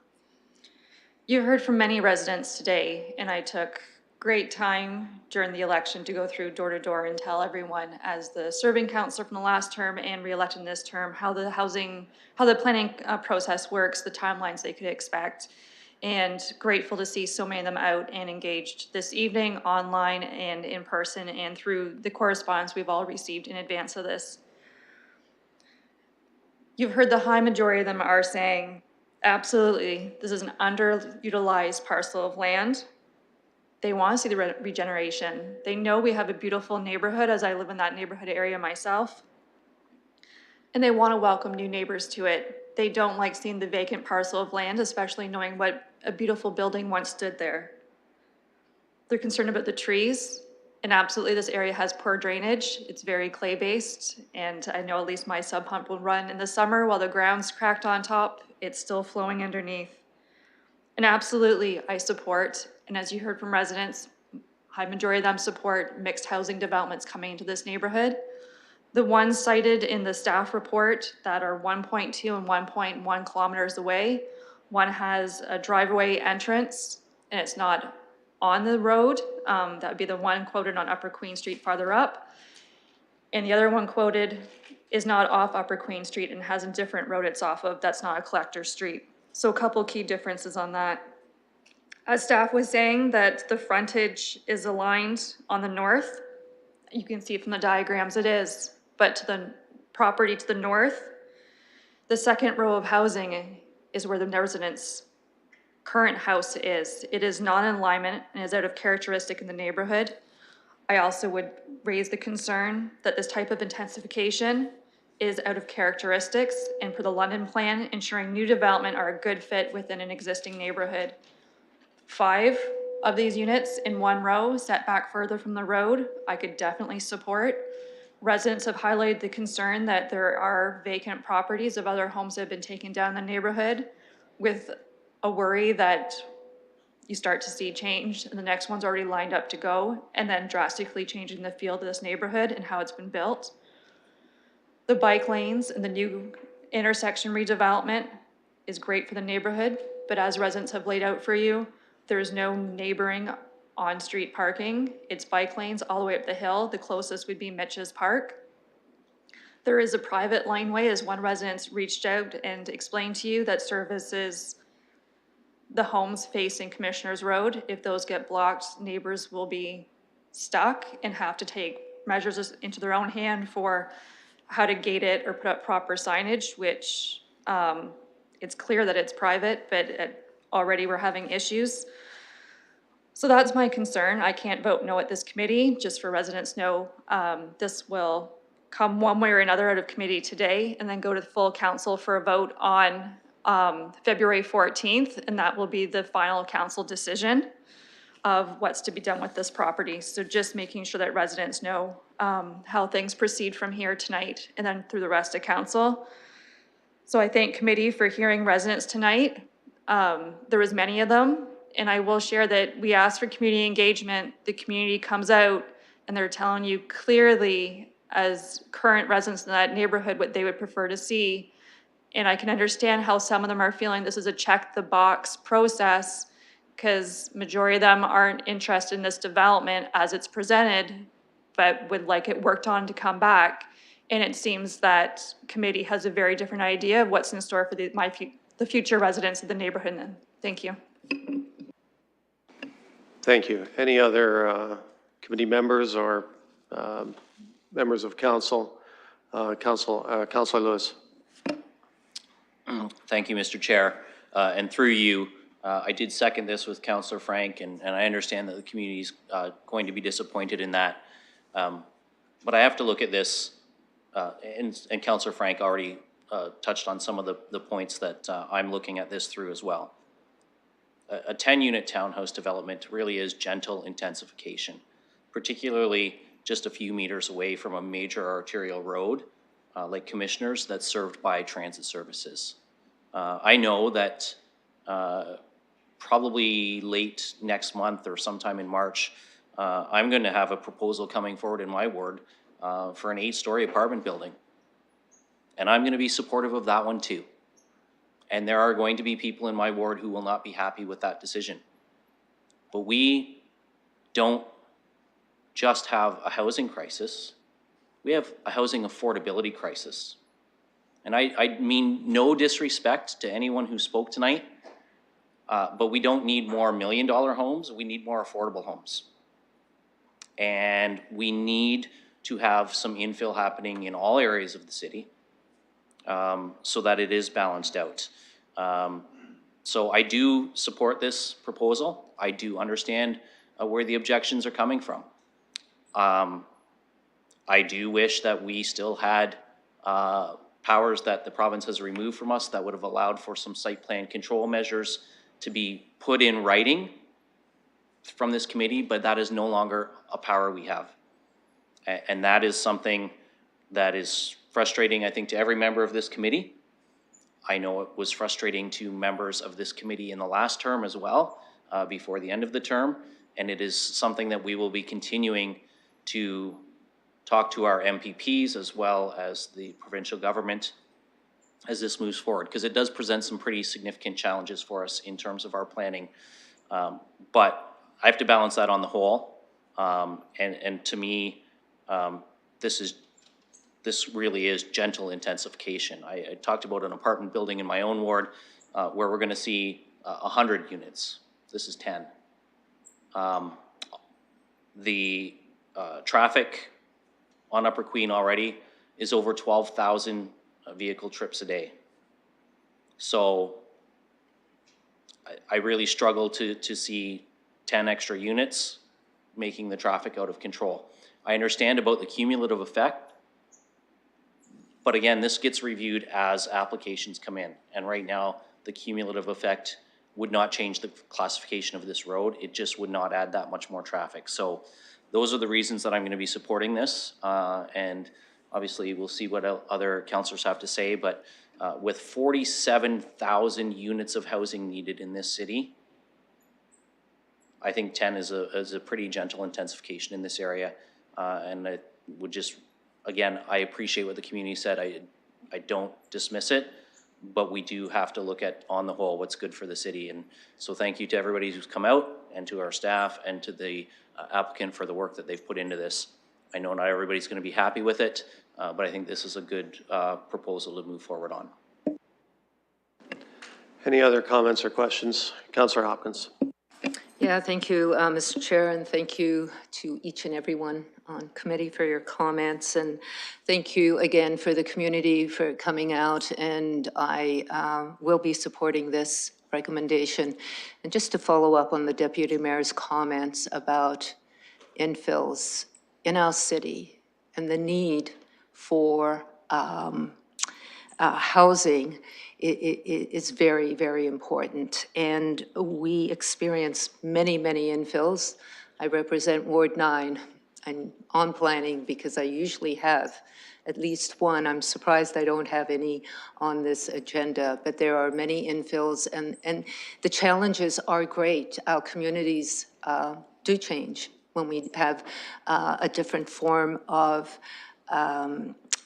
You heard from many residents today, and I took great time during the election to go through door to door and tell everyone, as the serving councillor from the last term and re-elected in this term, how the planning process works, the timelines they could expect. And grateful to see so many of them out and engaged this evening, online and in person, and through the correspondence we've all received in advance of this. You've heard the high majority of them are saying, absolutely, this is an underutilized parcel of land. They want to see the regeneration. They know we have a beautiful neighborhood, as I live in that neighborhood area myself. And they want to welcome new neighbors to it. They don't like seeing the vacant parcel of land, especially knowing what a beautiful building once stood there. They're concerned about the trees, and absolutely this area has poor drainage. It's very clay-based, and I know at least my sub pump will run in the summer while the ground's cracked on top. It's still flowing underneath. And absolutely, I support, and as you heard from residents, high majority of them support mixed housing developments coming into this neighborhood. The ones cited in the staff report that are 1.2 and 1.1 kilometers away, one has a driveway entrance and it's not on the road. That would be the one quoted on Upper Queen Street farther up. And the other one quoted is not off Upper Queen Street and has a different road it's off of. That's not a collector street. So a couple key differences on that. As staff was saying, that the frontage is aligned on the north. You can see from the diagrams it is, but to the property to the north, the second row of housing is where the residents' current house is. It is not in alignment and is out of characteristic in the neighborhood. I also would raise the concern that this type of intensification is out of characteristics and per the London plan, ensuring new development are a good fit within an existing neighborhood. 5 of these units in one row set back further from the road, I could definitely support. Residents have highlighted the concern that there are vacant properties of other homes that have been taken down in the neighborhood, with a worry that you start to see change and the next one's already lined up to go, and then drastically changing the feel of this neighborhood and how it's been built. The bike lanes and the new intersection redevelopment is great for the neighborhood, but as residents have laid out for you, there's no neighboring on-street parking. It's bike lanes all the way up the hill. The closest would be Mitch's Park. There is a private laneway, as one resident reached out and explained to you, that services the homes facing Commissioners Road. If those get blocked, neighbors will be stuck and have to take measures into their own hand for how to gate it or put up proper signage, which it's clear that it's private, but already we're having issues. So that's my concern. I can't vote no at this committee, just for residents know this will come one way or another out of committee today and then go to the full council for a vote on February 14th, and that will be the final council decision of what's to be done with this property. So just making sure that residents know how things proceed from here tonight and then through the rest of council. So I thank committee for hearing residents tonight. There was many of them, and I will share that we asked for community engagement. The community comes out and they're telling you clearly, as current residents in that neighborhood, what they would prefer to see. And I can understand how some of them are feeling this is a check the box process, because majority of them aren't interested in this development as it's presented, but would like it worked on to come back. And it seems that committee has a very different idea of what's in store for the future residents of the neighborhood. Then, thank you. Thank you. Any other committee members or members of council? Councilor Lewis. Thank you, Mr. Chair. And through you, I did second this with Councillor Frank, and I understand that the community is going to be disappointed in that. But I have to look at this, and Councillor Frank already touched on some of the points that I'm looking at this through as well. A 10-unit townhouse development really is gentle intensification, particularly just a few meters away from a major arterial road like Commissioners that's served by transit services. I know that probably late next month or sometime in March, I'm going to have a proposal coming forward in my ward for an 8-story apartment building. And I'm going to be supportive of that one too. And there are going to be people in my ward who will not be happy with that decision. But we don't just have a housing crisis. We have a housing affordability crisis. And I mean no disrespect to anyone who spoke tonight, but we don't need more $1 million homes, we need more affordable homes. And we need to have some infill happening in all areas of the city so that it is balanced out. So I do support this proposal. I do understand where the objections are coming from. I do wish that we still had powers that the province has removed from us that would have allowed for some site plan control measures to be put in writing from this committee, but that is no longer a power we have. And that is something that is frustrating, I think, to every member of this committee. I know it was frustrating to members of this committee in the last term as well, before the end of the term, and it is something that we will be continuing to talk to our MPPs as well as the provincial government as this moves forward, because it does present some pretty significant challenges for us in terms of our planning. But I have to balance that on the whole. And to me, this is this really is gentle intensification. I talked about an apartment building in my own ward where we're gonna see 100 units. This is 10. The traffic on Upper Queen already is over 12,000 vehicle trips a day. So I really struggle to see 10 extra units making the traffic out of control. I understand about the cumulative effect, but again, this gets reviewed as applications come in. And right now, the cumulative effect would not change the classification of this road. It just would not add that much more traffic. So those are the reasons that I'm going to be supporting this. And obviously, we'll see what other councillors have to say. But with 47,000 units of housing needed in this city, I think 10 is a pretty gentle intensification in this area. And I would just, again, I appreciate what the community said. I don't dismiss it, but we do have to look at, on the whole, what's good for the city. And so thank you to everybody who's come out and to our staff and to the applicant for the work that they've put into this. I know not everybody's going to be happy with it, but I think this is a good proposal to move forward on. Any other comments or questions? Councillor Hopkins. Yeah, thank you, Mr. Chair, and thank you to each and everyone on committee for your comments. And thank you again for the community for coming out. And I will be supporting this recommendation. And just to follow up on the Deputy Mayor's comments about infills in our city and the need for housing is very, very important. And we experience many, many infills. I represent Ward 9. I'm on planning because I usually have at least one. I'm surprised I don't have any on this agenda, but there are many infills and the challenges are great. Our communities do change when we have a different form of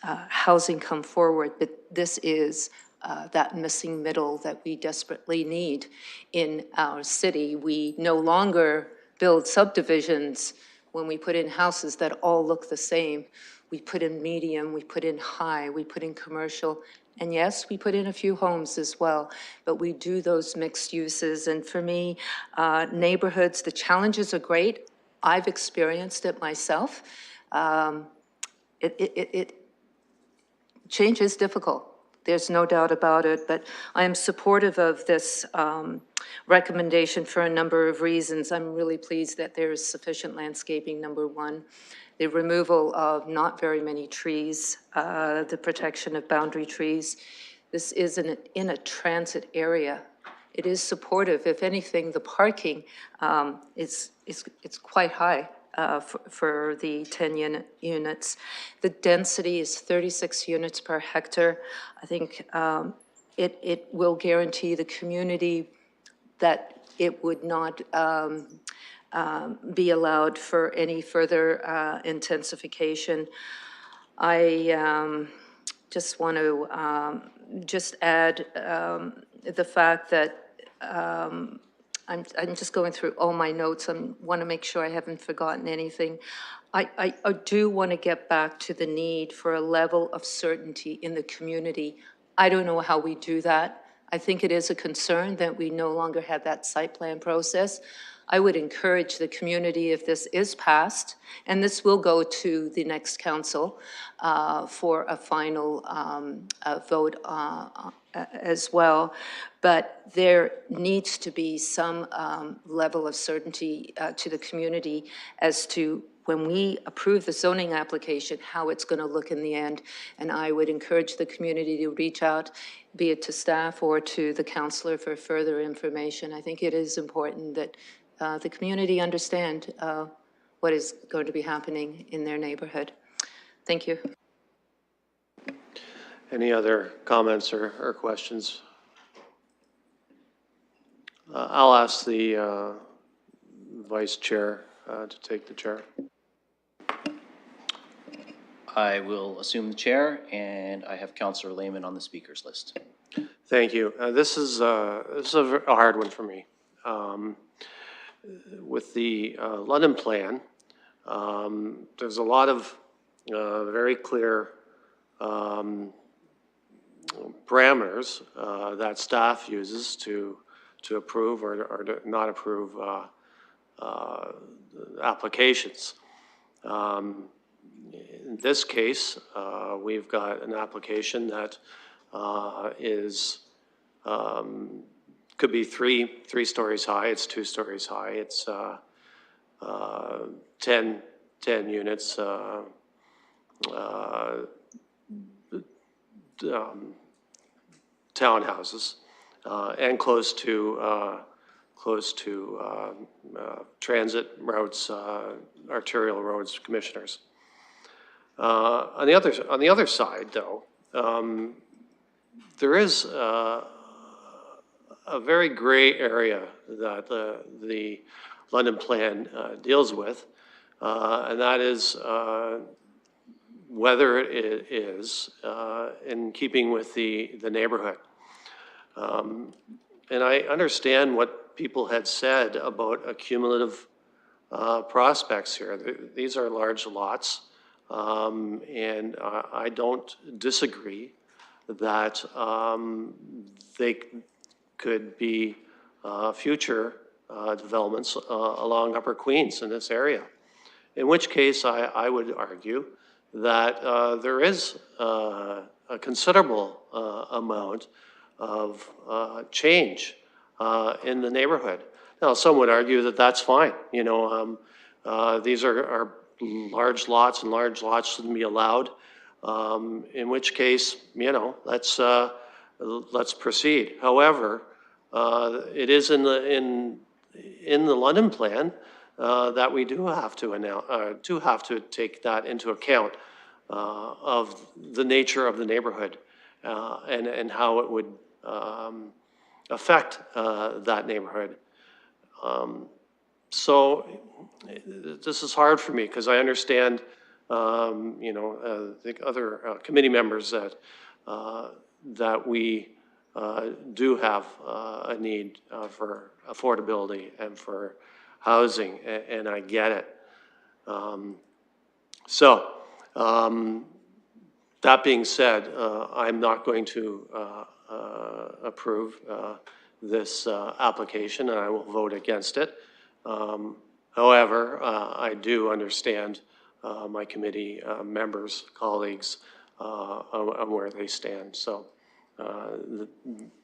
housing come forward, but this is that missing middle that we desperately need in our city. We no longer build subdivisions when we put in houses that all look the same. We put in medium, we put in high, we put in commercial, and yes, we put in a few homes as well, but we do those mixed uses. And for me, neighborhoods, the challenges are great. I've experienced it myself. Change is difficult. There's no doubt about it, but I am supportive of this recommendation for a number of reasons. I'm really pleased that there is sufficient landscaping, number one. The removal of not very many trees, the protection of boundary trees. This is in a transit area. It is supportive. If anything, the parking it's quite high. For the 10 units. The density is 36 units per hectare. I think it will guarantee the community that it would not be allowed for any further intensification. I just want to just add the fact that I'm just going through all my notes. I want to make sure I haven't forgotten anything. I do want to get back to the need for a level of certainty in the community. I don't know how we do that. I think it is a concern that we no longer have that site plan process. I would encourage the community, if this is passed, and this will go to the next council for a final vote as well, but there needs to be some level of certainty to the community as to when we approve the zoning application, how it's going to look in the end. And I would encourage the community to reach out, be it to staff or to the councillor for further information. I think it is important that the community understand what is going to be happening in their neighborhood. Thank you. Any other comments or questions? I'll ask the vice chair to take the chair. I will assume the chair, and I have Councillor Lehman on the speakers list. Thank you. This is a hard one for me. With the London plan, there's a lot of very clear parameters that staff uses to approve or to not approve applications. In this case, we've got an application that is could be three stories high. It's 2 stories high. It's 10 units. Townhouses and close to transit routes, arterial roads, commissioners. On the other side, though, there is a very gray area that the London Plan deals with, and that is whether it is in keeping with the neighborhood. And I understand what people had said about accumulative prospects here. These are large lots, and I don't disagree that they could be future developments along Upper Queens in this area. In which case, I would argue that there is a considerable amount of change in the neighborhood. Now, some would argue that that's fine. You know, these are large lots, and large lots shouldn't be allowed. In which case, you know, let's proceed. However, it is in the London Plan that we do have to take that into account of the nature of the neighborhood and how it would affect that neighborhood. So this is hard for me because I understand, you know, the other committee members that we do have a need for affordability and for housing, and I get it. That being said, I'm not going to approve this application, and I will vote against it. However, I do understand my committee members, colleagues, on where they stand. So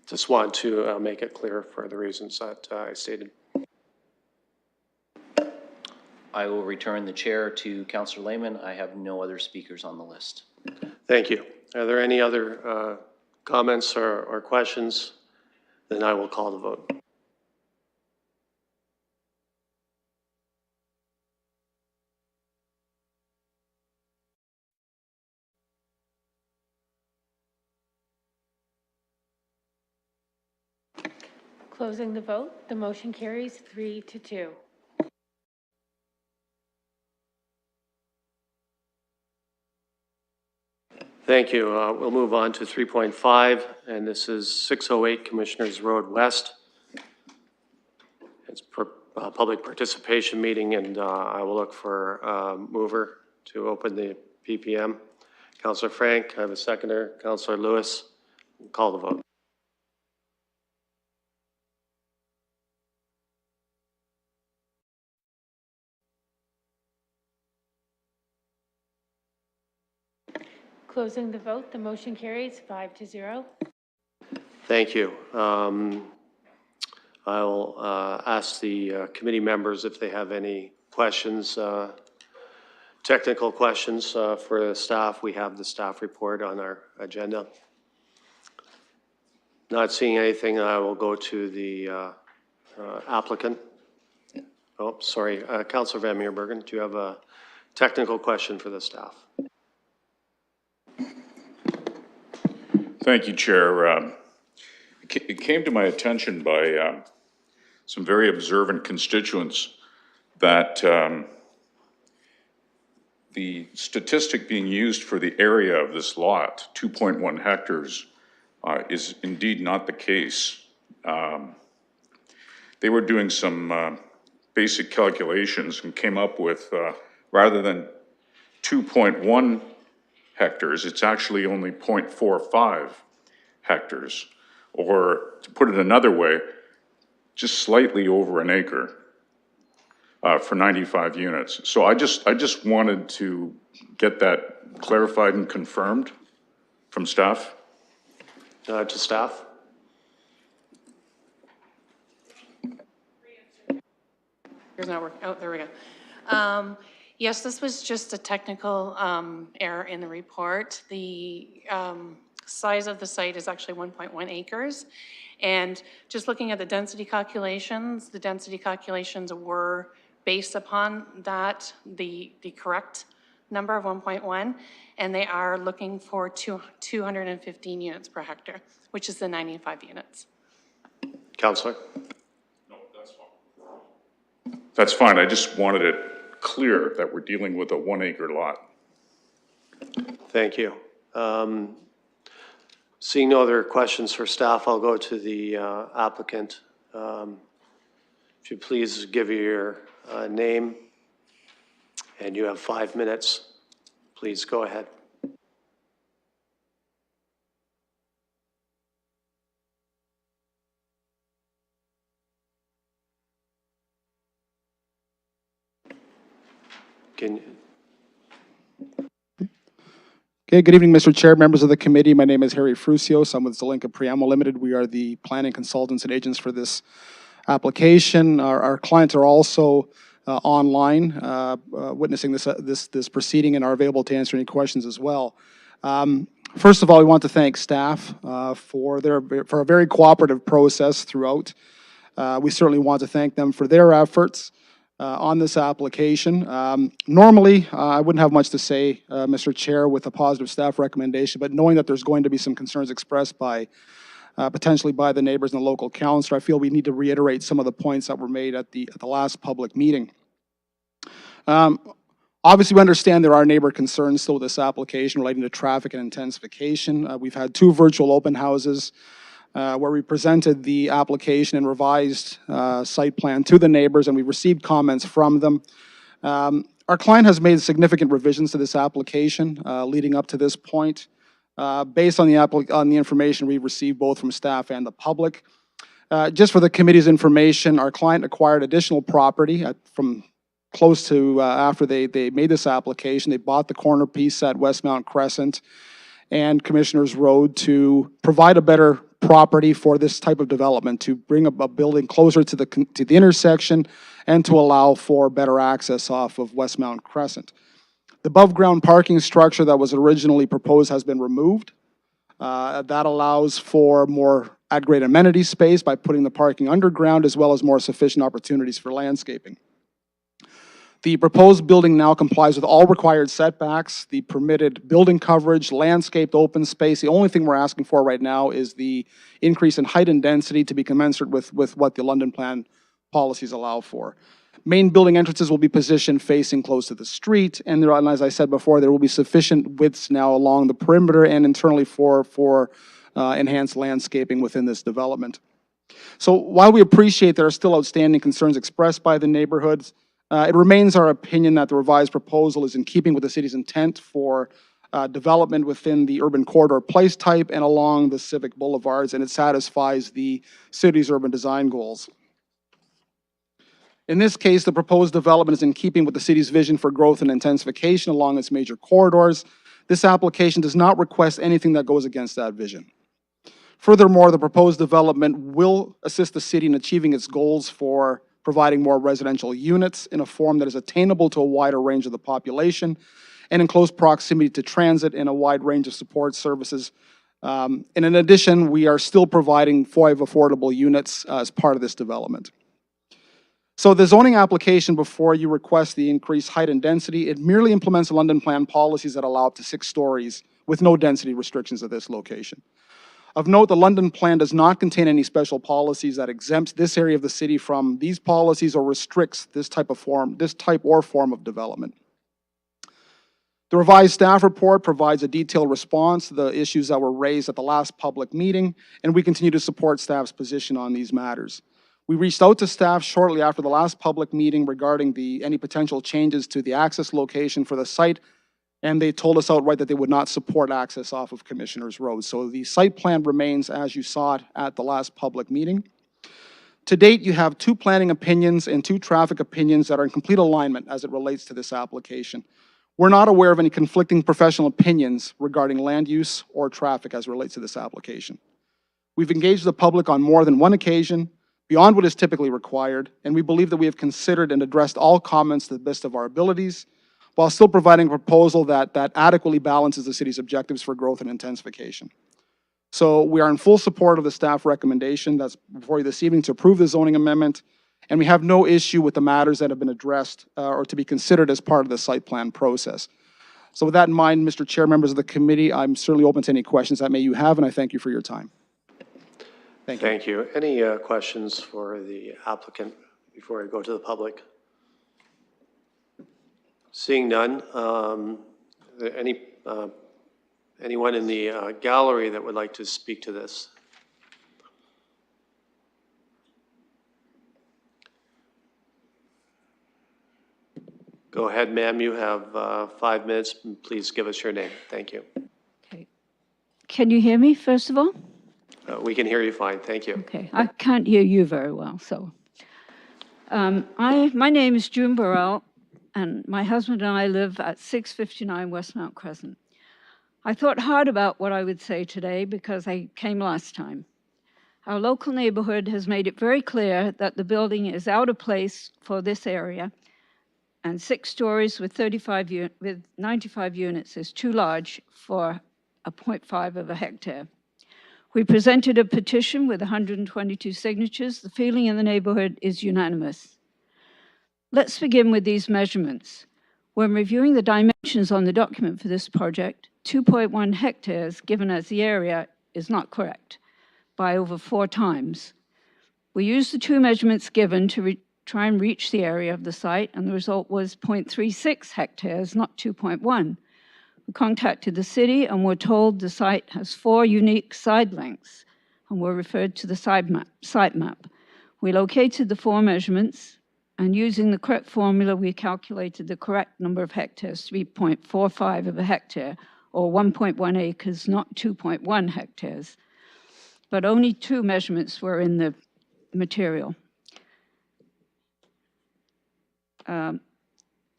just want to make it clear for the reasons that I stated. I will return the chair to Councillor Lehman. I have no other speakers on the list. Thank you. Are there any other comments or questions? Then I will call the vote. Closing the vote, the motion carries 3-2. Thank you. We'll move on to 3.5, and this is 608 Commissioners Road West. It's a public participation meeting, and I will look for a mover to open the PPM. Councillor Frank, I have a seconder. Councillor Lewis, call the vote. Closing the vote, the motion carries 5-0. Thank you. I'll ask the committee members if they have any questions, technical questions for the staff. We have the staff report on our agenda. Not seeing anything, I will go to the applicant. Oh, sorry, Councillor Van Meerbergen, do you have a technical question for the staff? Thank you, Chair. It came to my attention by some very observant constituents that the statistic being used for the area of this lot, 2.1 hectares, is indeed not the case. They were doing some basic calculations and came up with, rather than 2.1 hectares. It's actually only 0.45 hectares. Or to put it another way, just slightly over an acre for 95 units. So I just wanted to get that clarified and confirmed from staff. To staff? Here's not working. Oh, there we go. Yes, this was just a technical error in the report. The size of the site is actually 1.1 acres. And just looking at the density calculations were based upon that, the correct number of 1.1, and they are looking for 215 units per hectare, which is the 95 units. Councillor? That's fine. I just wanted it clear that we're dealing with a 1 acre lot. Thank you. Seeing no other questions for staff, I'll go to the applicant. If you please give your name, and you have 5 minutes. Please go ahead. Can you? Okay, good evening, Mr. Chair, members of the committee. My name is Harry Frusios. I'm with Zelenka Priamo Limited. We are the planning consultants and agents for this application. Our clients are also online witnessing this proceeding and are available to answer any questions as well. First of all, we want to thank staff for a very cooperative process throughout. We certainly want to thank them for their efforts on this application. Normally, I wouldn't have much to say, Mr. Chair, with a positive staff recommendation, but knowing that there's going to be some concerns expressed by potentially by the neighbors and the local council, I feel we need to reiterate some of the points that were made at the last public meeting. Obviously, we understand there are neighbor concerns still with this application relating to traffic and intensification. We've had 2 virtual open houses where we presented the application and revised site plan to the neighbors, and we received comments from them. Our client has made significant revisions to this application leading up to this point, based on the information we received both from staff and the public. Just for the committee's information, our client acquired additional property from close to after they made this application. They bought the corner piece at Westmount Crescent and Commissioners Road to provide a better property for this type of development, to bring a building closer to the intersection and to allow for better access off of Westmount Crescent. The above-ground parking structure that was originally proposed has been removed. That allows for more at-grade amenity space by putting the parking underground, as well as more sufficient opportunities for landscaping. The proposed building now complies with all required setbacks, the permitted building coverage, landscaped open space. The only thing we're asking for right now is the increase in height and density to be commensurate with what the London Plan policies allow for. Main building entrances will be positioned facing close to the street, and as I said before, there will be sufficient widths now along the perimeter and internally for enhanced landscaping within this development. So while we appreciate there are still outstanding concerns expressed by the neighborhoods, it remains our opinion that the revised proposal is in keeping with the city's intent for development within the urban corridor place type and along the civic boulevards, and it satisfies the city's urban design goals. In this case, the proposed development is in keeping with the city's vision for growth and intensification along its major corridors. This application does not request anything that goes against that vision. Furthermore, the proposed development will assist the city in achieving its goals for providing more residential units in a form that is attainable to a wider range of the population and in close proximity to transit and a wide range of support services. And in addition, we are still providing 5 affordable units as part of this development. So the zoning application before you request the increased height and density, it merely implements the London Plan policies that allow up to 6 stories with no density restrictions at this location. Of note, the London Plan does not contain any special policies that exempts this area of the city from these policies or restricts this type or form of development. The revised staff report provides a detailed response to the issues that were raised at the last public meeting, and we continue to support staff's position on these matters. We reached out to staff shortly after the last public meeting regarding any potential changes to the access location for the site, and they told us outright that they would not support access off of Commissioners Road. So the site plan remains as you saw it at the last public meeting. To date, you have 2 planning opinions and 2 traffic opinions that are in complete alignment as it relates to this application. We're not aware of any conflicting professional opinions regarding land use or traffic as it relates to this application. We've engaged the public on more than one occasion, beyond what is typically required, and we believe that we have considered and addressed all comments to the best of our abilities, while still providing a proposal that adequately balances the city's objectives for growth and intensification. So we are in full support of the staff recommendation that's before you this evening to approve the zoning amendment, and we have no issue with the matters that have been addressed or to be considered as part of the site plan process. So with that in mind, Mr. Chair, members of the committee, I'm certainly open to any questions that you have, and I thank you for your time. Thank you. Any questions for the applicant before I go to the public? Seeing none, anyone in the gallery that would like to speak to this? Go ahead, ma'am. You have 5 minutes. Please give us your name. Thank you. Can you hear me, first of all? We can hear you fine. Thank you. Okay, I can't hear you very well, so. My name is June Burrell, and my husband and I live at 659 Westmount Crescent. I thought hard about what I would say today because I came last time. Our local neighborhood has made it very clear that the building is out of place for this area, and 6 stories with 95 units is too large for a 0.5 of a hectare. We presented a petition with 122 signatures. The feeling in the neighborhood is unanimous. Let's begin with these measurements. When reviewing the dimensions on the document for this project, 2.1 hectares given as the area is not correct by over 4 times. We used the 2 measurements given to try and reach the area of the site, and the result was 0.36 hectares, not 2.1. We contacted the city and were told the site has 4 unique side lengths and were referred to the site map. We located the 4 measurements, and using the correct formula, we calculated the correct number of hectares to be 0.45 of a hectare, or 1.1 acres, not 2.1 hectares. But only 2 measurements were in the material.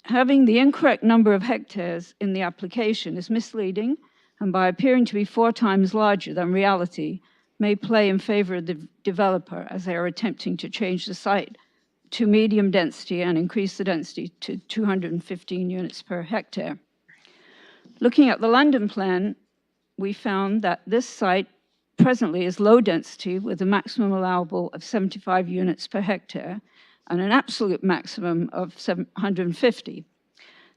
Having the incorrect number of hectares in the application is misleading, and by appearing to be 4 times larger than reality, may play in favor of the developer as they are attempting to change the site to medium density and increase the density to 215 units per hectare. Looking at the London plan, we found that this site presently is low density with a maximum allowable of 75 units per hectare and an absolute maximum of 750.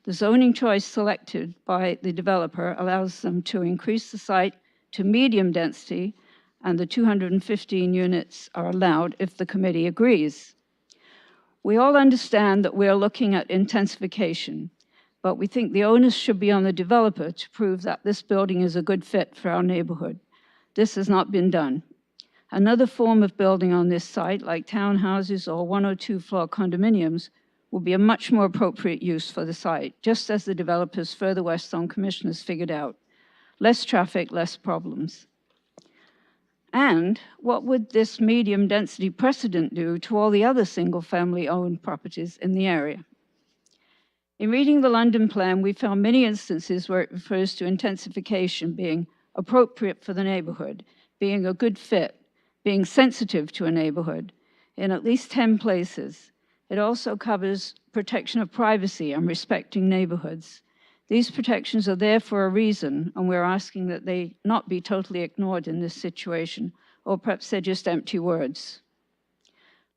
The zoning choice selected by the developer allows them to increase the site to medium density, and the 215 units are allowed if the committee agrees. We all understand that we are looking at intensification, but we think the onus should be on the developer to prove that this building is a good fit for our neighborhood. This has not been done. Another form of building on this site, like townhouses or 102-floor condominiums, will be a much more appropriate use for the site, just as the developers further west on Commissioners figured out. Less traffic, less problems. And what would this medium density precedent do to all the other single-family owned properties in the area? In reading the London plan, we found many instances where it refers to intensification being appropriate for the neighborhood, being a good fit, being sensitive to a neighborhood, in at least 10 places. It also covers protection of privacy and respecting neighborhoods. These protections are there for a reason, and we're asking that they not be totally ignored in this situation, or perhaps they're just empty words.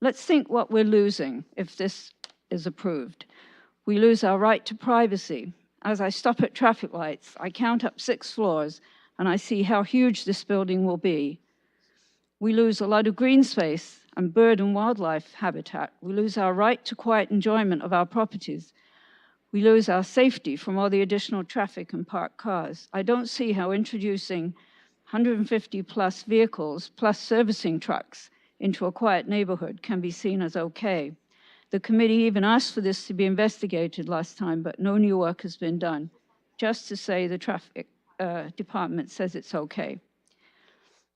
Let's think what we're losing if this is approved. We lose our right to privacy. As I stop at traffic lights, I count up 6 floors, and I see how huge this building will be. We lose a lot of green space and bird and wildlife habitat. We lose our right to quiet enjoyment of our properties. We lose our safety from all the additional traffic and parked cars. I don't see how introducing 150 plus vehicles plus servicing trucks into a quiet neighborhood can be seen as okay. The committee even asked for this to be investigated last time, but no new work has been done. just to say the traffic department says it's okay.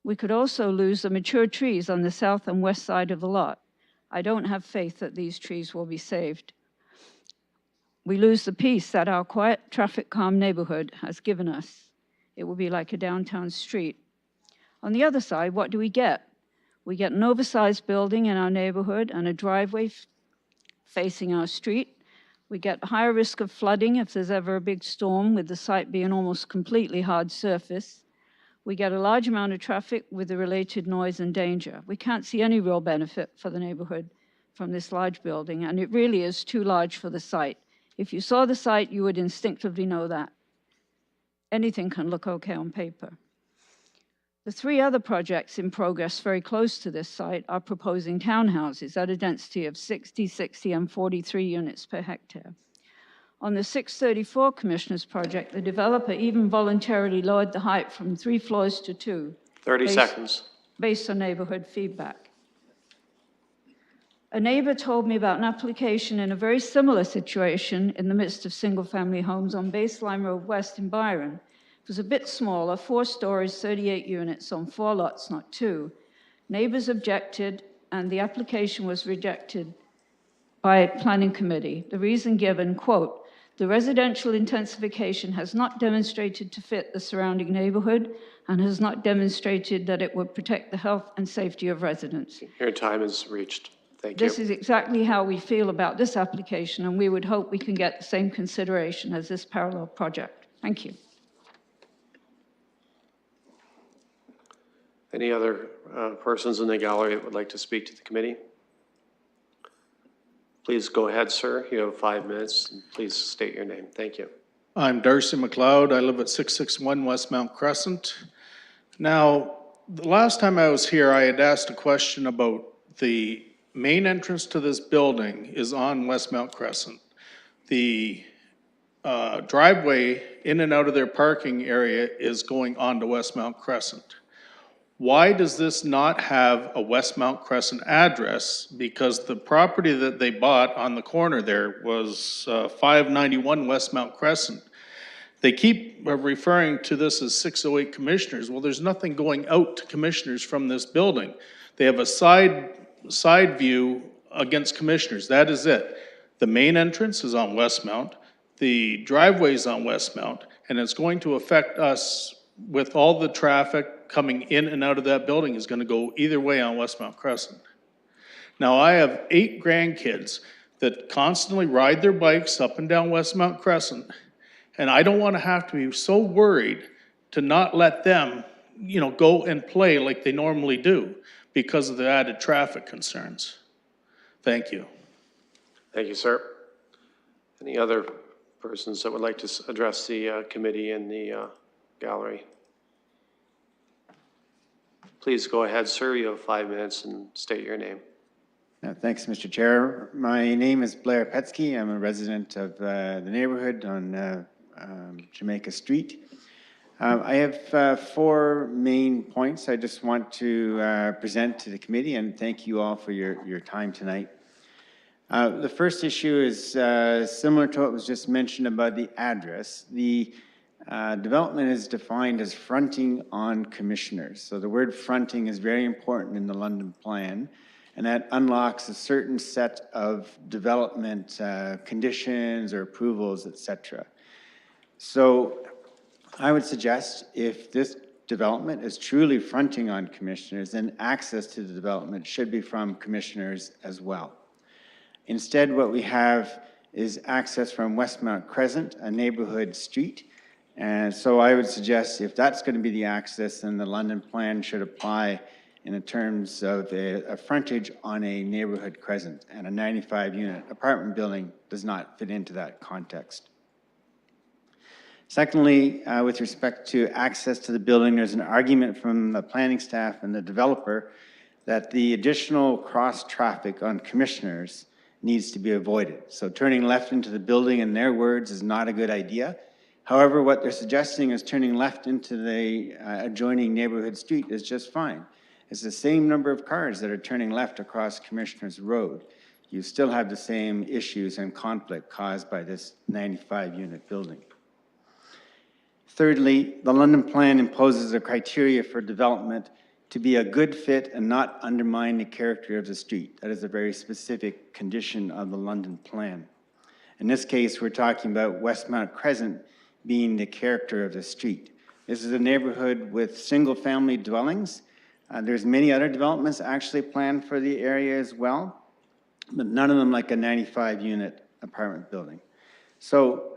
We could also lose the mature trees on the south and west side of the lot. I don't have faith that these trees will be saved. We lose the peace that our quiet, traffic calm neighborhood has given us. It will be like a downtown street. On the other side, what do we get? We get an oversized building in our neighborhood and a driveway facing our street. We get higher risk of flooding if there's ever a big storm, with the site being almost completely hard surface. We get a large amount of traffic with the related noise and danger. We can't see any real benefit for the neighborhood from this large building, and it really is too large for the site. If you saw the site, you would instinctively know that. Anything can look okay on paper. The 3 other projects in progress very close to this site are proposing townhouses at a density of 60, 60, and 43 units per hectare. On the 634 Commissioners project, the developer even voluntarily lowered the height from 3 floors to 2. 30 seconds. Based on neighborhood feedback. A neighbor told me about an application in a very similar situation in the midst of single-family homes on Baseline Road West in Byron. It was a bit smaller, 4 stories, 38 units on 4 lots, not 2. Neighbors objected, and the application was rejected by Planning Committee. The reason given, quote, "The residential intensification has not demonstrated to fit the surrounding neighborhood and has not demonstrated that it would protect the health and safety of residents." Your time is reached. Thank you. This is exactly how we feel about this application, and we would hope we can get the same consideration as this parallel project. Thank you. Any other persons in the gallery that would like to speak to the committee? Please go ahead, sir. You have 5 minutes. And please state your name. Thank you. I'm Darcy McLeod. I live at 661 Westmount Crescent. Now, the last time I was here, I had asked a question about the main entrance to this building is on Westmount Crescent. The driveway in and out of their parking area is going onto Westmount Crescent. Why does this not have a Westmount Crescent address? Because the property that they bought on the corner there was 591 Westmount Crescent. They keep referring to this as 608 Commissioners. Well, there's nothing going out to Commissioners from this building. They have a side view against Commissioners. That is it. The main entrance is on Westmount. The driveway is on Westmount, and it's going to affect us with all the traffic coming in and out of that building is going to go either way on Westmount Crescent. Now, I have 8 grandkids that constantly ride their bikes up and down Westmount Crescent, and I don't want to have to be so worried to not let them, go and play like they normally do because of the added traffic concerns. Thank you. Thank you, sir. Any other persons that would like to address the committee in the gallery? Please go ahead, sir. You have 5 minutes and state your name. Thanks, Mr. Chair. My name is Blair Petsky. I'm a resident of the neighborhood on Jamaica Street. I have 4 main points I just want to present to the committee, and thank you all for your time tonight. The first issue is similar to what was just mentioned about the address. The development is defined as fronting on Commissioners. So the word fronting is very important in the London plan, and that unlocks a certain set of development conditions or approvals, etc. So I would suggest if this development is truly fronting on Commissioners, then access to the development should be from Commissioners as well. Instead, what we have is access from Westmount Crescent, a neighborhood street. And so I would suggest if that's going to be the access, then the London plan should apply in terms of a frontage on a neighborhood crescent, and a 95-unit apartment building does not fit into that context. Secondly, with respect to access to the building, there's an argument from the planning staff and the developer that the additional cross-traffic on Commissioners needs to be avoided. So turning left into the building, in their words, is not a good idea. However, what they're suggesting is turning left into the adjoining neighborhood street is just fine. It's the same number of cars that are turning left across Commissioners Road. You still have the same issues and conflict caused by this 95-unit building. Thirdly, the London Plan imposes a criteria for development to be a good fit and not undermine the character of the street. That is a very specific condition of the London Plan. In this case, we're talking about Westmount Crescent being the character of the street. This is a neighborhood with single-family dwellings. There's many other developments actually planned for the area as well, but none of them like a 95-unit apartment building. So,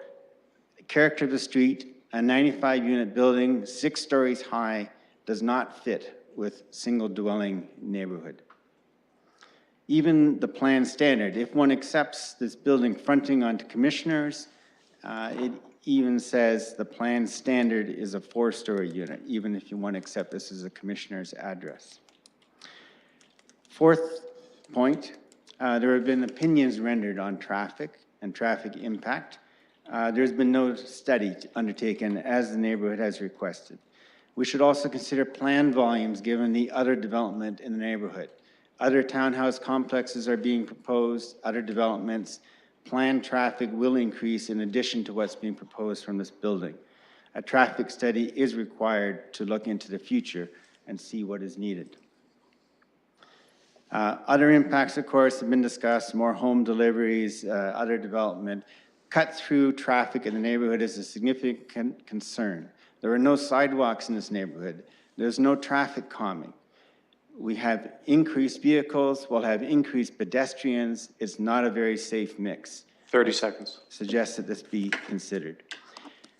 the character of the street, a 95-unit building, 6 stories high, does not fit with single-dwelling neighborhood. Even the plan standard, if one accepts this building fronting onto Commissioners, it even says the plan standard is a 4-story unit, even if you want to accept this as a Commissioner's address. Fourth point, there have been opinions rendered on traffic and traffic impact. There's been no study undertaken as the neighborhood has requested. We should also consider plan volumes given the other development in the neighborhood. Other townhouse complexes are being proposed, other developments. Planned traffic will increase in addition to what's being proposed from this building. A traffic study is required to look into the future and see what is needed. Other impacts, of course, have been discussed, more home deliveries, other development. Cut-through traffic in the neighborhood is a significant concern. There are no sidewalks in this neighborhood. There's no traffic calming. We have increased vehicles, we'll have increased pedestrians. It's not a very safe mix. 30 seconds. Suggest that this be considered.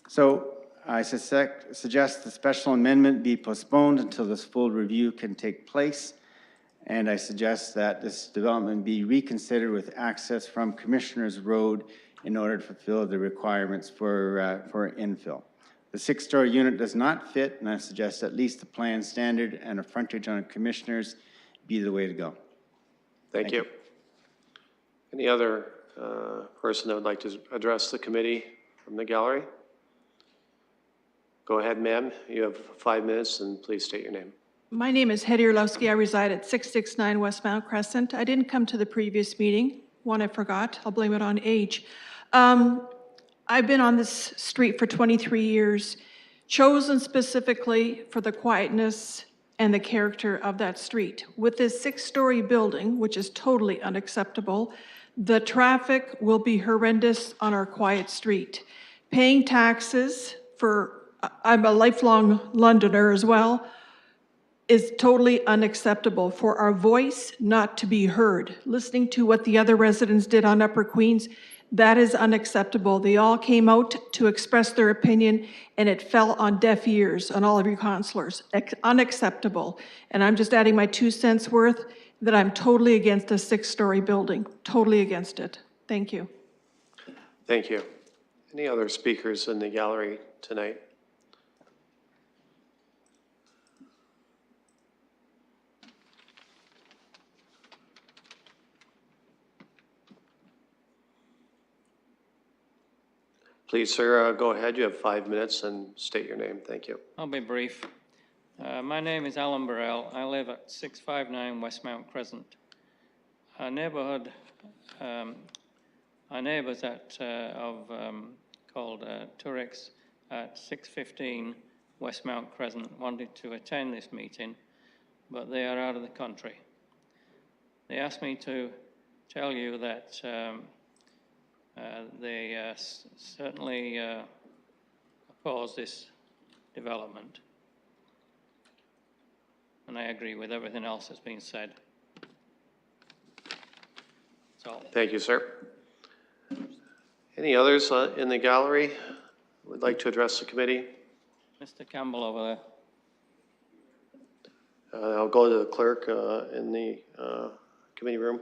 So I suggest the special amendment be postponed until this full review can take place. And I suggest that this development be reconsidered with access from Commissioners Road in order to fulfill the requirements for infill. The 6-story unit does not fit, and I suggest at least the plan standard and a frontage on Commissioners be the way to go. Thank you. Any other person that would like to address the committee from the gallery? Go ahead, ma'am. You have 5 minutes, and please state your name. My name is Hetty Orlowski. I reside at 669 Westmount Crescent. I didn't come to the previous meeting. One I forgot. I'll blame it on age. I've been on this street for 23 years, chosen specifically for the quietness and the character of that street. With this 6-story building, which is totally unacceptable, the traffic will be horrendous on our quiet street. Paying taxes for, I'm a lifelong Londoner as well, is totally unacceptable. For our voice not to be heard. Listening to what the other residents did on Upper Queens, that is unacceptable. They all came out to express their opinion, and it fell on deaf ears on all of your councillors. Unacceptable. And I'm just adding my 2 cents worth that I'm totally against a 6-story building. Totally against it. Thank you. Thank you. Any other speakers in the gallery tonight? Please, sir, go ahead. You have 5 minutes and state your name. Thank you. I'll be brief. My name is Alan Burrell. I live at 659 Westmount Crescent. Our neighborhood, our neighbors called Turex at 615 Westmount Crescent wanted to attend this meeting, but they are out of the country. They asked me to tell you that they certainly oppose this development. And I agree with everything else that's been said. That's all. Thank you, sir. Any others in the gallery who would like to address the committee? Mr. Campbell over there. I'll go to the clerk in the committee room.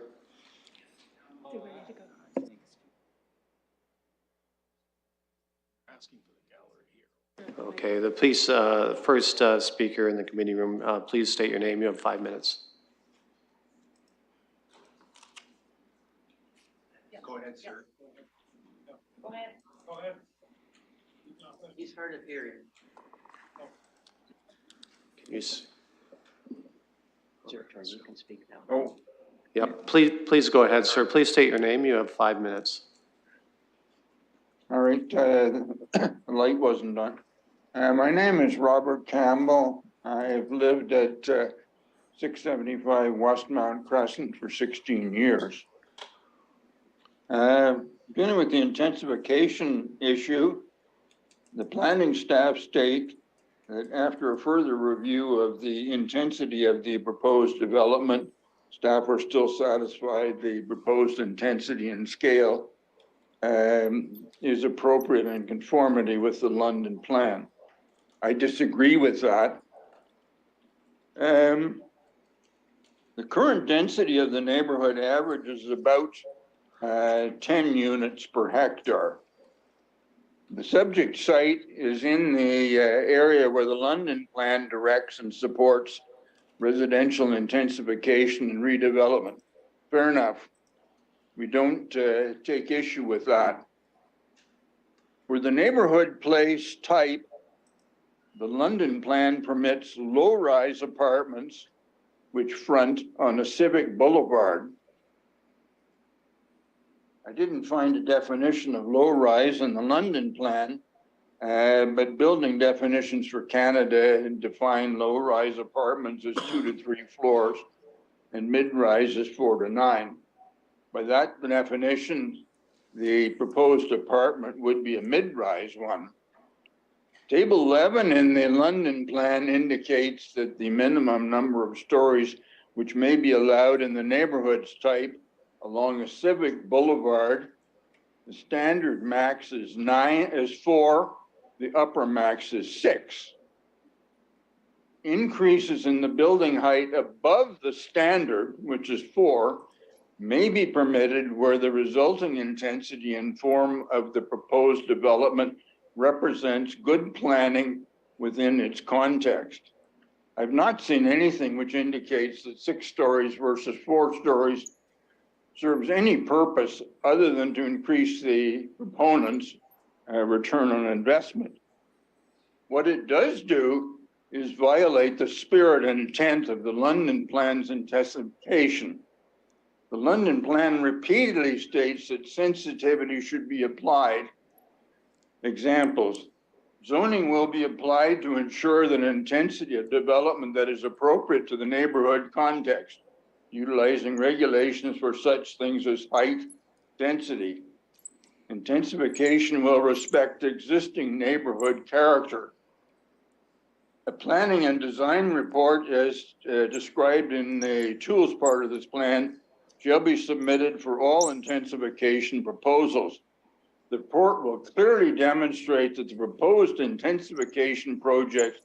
Okay, the please, first speaker in the committee room, please state your name. You have 5 minutes. Go ahead, sir. Go ahead. Go ahead. He's hard of hearing. Can you? It's your turn. You can speak now. Oh. Yep. Please go ahead, sir. Please state your name. You have 5 minutes. All right. The light wasn't on. My name is Robert Campbell. I've lived at 675 West Mount Crescent for 16 years. Beginning with the intensification issue, the planning staff state that after a further review of the intensity of the proposed development, staff are still satisfied the proposed intensity and scale is appropriate in conformity with the London plan. I disagree with that. The current density of the neighborhood averages about 10 units per hectare. The subject site is in the area where the London plan directs and supports residential intensification and redevelopment. Fair enough. We don't take issue with that. For the neighborhood place type, the London plan permits low-rise apartments which front on a civic boulevard. I didn't find a definition of low-rise in the London plan, but building definitions for Canada define low-rise apartments as 2 to 3 floors and mid-rise as 4 to 9. By that definition, the proposed apartment would be a mid-rise one. Table 11 in the London plan indicates that the minimum number of stories which may be allowed in the neighborhoods type along a civic boulevard, the standard max is 4, the upper max is 6. Increases in the building height above the standard, which is 4, may be permitted where the resulting intensity and form of the proposed development represents good planning within its context. I've not seen anything which indicates that 6 stories versus 4 stories serves any purpose other than to increase the proponent's return on investment. What it does do is violate the spirit and intent of the London plan's intensification. The London plan repeatedly states that sensitivity should be applied. Examples: zoning will be applied to ensure that intensity of development that is appropriate to the neighborhood context, utilizing regulations for such things as height, density. Intensification will respect existing neighborhood character. A planning and design report, as described in the tools part of this plan, shall be submitted for all intensification proposals. The report will clearly demonstrate that the proposed intensification project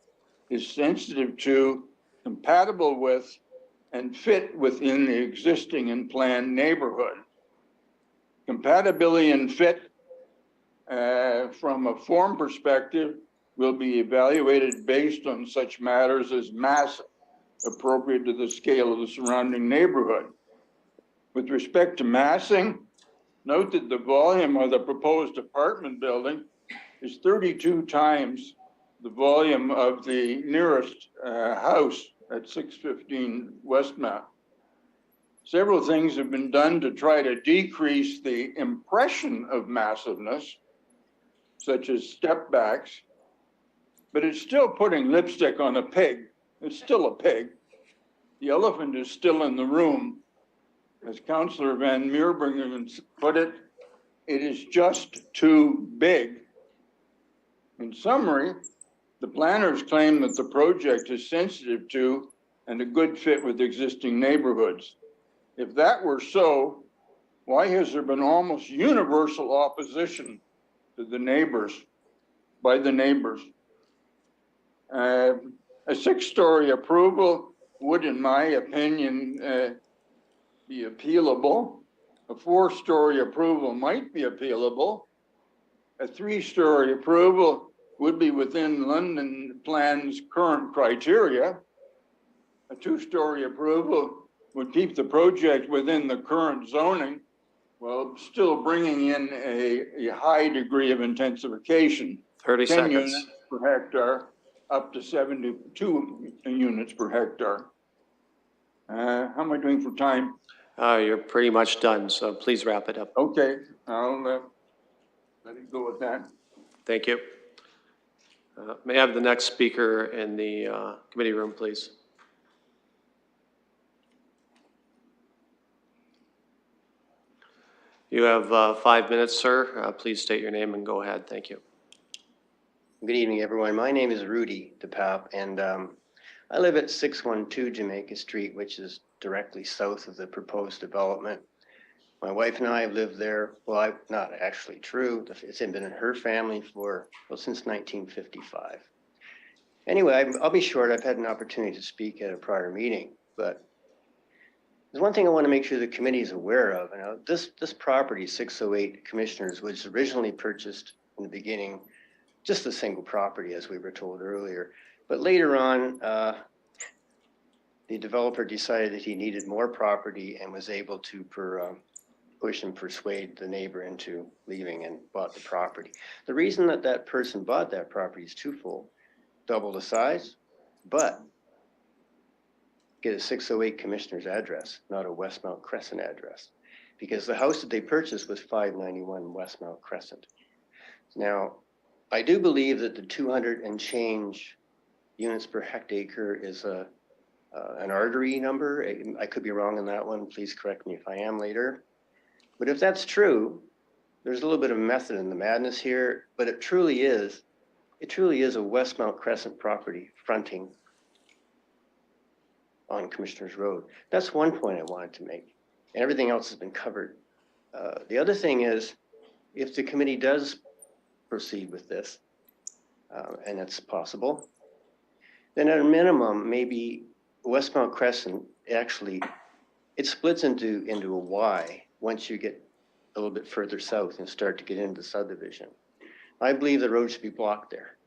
is sensitive to, compatible with, and fit within the existing and planned neighborhood. Compatibility and fit from a form perspective will be evaluated based on such matters as mass appropriate to the scale of the surrounding neighborhood. With respect to massing, note that the volume of the proposed apartment building is 32 times the volume of the nearest house at 615 Westmount. Several things have been done to try to decrease the impression of massiveness, such as step backs, but it's still putting lipstick on a pig. It's still a pig. The elephant is still in the room. As Councillor Van Meerbringen put it, it is just too big. In summary, the planners claim that the project is sensitive to and a good fit with existing neighborhoods. If that were so, why has there been almost universal opposition to the neighbors, by the neighbors? A 6-story approval would, in my opinion, be appealable. A 4-story approval might be appealable. A 3-story approval would be within London plan's current criteria. A 2-story approval would keep the project within the current zoning, while still bringing in a high degree of intensification. 30 10 seconds. units per hectare, up to 72 units per hectare. How am I doing for time? You're pretty much done, so please wrap it up. Okay, I'll let it go with that. Thank you. May I have the next speaker in the committee room, please? You have 5 minutes, sir. Please state your name and go ahead. Thank you. Good evening, everyone. My name is Rudy DePape, and I live at 612 Jamaica Street, which is directly south of the proposed development. My wife and I have lived there, well, not actually true. It's been in her family for, well, since 1955. Anyway, I'll be short. I've had an opportunity to speak at a prior meeting, but there's one thing I want to make sure the committee is aware of. You know, this property, 608 Commissioners, was originally purchased in the beginning, just a single property, as we were told earlier. But later on, the developer decided that he needed more property and was able to push and persuade the neighbor into leaving and bought the property. The reason that that person bought that property is twofold: double the size, but get a 608 Commissioner's address, not a Westmount Crescent address, because the house that they purchased was 591 Westmount Crescent. Now, I do believe that the 200 and change units per hectare is an artery number. I could be wrong on that one. Please correct me if I am later. But if that's true, there's a little bit of method in the madness here, but it truly is a Westmount Crescent property fronting on Commissioners Road. That's one point I wanted to make, and everything else has been covered. The other thing is, if the committee does proceed with this, and it's possible, then at a minimum, maybe Westmount Crescent, it splits into a Y once you get a little bit further south and start to get into the subdivision. I believe the road should be blocked there.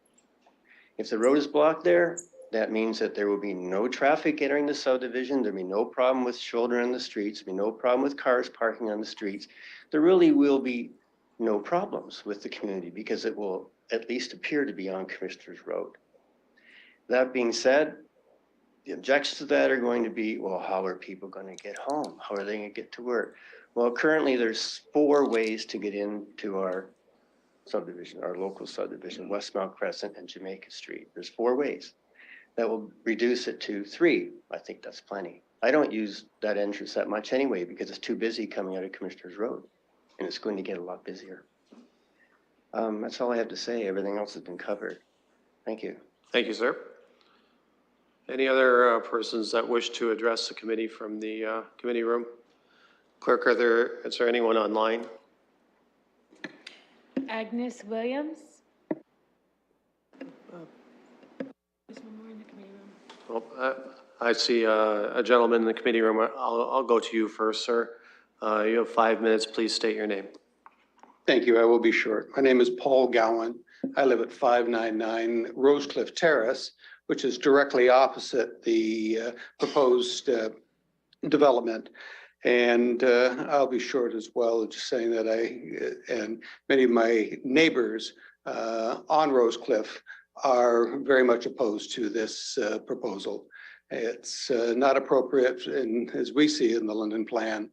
If the road is blocked there, that means that there will be no traffic entering the subdivision. There'll be no problem with children on the streets. There'll be no problem with cars parking on the streets. There really will be no problems with the community because it will at least appear to be on Commissioners Road. That being said, the objections to that are going to be, well, how are people going to get home? How are they going to get to work? Well, currently there's 4 ways to get into our subdivision, our local subdivision, Westmount Crescent and Jamaica Street. There's 4 ways. That will reduce it to 3. I think that's plenty. I don't use that entrance that much anyway because it's too busy coming out of Commissioners Road, and it's going to get a lot busier. That's all I have to say. Everything else has been covered. Thank you. Thank you, sir. Any other persons that wish to address the committee from the committee room? Clerk, is there anyone online? Agnes Williams. There's one more in the committee room. Well, I see a gentleman in the committee room. I'll go to you first, sir. You have 5 minutes. Please state your name. Thank you. I will be short. My name is Paul Gowan. I live at 599 Rosecliff Terrace, which is directly opposite the proposed development. And I'll be short as well, just saying that I and many of my neighbors on Rosecliff are very much opposed to this proposal. It's not appropriate, as we see in the London plan,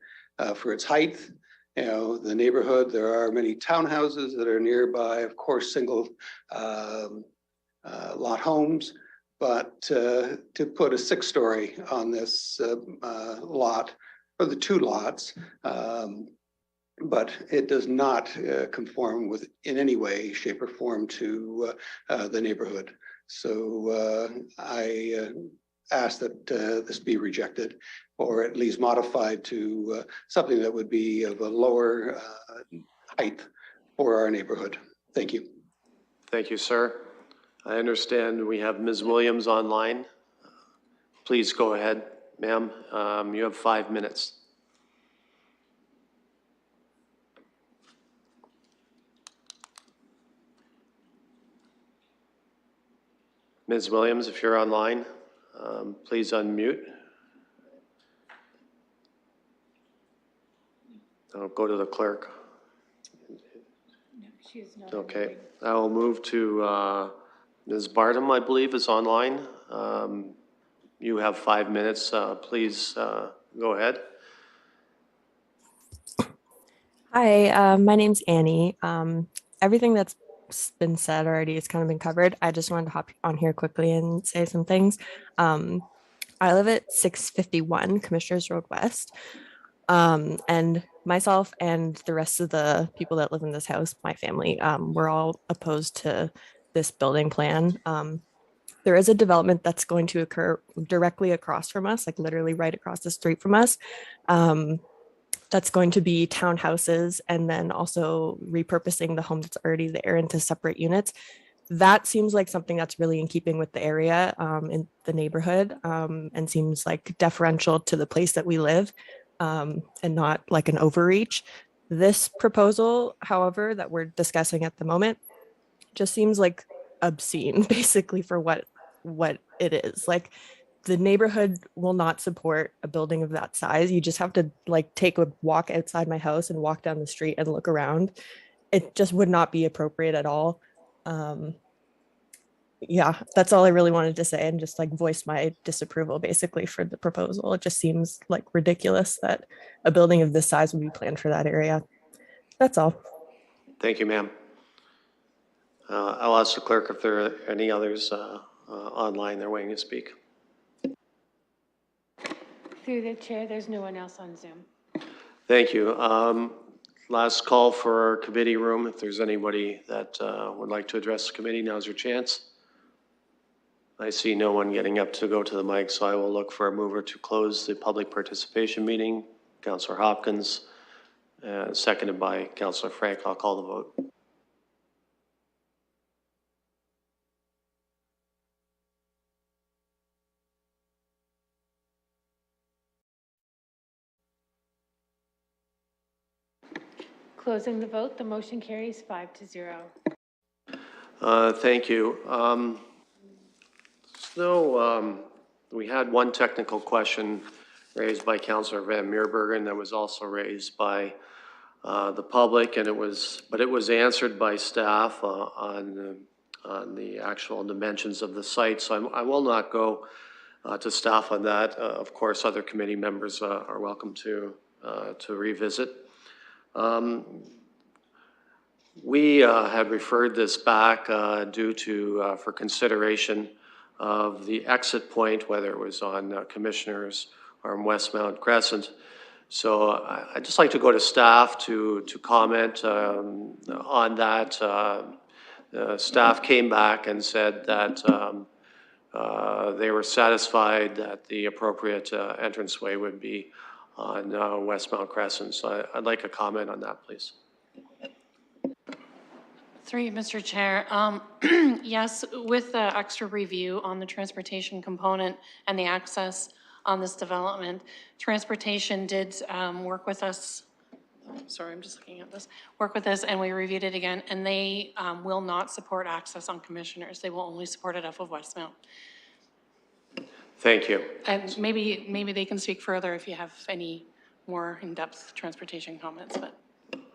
for its height. You know, the neighborhood, there are many townhouses that are nearby, of course, single lot homes, but to put a 6-story on this lot, or the 2 lots, but it does not conform with in any way, shape or form to the neighborhood. So I ask that this be rejected or at least modified to something that would be of a lower height for our neighborhood. Thank you. Thank you, sir. I understand we have Ms. Williams online. Please go ahead, ma'am. You have 5 minutes. Ms. Williams, if you're online, please unmute. I'll go to the clerk. No, she is not. Okay, I will move to Ms. Bartum, I believe, is online. You have 5 minutes. Please go ahead. Hi, my name's Annie. Everything that's what's been said already has kind of been covered. I just wanted to hop on here quickly and say some things. I live at 651 Commissioners Road West. And myself and the rest of the people that live in this house, my family, we're all opposed to this building plan. There is a development that's going to occur directly across from us, like literally right across the street from us. That's going to be townhouses and then also repurposing the home that's already there into separate units. That seems like something that's really in keeping with the area, in the neighborhood, and seems like deferential to the place that we live, and not like an overreach. This proposal, however, that we're discussing at the moment, just seems like obscene, basically, for what it is. Like, the neighborhood will not support a building of that size. You just have to like take a walk outside my house and walk down the street and look around. It just would not be appropriate at all. Yeah, that's all I really wanted to say, and just like voice my disapproval basically for the proposal. It just seems like ridiculous that a building of this size would be planned for that area. That's all. Thank you, ma'am. I'll ask the clerk if there are any others online that are waiting to speak. Through the chair, there's no one else on Zoom. Thank you. Last call for committee room. If there's anybody that would like to address the committee, now's your chance. I see no one getting up to go to the mic, so I will look for a mover to close the public participation meeting. Councillor Hopkins, seconded by Councillor Frank. I'll call the vote. Closing the vote, the motion carries 5-0. Thank you. We had one technical question raised by Councillor Van Meerbergen that was also raised by the public, and it was answered by staff on the actual dimensions of the site. So I will not go to staff on that. Of course, other committee members are welcome to revisit. We had referred this back due to for consideration of the exit point, whether it was on Commissioners or on Westmount Crescent. So I'd just like to go to staff to comment on that. Staff came back and said that they were satisfied that the appropriate entranceway would be on Westmount Crescent. So I'd like a comment on that, please. Through you, Mr. Chair. Yes, with the extra review on the transportation component and the access on this development, transportation did work with us. Sorry, I'm just looking at this. Work with us, and we reviewed it again, and they will not support access on Commissioners. They will only support it off of Westmount. Thank you. And maybe they can speak further if you have any more in-depth transportation comments, but.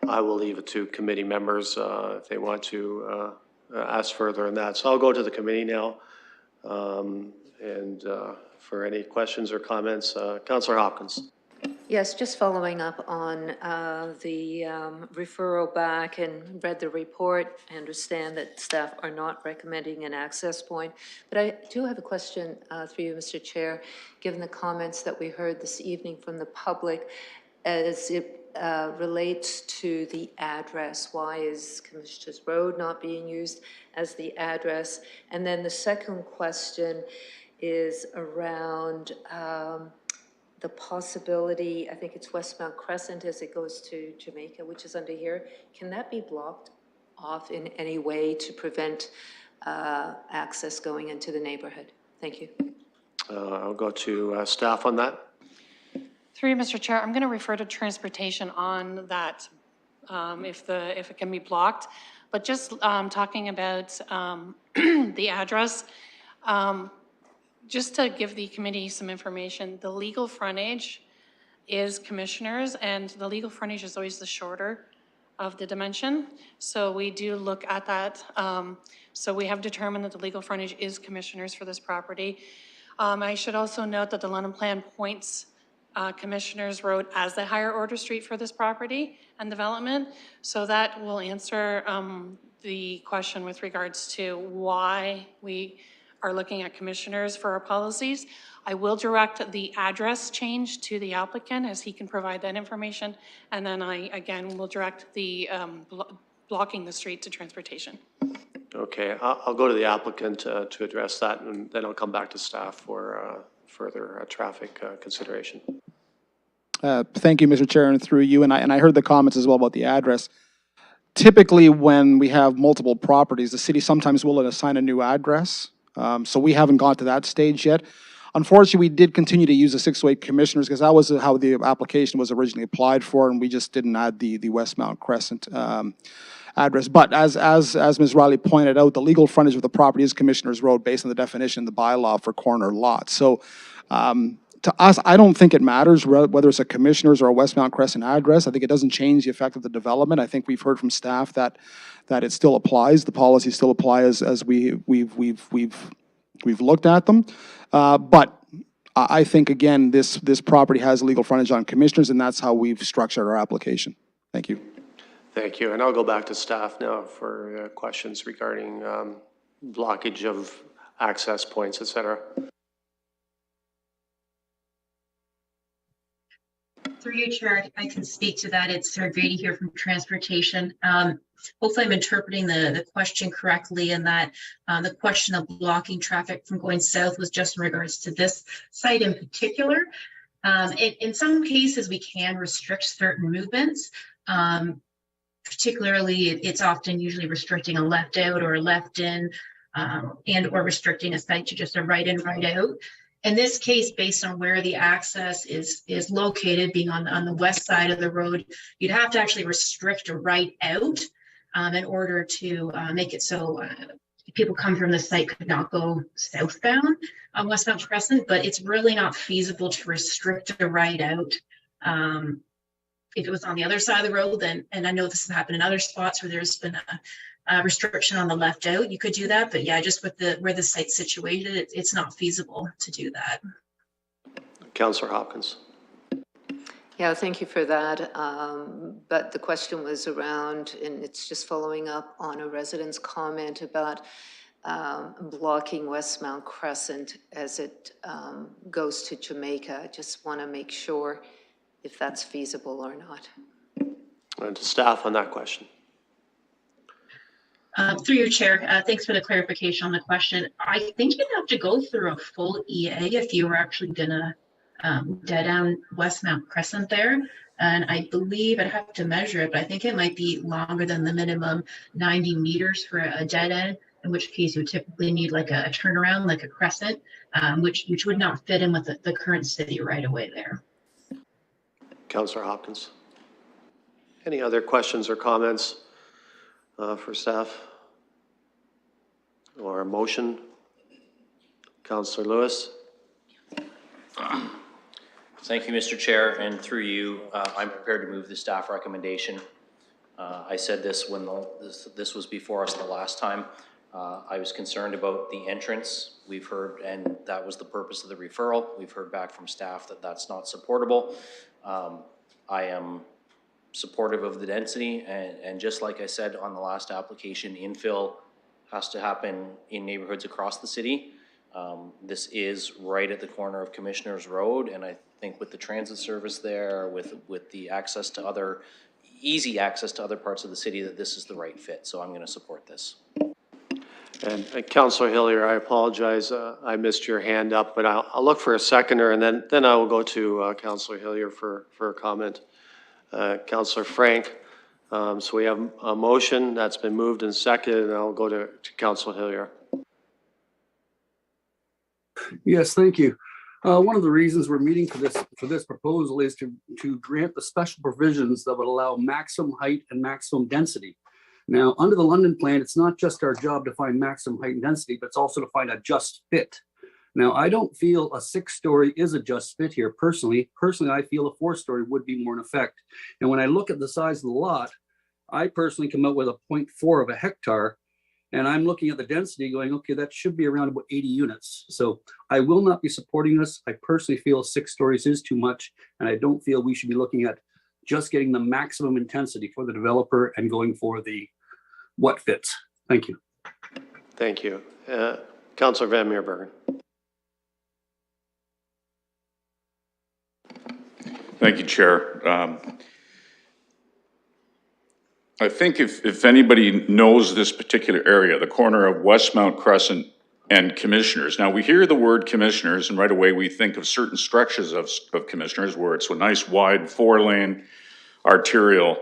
I will leave it to committee members if they want to ask further on that. So I'll go to the committee now. For any questions or comments, Councillor Hopkins. Yes, just following up on the referral back and read the report. I understand that staff are not recommending an access point, but I do have a question through you, Mr. Chair, given the comments that we heard this evening from the public as it relates to the address. Why is Commissioners Road not being used as the address? And then the second question is around the possibility, I think it's Westmount Crescent as it goes to Jamaica, which is under here. Can that be blocked off in any way to prevent access going into the neighborhood? Thank you. I'll go to staff on that. Through you, Mr. Chair, I'm going to refer to transportation on that if it can be blocked. But just talking about the address, just to give the committee some information, the legal frontage is Commissioners, and the legal frontage is always the shorter of the dimension. So we do look at that. So we have determined that the legal frontage is Commissioners for this property. I should also note that the London Plan points Commissioners Road as the higher order street for this property and development. So that will answer the question with regards to why we are looking at commissioners for our policies. I will direct the address change to the applicant as he can provide that information. And then I, again, will direct the blocking the street to transportation. Okay, I'll go to the applicant to address that, and then I'll come back to staff for further traffic consideration. Thank you, Mr. Chair, and through you, and I heard the comments as well about the address. Typically, when we have multiple properties, the city sometimes will assign a new address. So we haven't got to that stage yet. Unfortunately, we did continue to use the 608 commissioners because that was how the application was originally applied for, and we just didn't add the Westmount Crescent address. But as Ms. Riley pointed out, the legal frontage of the property is Commissioners Road based on the definition in the bylaw for corner lots. So to us, I don't think it matters whether it's a Commissioners or a Westmount Crescent address. I think it doesn't change the effect of the development. I think we've heard from staff that it still applies. The policies still apply as we've looked at them. But I think, again, this property has legal frontage on Commissioners, and that's how we've structured our application. Thank you. Thank you, and I'll go back to staff now for questions regarding blockage of access points, et cetera. Through you, Chair, I can speak to that. It's Sarah Grady here from Transportation. Hopefully I'm interpreting the question correctly, in that the question of blocking traffic from going south was just in regards to this site in particular. In some cases, we can restrict certain movements. Particularly, it's often usually restricting a left out or a left in, and or restricting a site to just a right in, right out. In this case, based on where the access is located, being on the west side of the road, you'd have to actually restrict a right out in order to make it so people come from the site could not go southbound on Westmount Crescent, but it's really not feasible to restrict a right out. If it was on the other side of the road, then, and I know this has happened in other spots where there's been a restriction on the left out, you could do that. But yeah, just with where the site's situated, it's not feasible to do that. Councillor Hopkins. Yeah, thank you for that. But the question was around, and it's just following up on a resident's comment about blocking Westmount Crescent as it goes to Jamaica. I just want to make sure if that's feasible or not. And to staff on that question. Through your chair, thanks for the clarification on the question. I think you'd have to go through a full EA if you were actually gonna dead end Westmount Crescent there. And I believe I'd have to measure it, but I think it might be longer than the minimum 90 meters for a dead end, in which case you would typically need like a turnaround, like a crescent, which would not fit in with the current city right away there. Councillor Hopkins. Any other questions or comments for staff? Or a motion? Councillor Lewis. Thank you, Mr. Chair, and through you, I'm prepared to move the staff recommendation. I said this when this was before us the last time. I was concerned about the entrance. We've heard, and that was the purpose of the referral. We've heard back from staff that that's not supportable. I am supportive of the density, and just like I said on the last application, infill has to happen in neighborhoods across the city. This is right at the corner of Commissioners Road, and I think with the transit service there, with the access to easy access to other parts of the city, that this is the right fit. So I'm going to support this. And Councillor Hillier, I apologize. I missed your hand up, but I'll look for a seconder, and then I will go to Councillor Hillier for a comment. Councillor Frank. So we have a motion that's been moved and seconded, and I'll go to Councillor Hillier. Yes, thank you. One of the reasons we're meeting for this proposal is to grant the special provisions that would allow maximum height and maximum density. Now, under the London plan, it's not just our job to find maximum height and density, but it's also to find a just fit. Now, I don't feel a 6-story is a just fit here. Personally, I feel a 4-story would be more in effect. And when I look at the size of the lot, I personally come up with a 0.4 of a hectare, and I'm looking at the density going, okay, that should be around about 80 units. So I will not be supporting this. I personally feel 6 stories is too much, and I don't feel we should be looking at just getting the maximum intensity for the developer and going for the what fits. Thank you. Thank you. Councillor Van Meerbergen. Thank you, Chair. I think if anybody knows this particular area, the corner of Westmount Crescent and Commissioners. Now, we hear the word Commissioners, and right away we think of certain stretches of Commissioners where it's a nice wide 4-lane arterial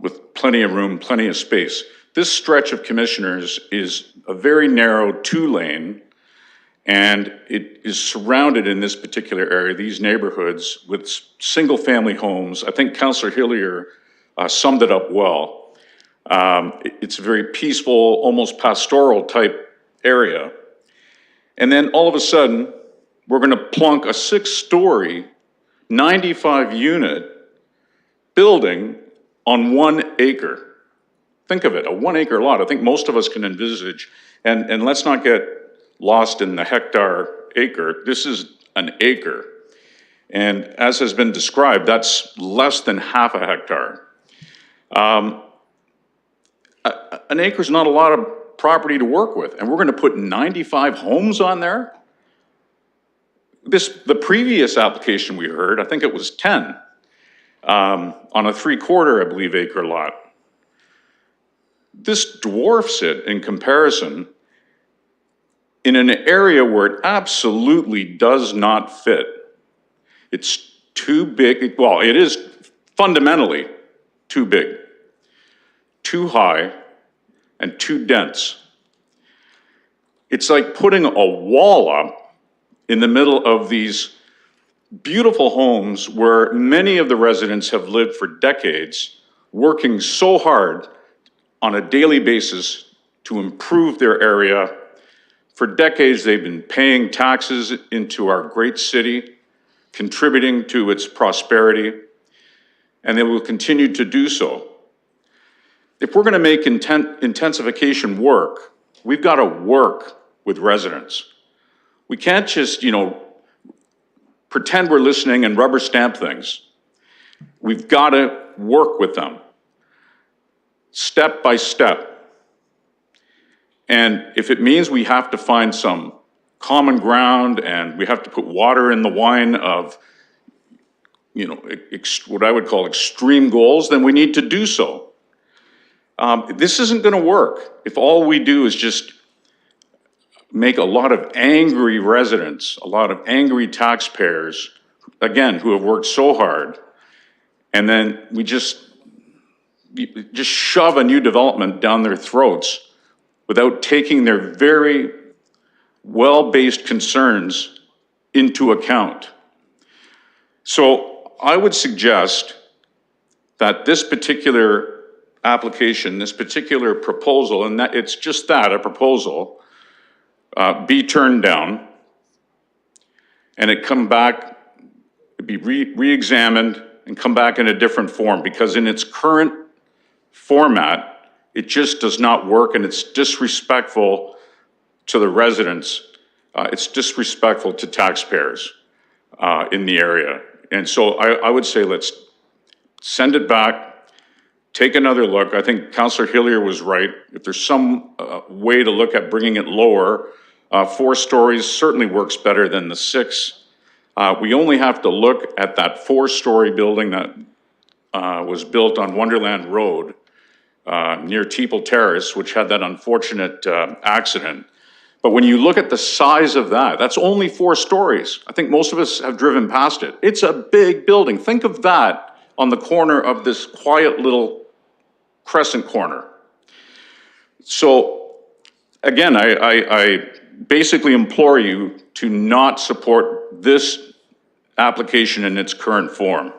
with plenty of room, plenty of space. This stretch of Commissioners is a very narrow 2-lane, and it is surrounded in this particular area, these neighborhoods, with single-family homes. I think Councillor Hillier summed it up well. It's a very peaceful, almost pastoral type area. And then all of a sudden, we're going to plunk a 6-story, 95-unit building on 1 acre. Think of it, a 1-acre lot. I think most of us can envisage, and let's not get lost in the hectare acre. This is an acre. And as has been described, that's less than half a hectare. An acre is not a lot of property to work with, and we're going to put 95 homes on there? The previous application we heard, I think it was 10, on a 3/4, I believe, acre lot. This dwarfs it in comparison in an area where it absolutely does not fit. It's too big. Well, it is fundamentally too big, too high, and too dense. It's like putting a wall up in the middle of these beautiful homes where many of the residents have lived for decades, working so hard on a daily basis to improve their area. For decades, they've been paying taxes into our great city, contributing to its prosperity, and they will continue to do so. If we're going to make intensification work, we've got to work with residents. We can't just, pretend we're listening and rubber stamp things. We've got to work with them, step by step. And if it means we have to find some common ground and we have to put water in the wine of, what I would call extreme goals, then we need to do so. This isn't going to work if all we do is just make a lot of angry residents, a lot of angry taxpayers, again, who have worked so hard, and then we just shove a new development down their throats without taking their very well-based concerns into account. So I would suggest that this particular application, this particular proposal, and that it's just that, a proposal, be turned down, and it come back, be re-examined, and come back in a different form, because in its current format, it just does not work, and it's disrespectful to the residents. It's disrespectful to taxpayers in the area. And so I would say let's send it back, take another look. I think Councillor Hillier was right. If there's some way to look at bringing it lower, 4 stories certainly works better than the 6. We only have to look at that 4-story building that was built on Wonderland Road near Teeple Terrace, which had that unfortunate accident. But when you look at the size of that, that's only 4 stories. I think most of us have driven past it. It's a big building. Think of that on the corner of this quiet little crescent corner. So again, I basically implore you to not support this application in its current form.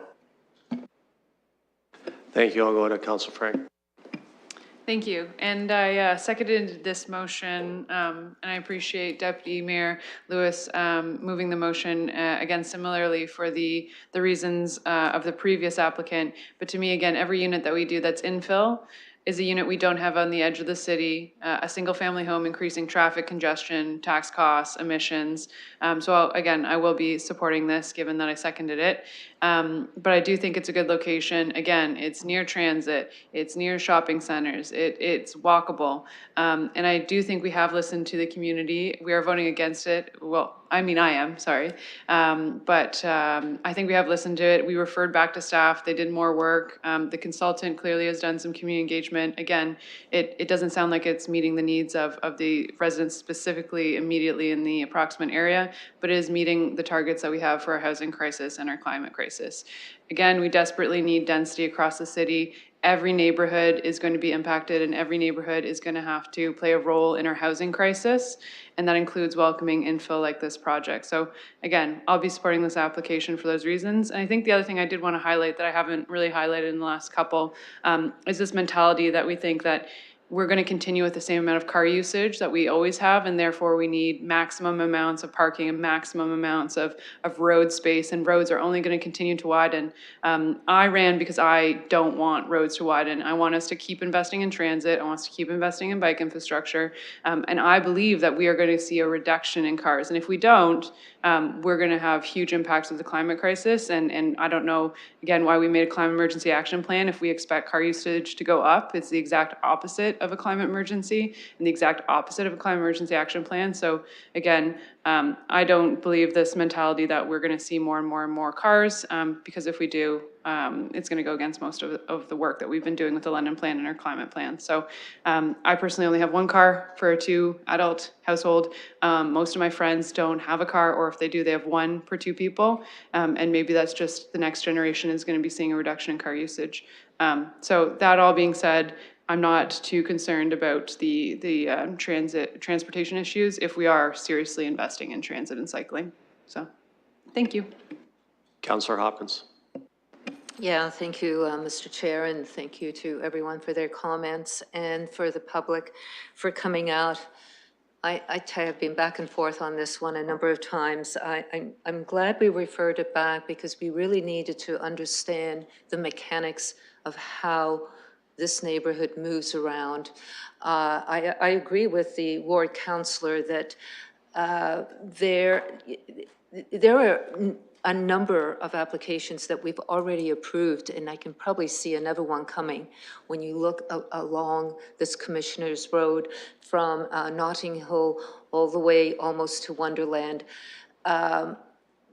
Thank you. I'll go to Councillor Frank. Thank you. And I seconded this motion, and I appreciate Deputy Mayor Lewis moving the motion, again, similarly for the reasons of the previous applicant. But to me, again, every unit that we do that's infill is a unit we don't have on the edge of the city, a single family home increasing traffic congestion, tax costs, emissions. So again, I will be supporting this given that I seconded it. But I do think it's a good location. Again, it's near transit, it's near shopping centers, it's walkable. And I do think we have listened to the community. We are voting against it. Well, I mean, I am, sorry. But I think we have listened to it. We referred back to staff. They did more work. The consultant clearly has done some community engagement. Again, it doesn't sound like it's meeting the needs of the residents specifically immediately in the approximate area, but it is meeting the targets that we have for our housing crisis and our climate crisis. Again, we desperately need density across the city. Every neighborhood is going to be impacted, and every neighborhood is going to have to play a role in our housing crisis, and that includes welcoming infill like this project. So again, I'll be supporting this application for those reasons. And I think the other thing I did want to highlight that I haven't really highlighted in the last couple is this mentality that we think that we're going to continue with the same amount of car usage that we always have, and therefore we need maximum amounts of parking and maximum amounts of road space, and roads are only going to continue to widen. I ran because I don't want roads to widen. I want us to keep investing in transit. I want us to keep investing in bike infrastructure. And I believe that we are going to see a reduction in cars. And if we don't, we're going to have huge impacts of the climate crisis. And I don't know, again, why we made a climate emergency action plan if we expect car usage to go up. It's the exact opposite of a climate emergency and the exact opposite of a climate emergency action plan. So again, I don't believe this mentality that we're going to see more and more and more cars, because if we do, it's going to go against most of the work that we've been doing with the London Plan and our climate plan. So I personally only have one car for a 2-adult household. Most of my friends don't have a car, or if they do, they have one per 2 people. And maybe that's just the next generation is going to be seeing a reduction in car usage. So that all being said, I'm not too concerned about the transportation issues if we are seriously investing in transit and cycling. So, thank you. Councillor Hopkins. Yeah, thank you, Mr. Chair, and thank you to everyone for their comments and for the public for coming out. I have been back and forth on this one a number of times. I'm glad we referred it back because we really needed to understand the mechanics of how this neighborhood moves around. I agree with the ward councillor that there are a number of applications that we've already approved, and I can probably see another one coming when you look along this Commissioner's Road from Notting Hill all the way almost to Wonderland.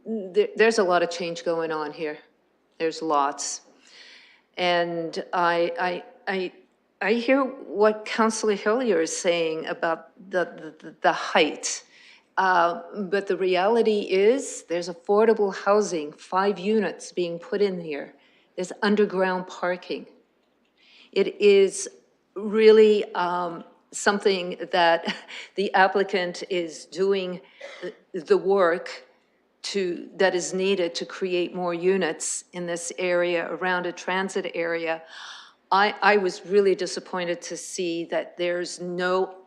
There's a lot of change going on here. There's lots. And I hear what Councillor Hillier is saying about the height. But the reality is there's affordable housing, 5 units being put in here. There's underground parking. It is really something that the applicant is doing the work that is needed to create more units in this area around a transit area. I was really disappointed to see that there's no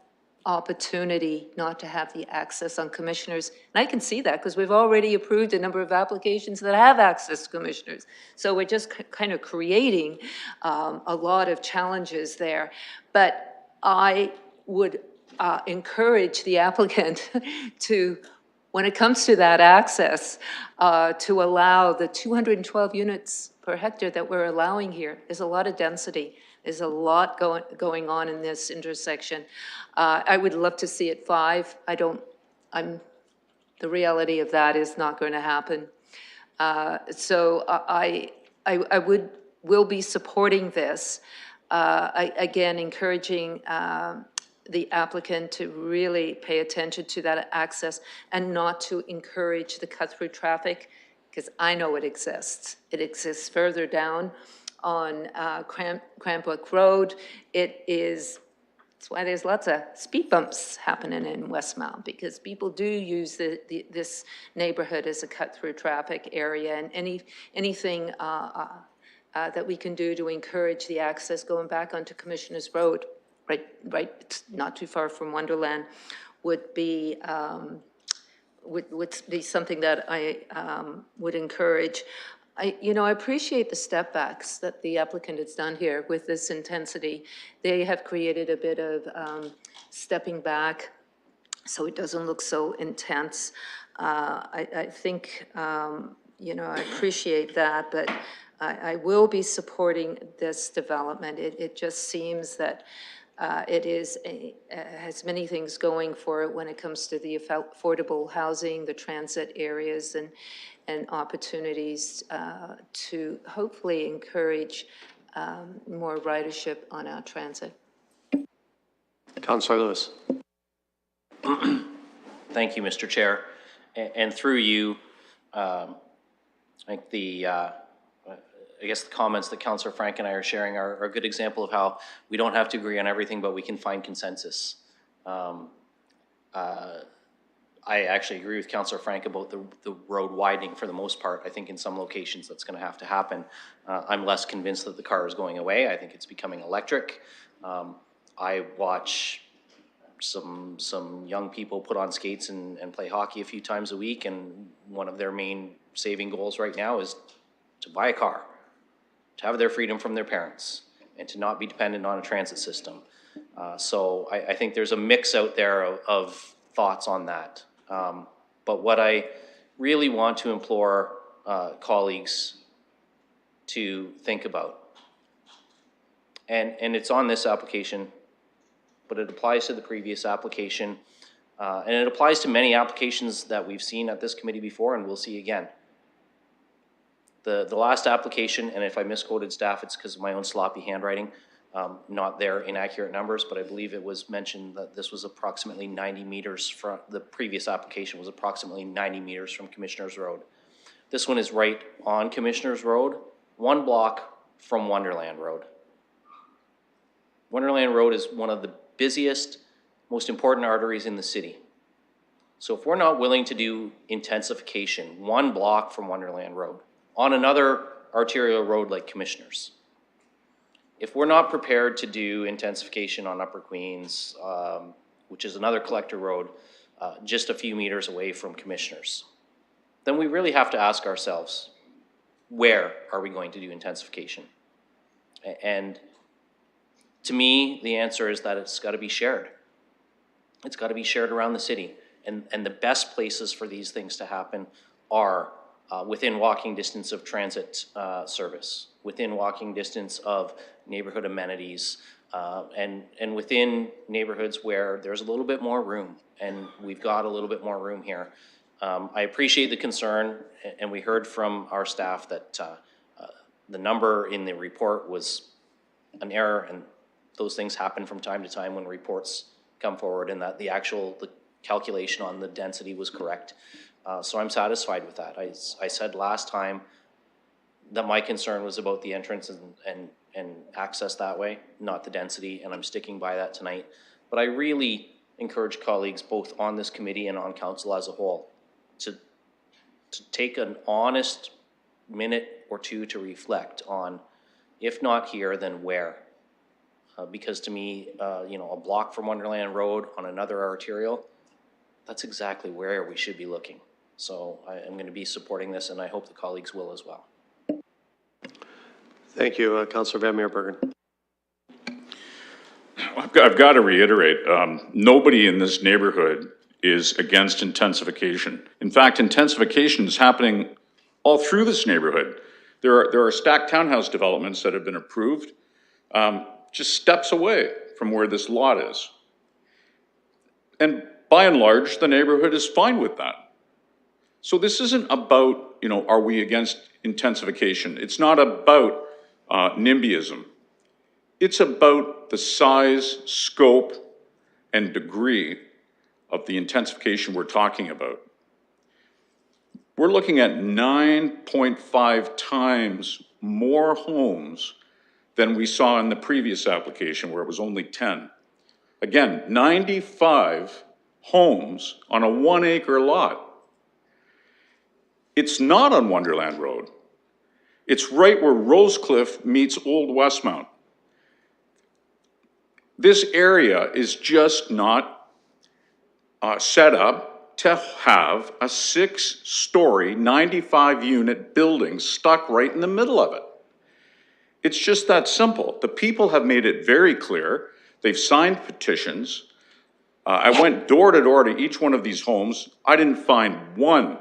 opportunity not to have the access on commissioners. And I can see that because we've already approved a number of applications that have access to commissioners. So we're just kind of creating a lot of challenges there. But I would encourage the applicant to, when it comes to that access, to allow the 212 units per hectare that we're allowing here. There's a lot of density. There's a lot going on in this intersection. I would love to see it 5. The reality of that is not going to happen. So I will be supporting this. Again, encouraging the applicant to really pay attention to that access and not to encourage the cut-through traffic, because I know it exists. It exists further down on Cranbrook Road. That's why there's lots of speed bumps happening in Westmount, because people do use this neighborhood as a cut-through traffic area, and anything that we can do to encourage the access going back onto Commissioners Road, right, not too far from Wonderland, would be something that I would encourage. I appreciate the step backs that the applicant has done here with this intensity. They have created a bit of stepping back so it doesn't look so intense. I think you know, I appreciate that, but I will be supporting this development. It just seems that it has many things going for it when it comes to the affordable housing, the transit areas, and opportunities to hopefully encourage more ridership on our transit. Councillor Lewis. Thank you, Mr. Chair. And through you, I think I guess the comments that Councillor Frank and I are sharing are a good example of how we don't have to agree on everything, but we can find consensus. I actually agree with Councillor Frank about the road widening for the most part. I think in some locations that's going to have to happen. I'm less convinced that the car is going away. I think it's becoming electric. I watch some young people put on skates and play hockey a few times a week, and one of their main saving goals right now is to buy a car, to have their freedom from their parents, and to not be dependent on a transit system. So I think there's a mix out there of thoughts on that. But what I really want to implore colleagues to think about, and it's on this application, but it applies to the previous application, and it applies to many applications that we've seen at this committee before and we'll see again. The last application, and if I misquoted staff, it's because of my own sloppy handwriting, not their inaccurate numbers, but I believe it was mentioned that this was approximately 90 meters from, the previous application was approximately 90 meters from Commissioners Road. This one is right on Commissioners Road, 1 block from Wonderland Road. Wonderland Road is one of the busiest, most important arteries in the city. So if we're not willing to do intensification 1 block from Wonderland Road on another arterial road like Commissioners, if we're not prepared to do intensification on Upper Queens, which is another collector road, just a few meters away from Commissioners, then we really have to ask ourselves, where are we going to do intensification? And to me, the answer is that it's got to be shared. It's got to be shared around the city. And the best places for these things to happen are within walking distance of transit service, within walking distance of neighborhood amenities, and within neighborhoods where there's a little bit more room, and we've got a little bit more room here. I appreciate the concern, and we heard from our staff that the number in the report was an error, and those things happen from time to time when reports come forward, and that the calculation on the density was correct. So I'm satisfied with that. I said last time that my concern was about the entrance and access that way, not the density, and I'm sticking by that tonight. But I really encourage colleagues both on this committee and on council as a whole to take an honest minute or two to reflect on, if not here, then where. Because to me, you know, a block from Wonderland Road on another arterial, that's exactly where we should be looking. So I am going to be supporting this, and I hope the colleagues will as well. Thank you, Councillor Van Meerbergen. I've got to reiterate, nobody in this neighborhood is against intensification. In fact, intensification is happening all through this neighborhood. There are stacked townhouse developments that have been approved just steps away from where this lot is. And by and large, the neighborhood is fine with that. So this isn't about, you know, are we against intensification? It's not about NIMBYism. It's about the size, scope, and degree of the intensification we're talking about. We're looking at 9.5 times more homes than we saw in the previous application where it was only 10. Again, 95 homes on a 1 acre lot. It's not on Wonderland Road. It's right where Rosecliff meets Old Westmount. This area is just not set up to have a 6-story, 95-unit building stuck right in the middle of it. It's just that simple. The people have made it very clear. They've signed petitions. I went door to door to each one of these homes. I didn't find one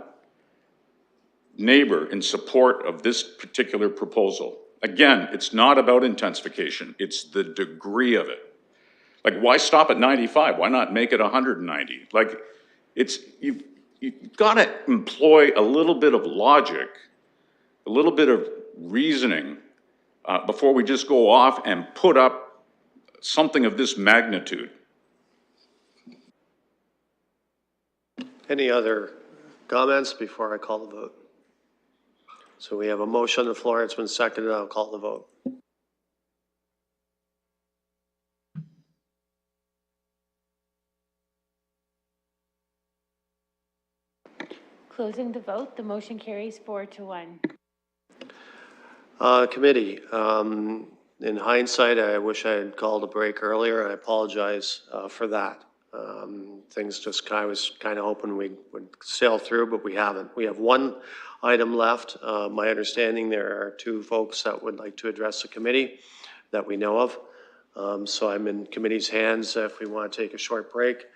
neighbor in support of this particular proposal. Again, it's not about intensification, it's the degree of it. Like, why stop at 95? Why not make it 190? Like, you've gotta employ a little bit of logic, a little bit of reasoning, before we just go off and put up something of this magnitude. Any other comments before I call the vote? So we have a motion on the floor. It's been seconded. I'll call the vote. Closing the vote, the motion carries 4-1. Committee, in hindsight, I wish I had called a break earlier. I apologize for that. Things just, I was kind of hoping we would sail through, but we haven't. We have one item left. My understanding, there are two folks that would like to address the committee that we know of. So I'm in committee's hands. If we want to take a short break,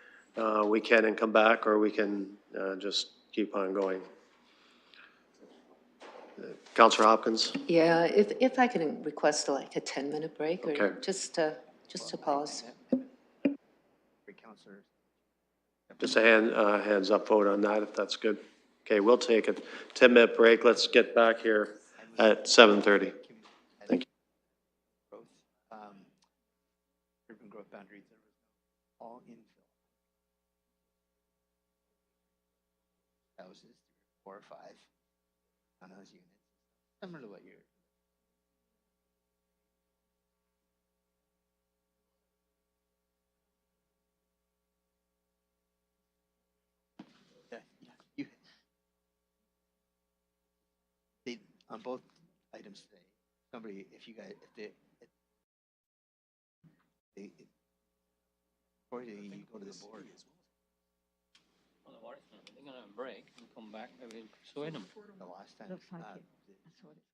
we can and come back, or we can just keep on going. Councillor Hopkins? Yeah, if I can request like a 10-minute break, or Okay. just to pause. Just a hands up vote on that, if that's good. Okay, we'll take a 10-minute break. Let's get back here at 7:30. Thank you. Urban growth boundaries, all infill. Houses, 4 or 5 on those units, similar to what you're. Yeah, they, on both items today, somebody, if you guys, or you go to the board. Well, they're gonna have a break and come back, maybe persuade them. The last time. Looks like it. That's what it's.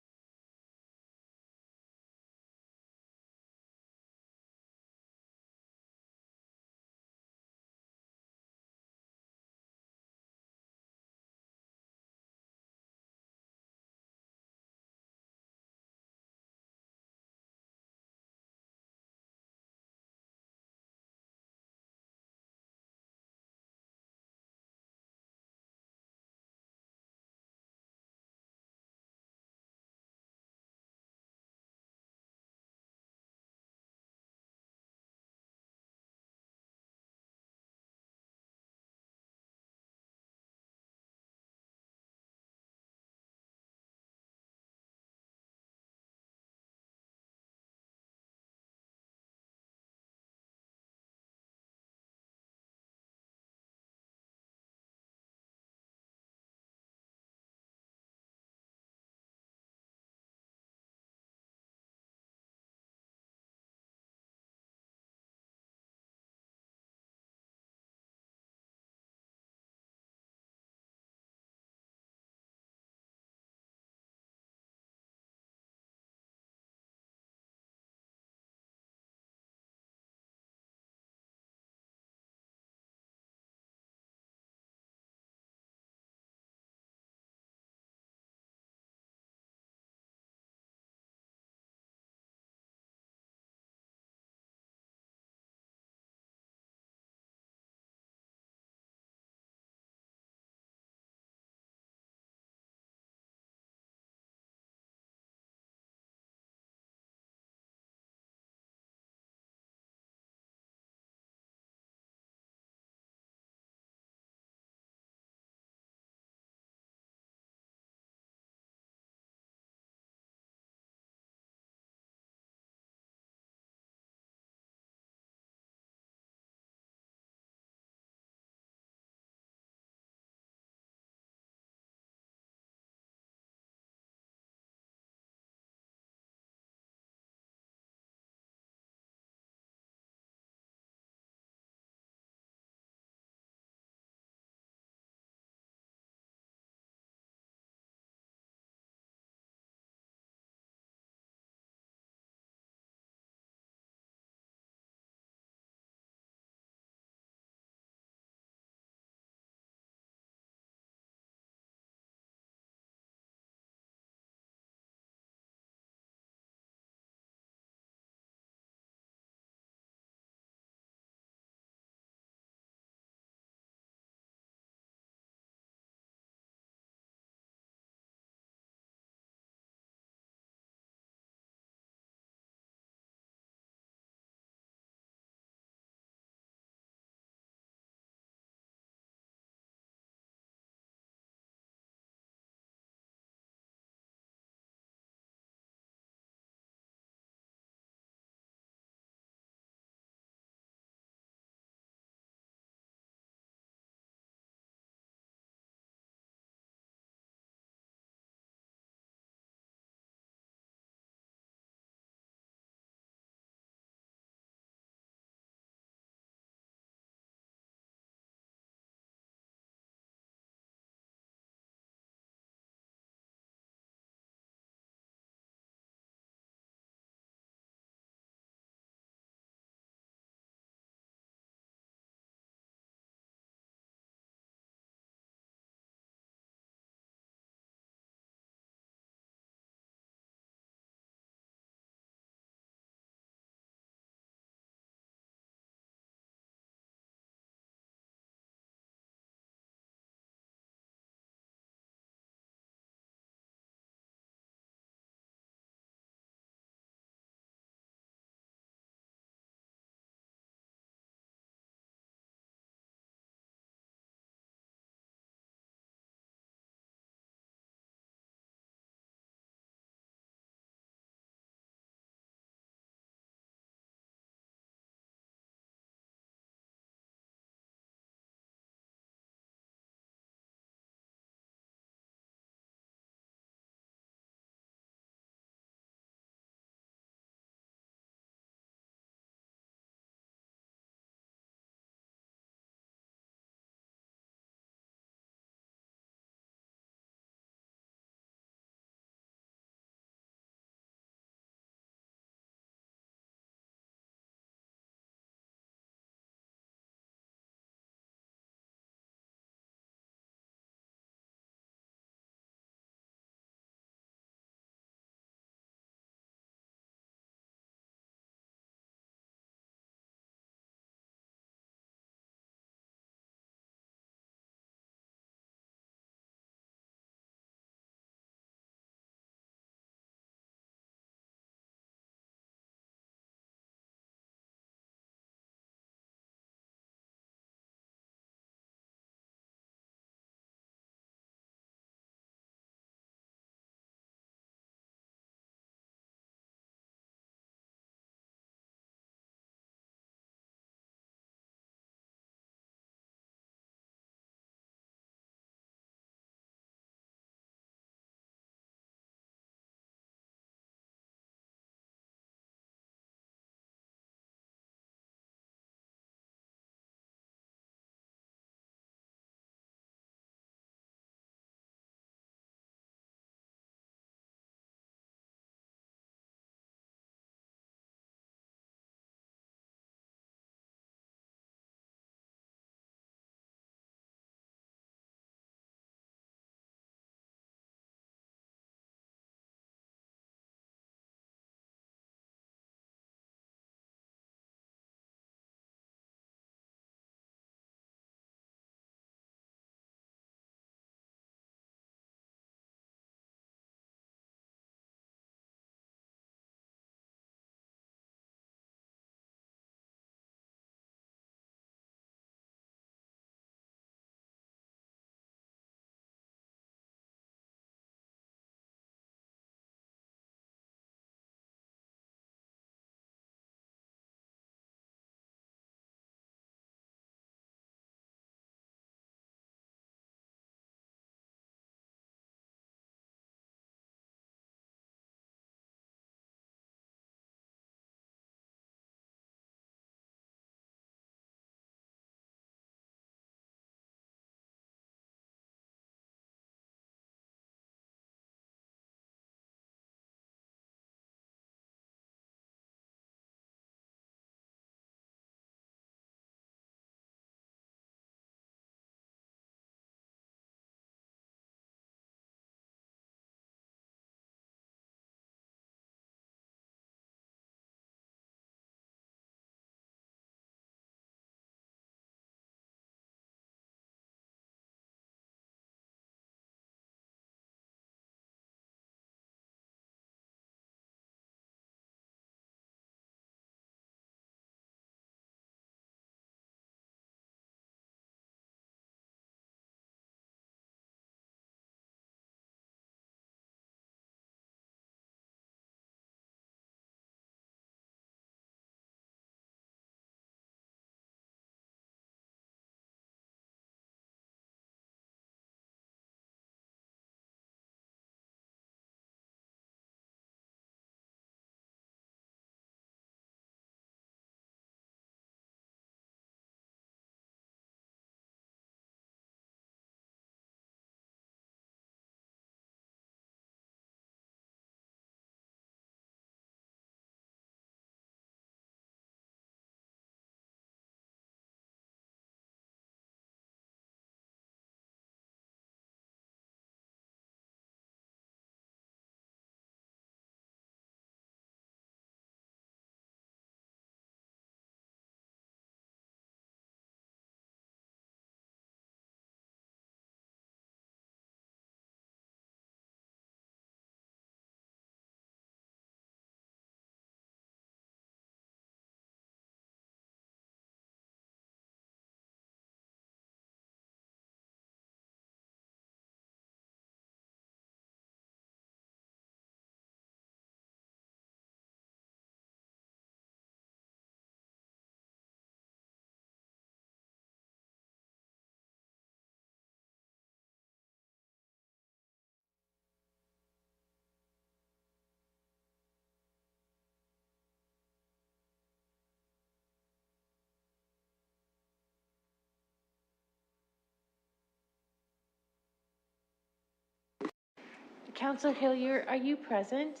Councillor Hillier, are you present?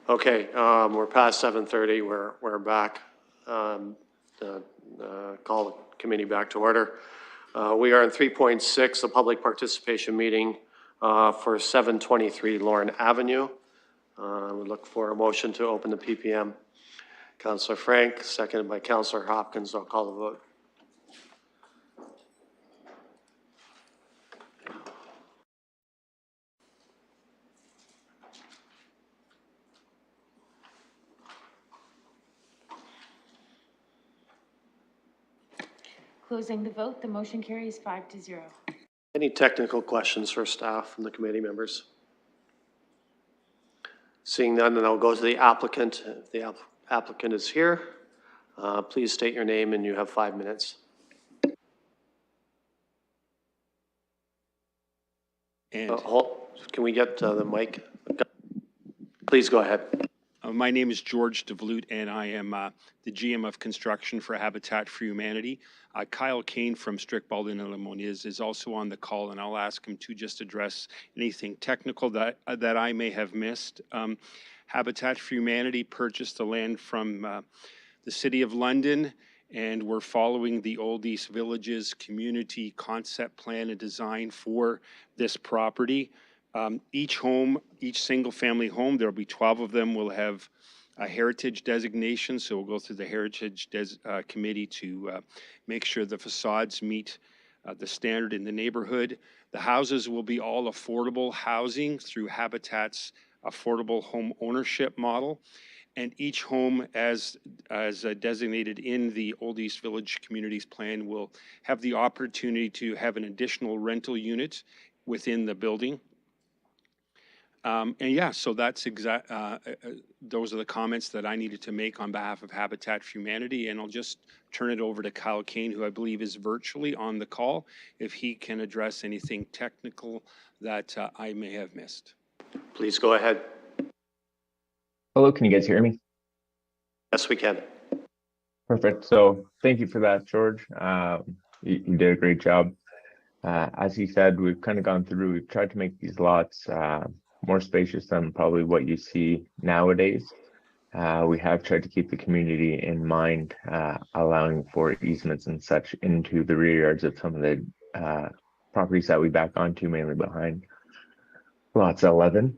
Okay, we're past 7:30. We're back. Call the committee back to order. We are in 3.6, a public participation meeting for 723 Lorne Avenue. We look for a motion to open the PPM. Councillor Frank, seconded by Councillor Hopkins. I'll call the vote. Closing the vote, the motion carries 5-0. Any technical questions for staff from the committee members? Seeing none, then I'll go to the applicant. If the applicant is here, please state your name and you have 5 minutes. And can we get the mic? Please go ahead. my name is George DeVlute, and I am the GM of construction for Habitat for Humanity. Kyle Kane from Strict Baldwin and Limoniz is also on the call, and I'll ask him to just address anything technical that I may have missed. Habitat for Humanity purchased the land from the City of London, and we're following the Old East Villages community concept plan and design for this property. Each home, each single family home, there'll be 12 of them, will have a heritage designation. So we'll go through the heritage committee to make sure the facades meet the standard in the neighborhood. The houses will be all affordable housing through Habitat's affordable home ownership model. And each home, as designated in the Old East Village Communities Plan, will have the opportunity to have an additional rental unit within the building. And yeah, so that's those are the comments that I needed to make on behalf of Habitat for Humanity. And I'll just turn it over to Kyle Kane, who I believe is virtually on the call, if he can address anything technical that I may have missed. Please go ahead. Hello, can you guys hear me? Yes, we can. Perfect. So thank you for that, George. You did a great job. As he said, we've kind of gone through, we've tried to make these lots more spacious than probably what you see nowadays. We have tried to keep the community in mind, allowing for easements and such into the rear yards of some of the properties that we back onto, mainly behind lots 11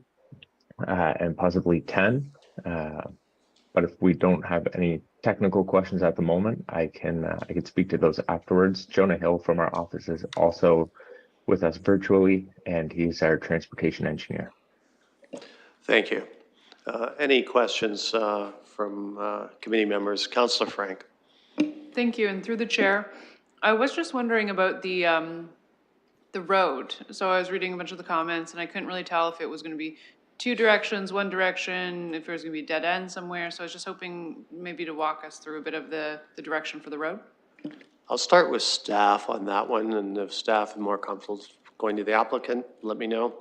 and possibly 10. But if we don't have any technical questions at the moment, I can speak to those afterwards. Jonah Hill from our office is also with us virtually, and he's our transportation engineer. Thank you. Any questions from committee members? Councillor Frank. Thank you, and through the chair, I was just wondering about the road. So I was reading a bunch of the comments, and I couldn't really tell if it was going to be two directions, one direction, if there was going to be a dead end somewhere. So I was just hoping maybe to walk us through a bit of the direction for the road. I'll start with staff on that one, and if staff is more comfortable going to the applicant, let me know.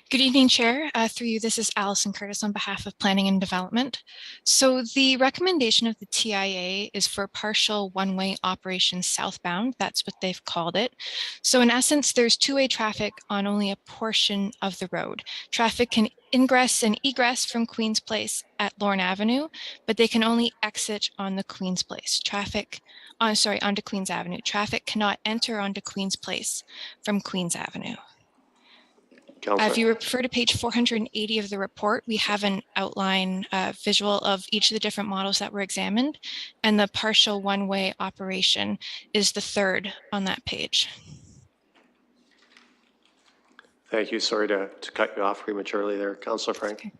Good evening, Chair. Through you, this is Allison Curtis on behalf of Planning and Development. So the recommendation of the TIA is for partial one-way operation southbound. That's what they've called it. So in essence, there's two-way traffic on only a portion of the road. Traffic can ingress and egress from Queen's Place at Lorne Avenue, but they can only exit on the Queen's Place. Onto Queen's Avenue. Traffic cannot enter onto Queen's Place from Queen's Avenue. Councillor. If you refer to page 480 of the report, we have an outline visual of each of the different models that were examined, and the partial one-way operation is the third on that page. Thank you. Sorry to cut you off prematurely there. Councillor Frank.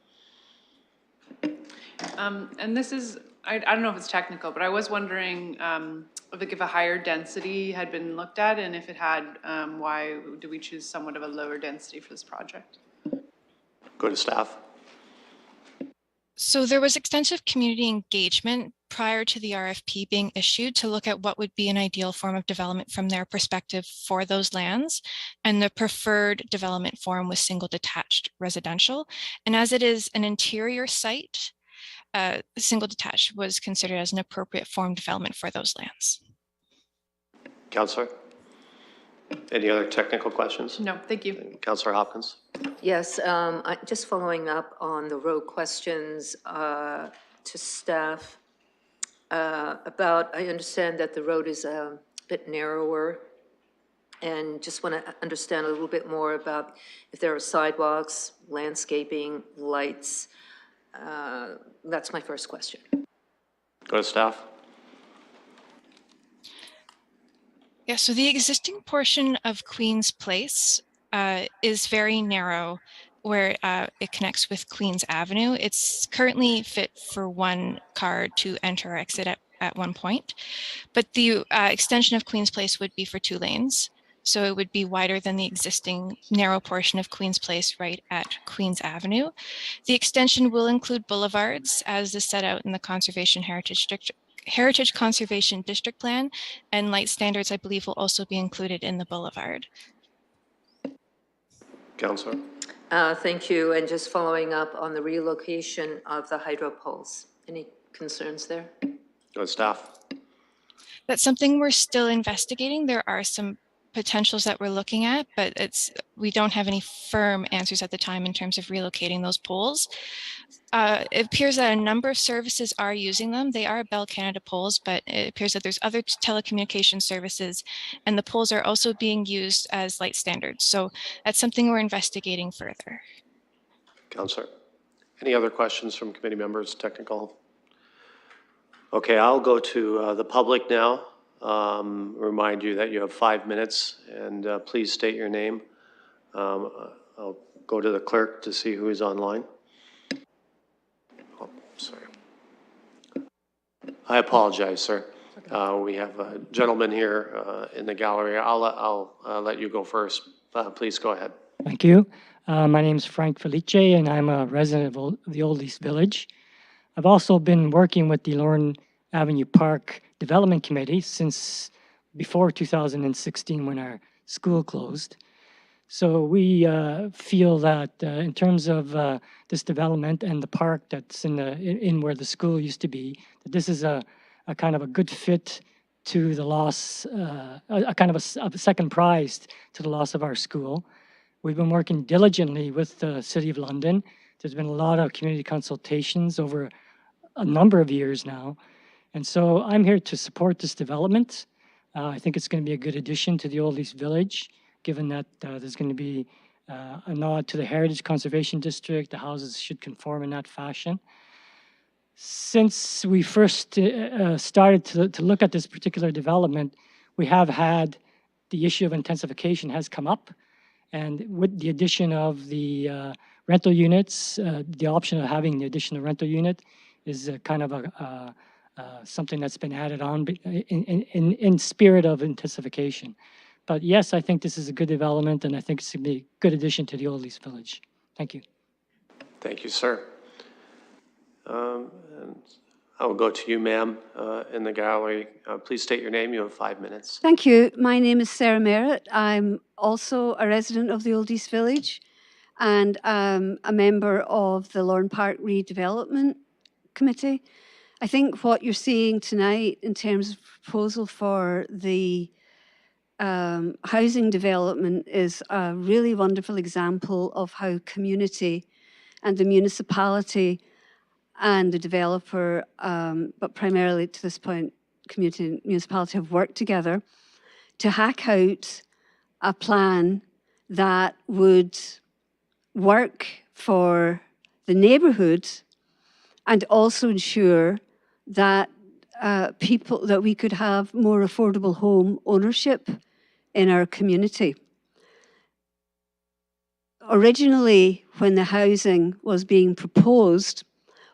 And this is, I don't know if it's technical, but I was wondering if a higher density had been looked at, and if it had, why do we choose somewhat of a lower density for this project? Go to staff. So there was extensive community engagement prior to the RFP being issued to look at what would be an ideal form of development from their perspective for those lands. And the preferred development form was single detached residential. And as it is an interior site, single detached was considered as an appropriate form of development for those lands. Councillor, any other technical questions? No, thank you. Councillor Hopkins. Yes, just following up on the road questions to staff about, I understand that the road is a bit narrower, and just want to understand a little bit more about if there are sidewalks, landscaping, lights. That's my first question. Go to staff. Yeah, so the existing portion of Queen's Place is very narrow where it connects with Queen's Avenue. It's currently fit for one car to enter or exit at one point, but the extension of Queen's Place would be for 2 lanes. So it would be wider than the existing narrow portion of Queen's Place right at Queen's Avenue. The extension will include boulevards as is set out in the Heritage Conservation District Plan, and light standards, I believe, will also be included in the boulevard. Councillor. Thank you. And just following up on the relocation of the hydro poles. Any concerns there? Go to staff. That's something we're still investigating. There are some potentials that we're looking at, but we don't have any firm answers at the time in terms of relocating those poles. It appears that a number of services are using them. They are Bell Canada poles, but it appears that there's other telecommunication services, and the poles are also being used as light standards. So that's something we're investigating further. Councillor. Any other questions from committee members, technical? Okay, I'll go to the public now. Remind you that you have 5 minutes, and please state your name. I'll go to the clerk to see who is online. Oh, sorry. I apologize, sir. We have a gentleman here in the gallery. I'll let you go first. Please go ahead. Thank you. My name is Frank Felice, and I'm a resident of the Old East Village. I've also been working with the Lorne Avenue Park Development Committee since before 2016 when our school closed. So we feel that in terms of this development and the park that's in where the school used to be, that this is a kind of a good fit to the loss, a kind of a second prize to the loss of our school. We've been working diligently with the City of London. There's been a lot of community consultations over a number of years now. And so I'm here to support this development. I think it's going to be a good addition to the Old East Village, given that there's going to be a nod to the Heritage Conservation District. The houses should conform in that fashion. Since we first started to look at this particular development, we have had the issue of intensification has come up. And with the addition of the rental units, the option of having the additional rental unit is kind of something that's been added on in spirit of intensification. But yes, I think this is a good development, and I think it's going to be a good addition to the Old East Village. Thank you. Thank you, sir. And I will go to you, ma'am, in the gallery. Please state your name. You have 5 minutes. Thank you. My name is Sarah Merritt. I'm also a resident of the Old East Village, and I'm a member of the Lorne Park Redevelopment Committee. I think what you're seeing tonight in terms of proposal for the housing development is a really wonderful example of how community and the municipality and the developer, but primarily to this point, community and municipality have worked together to hack out a plan that would work for the neighbourhood and also ensure that that we could have more affordable home ownership in our community. Originally, when the housing was being proposed,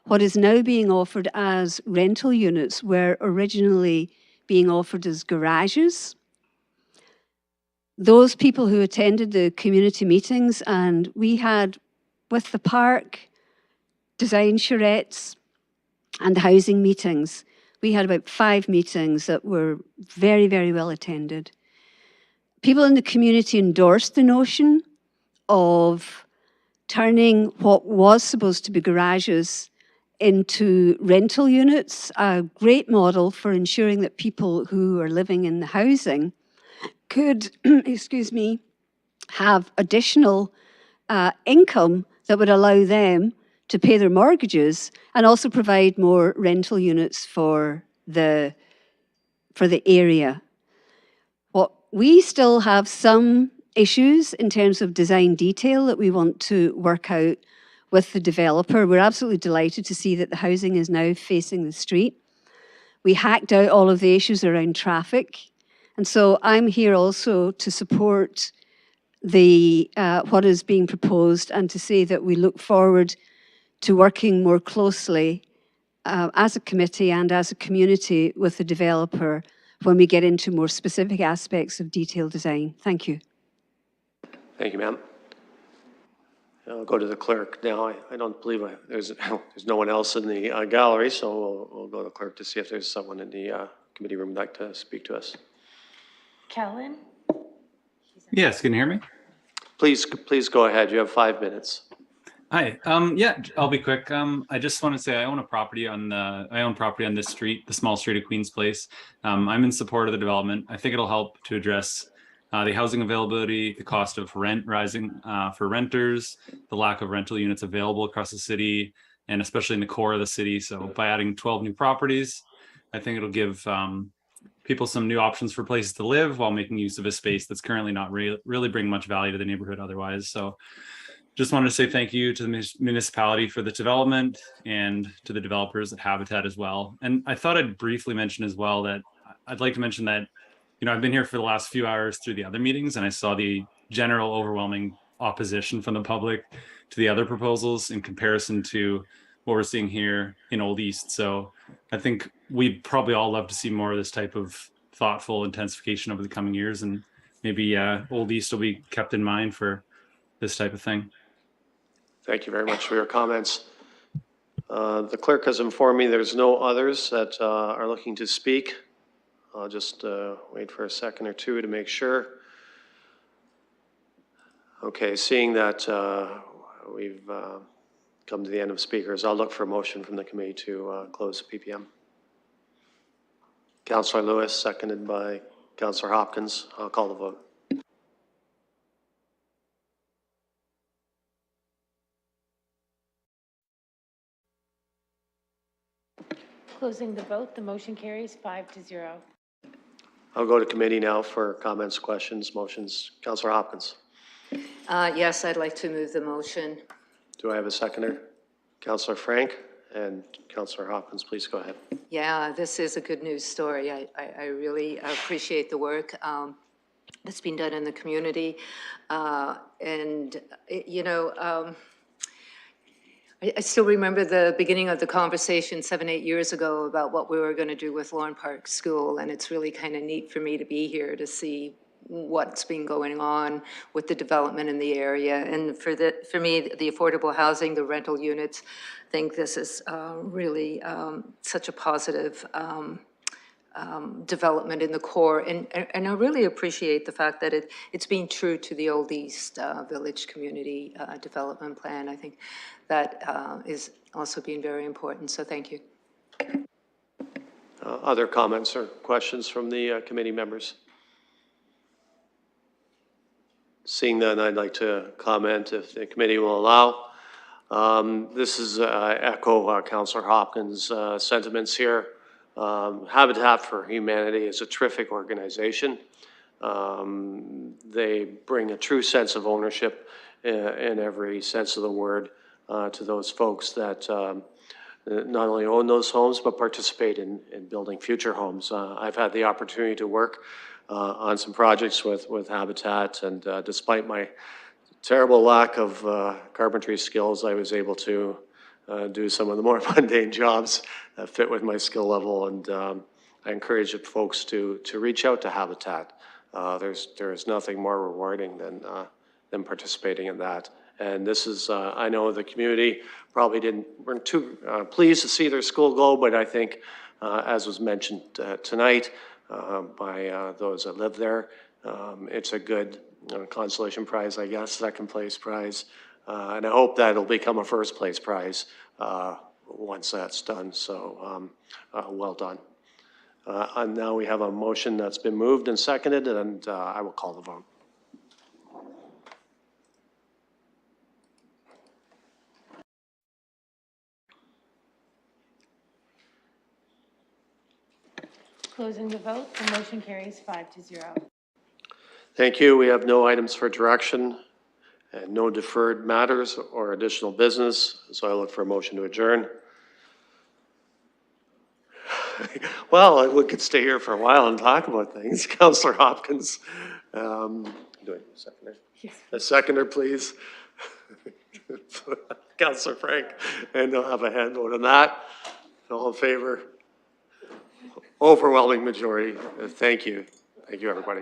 what is now being offered as rental units were originally being offered as garages. Those people who attended the community meetings, and we had with the park, design charrettes and housing meetings, we had about 5 meetings that were very, very well attended. People in the community endorsed the notion of turning what was supposed to be garages into rental units, a great model for ensuring that people who are living in the housing could, excuse me, have additional income that would allow them to pay their mortgages and also provide more rental units for the area. We still have some issues in terms of design detail that we want to work out with the developer. We're absolutely delighted to see that the housing is now facing the street. We hacked out all of the issues around traffic. And so I'm here also to support what is being proposed and to say that we look forward to working more closely as a committee and as a community with the developer when we get into more specific aspects of detailed design. Thank you. Thank you, ma'am. I'll go to the clerk now. I don't believe there's no one else in the gallery, so we'll go to the clerk to see if there's someone in the committee room who'd like to speak to us. Kellen? Yes, can you hear me? Please go ahead. You have 5 minutes. Hi. Yeah, I'll be quick. I just want to say I own property on this street, the small street of Queen's Place. I'm in support of the development. I think it'll help to address the housing availability, the cost of rent rising for renters, the lack of rental units available across the city, and especially in the core of the city. So by adding 12 new properties, I think it'll give people some new options for places to live while making use of a space that's currently not really bringing much value to the neighborhood otherwise. So just wanted to say thank you to the municipality for the development and to the developers at Habitat as well. And I thought I'd briefly mention as well that I'd like to mention that, I've been here for the last few hours through the other meetings, and I saw the general overwhelming opposition from the public to the other proposals in comparison to what we're seeing here in Old East. So I think we'd probably all love to see more of this type of thoughtful intensification over the coming years, and maybe Old East will be kept in mind for this type of thing. Thank you very much for your comments. The clerk has informed me there's no others that are looking to speak. I'll just wait for a second or two to make sure. Okay, seeing that we've come to the end of speakers, I'll look for a motion from the committee to close the PPM. Councillor Lewis, seconded by Councillor Hopkins. I'll call the vote. Closing the vote, the motion carries 5-0. I'll go to committee now for comments, questions, motions. Councillor Hopkins. Yes, I'd like to move the motion. Do I have a seconder? Councillor Frank and Councillor Hopkins, please go ahead. Yeah, this is a good news story. I really appreciate the work that's been done in the community. I still remember the beginning of the conversation 7-8 years ago about what we were going to do with Lorne Park School, and it's really kind of neat for me to be here to see what's been going on with the development in the area. And for me, the affordable housing, the rental units, I think this is really such a positive development in the core. And I really appreciate the fact that it's being true to the Old East Village Community Development Plan. I think that is also being very important. So thank you. Other comments or questions from the committee members? Seeing none, I'd like to comment if the committee will allow. This is echo Councillor Hopkins' sentiments here. Habitat for Humanity is a terrific organization. They bring a true sense of ownership in every sense of the word to those folks that not only own those homes, but participate in building future homes. I've had the opportunity to work on some projects with Habitat, and despite my terrible lack of carpentry skills, I was able to do some of the more mundane jobs that fit with my skill level, and I encourage folks to reach out to Habitat. There's nothing more rewarding than participating in that. And this is, I know the community probably weren't too pleased to see their school go, but I think, as was mentioned tonight by those that live there, it's a good consolation prize, I guess, second place prize. And I hope that it'll become a first place prize once that's done. So well done. And now we have a motion that's been moved and seconded, and I will call the vote. Closing the vote, the motion carries 5-0. Thank you. We have no items for direction and no deferred matters or additional business. So I look for a motion to adjourn. Well, we could stay here for a while and talk about things. Councillor Hopkins. Do I need a seconder? Yes. A seconder, please. Councillor Frank. And I'll have a hand vote on that. All in favor? Overwhelming majority. Thank you. Thank you, everybody.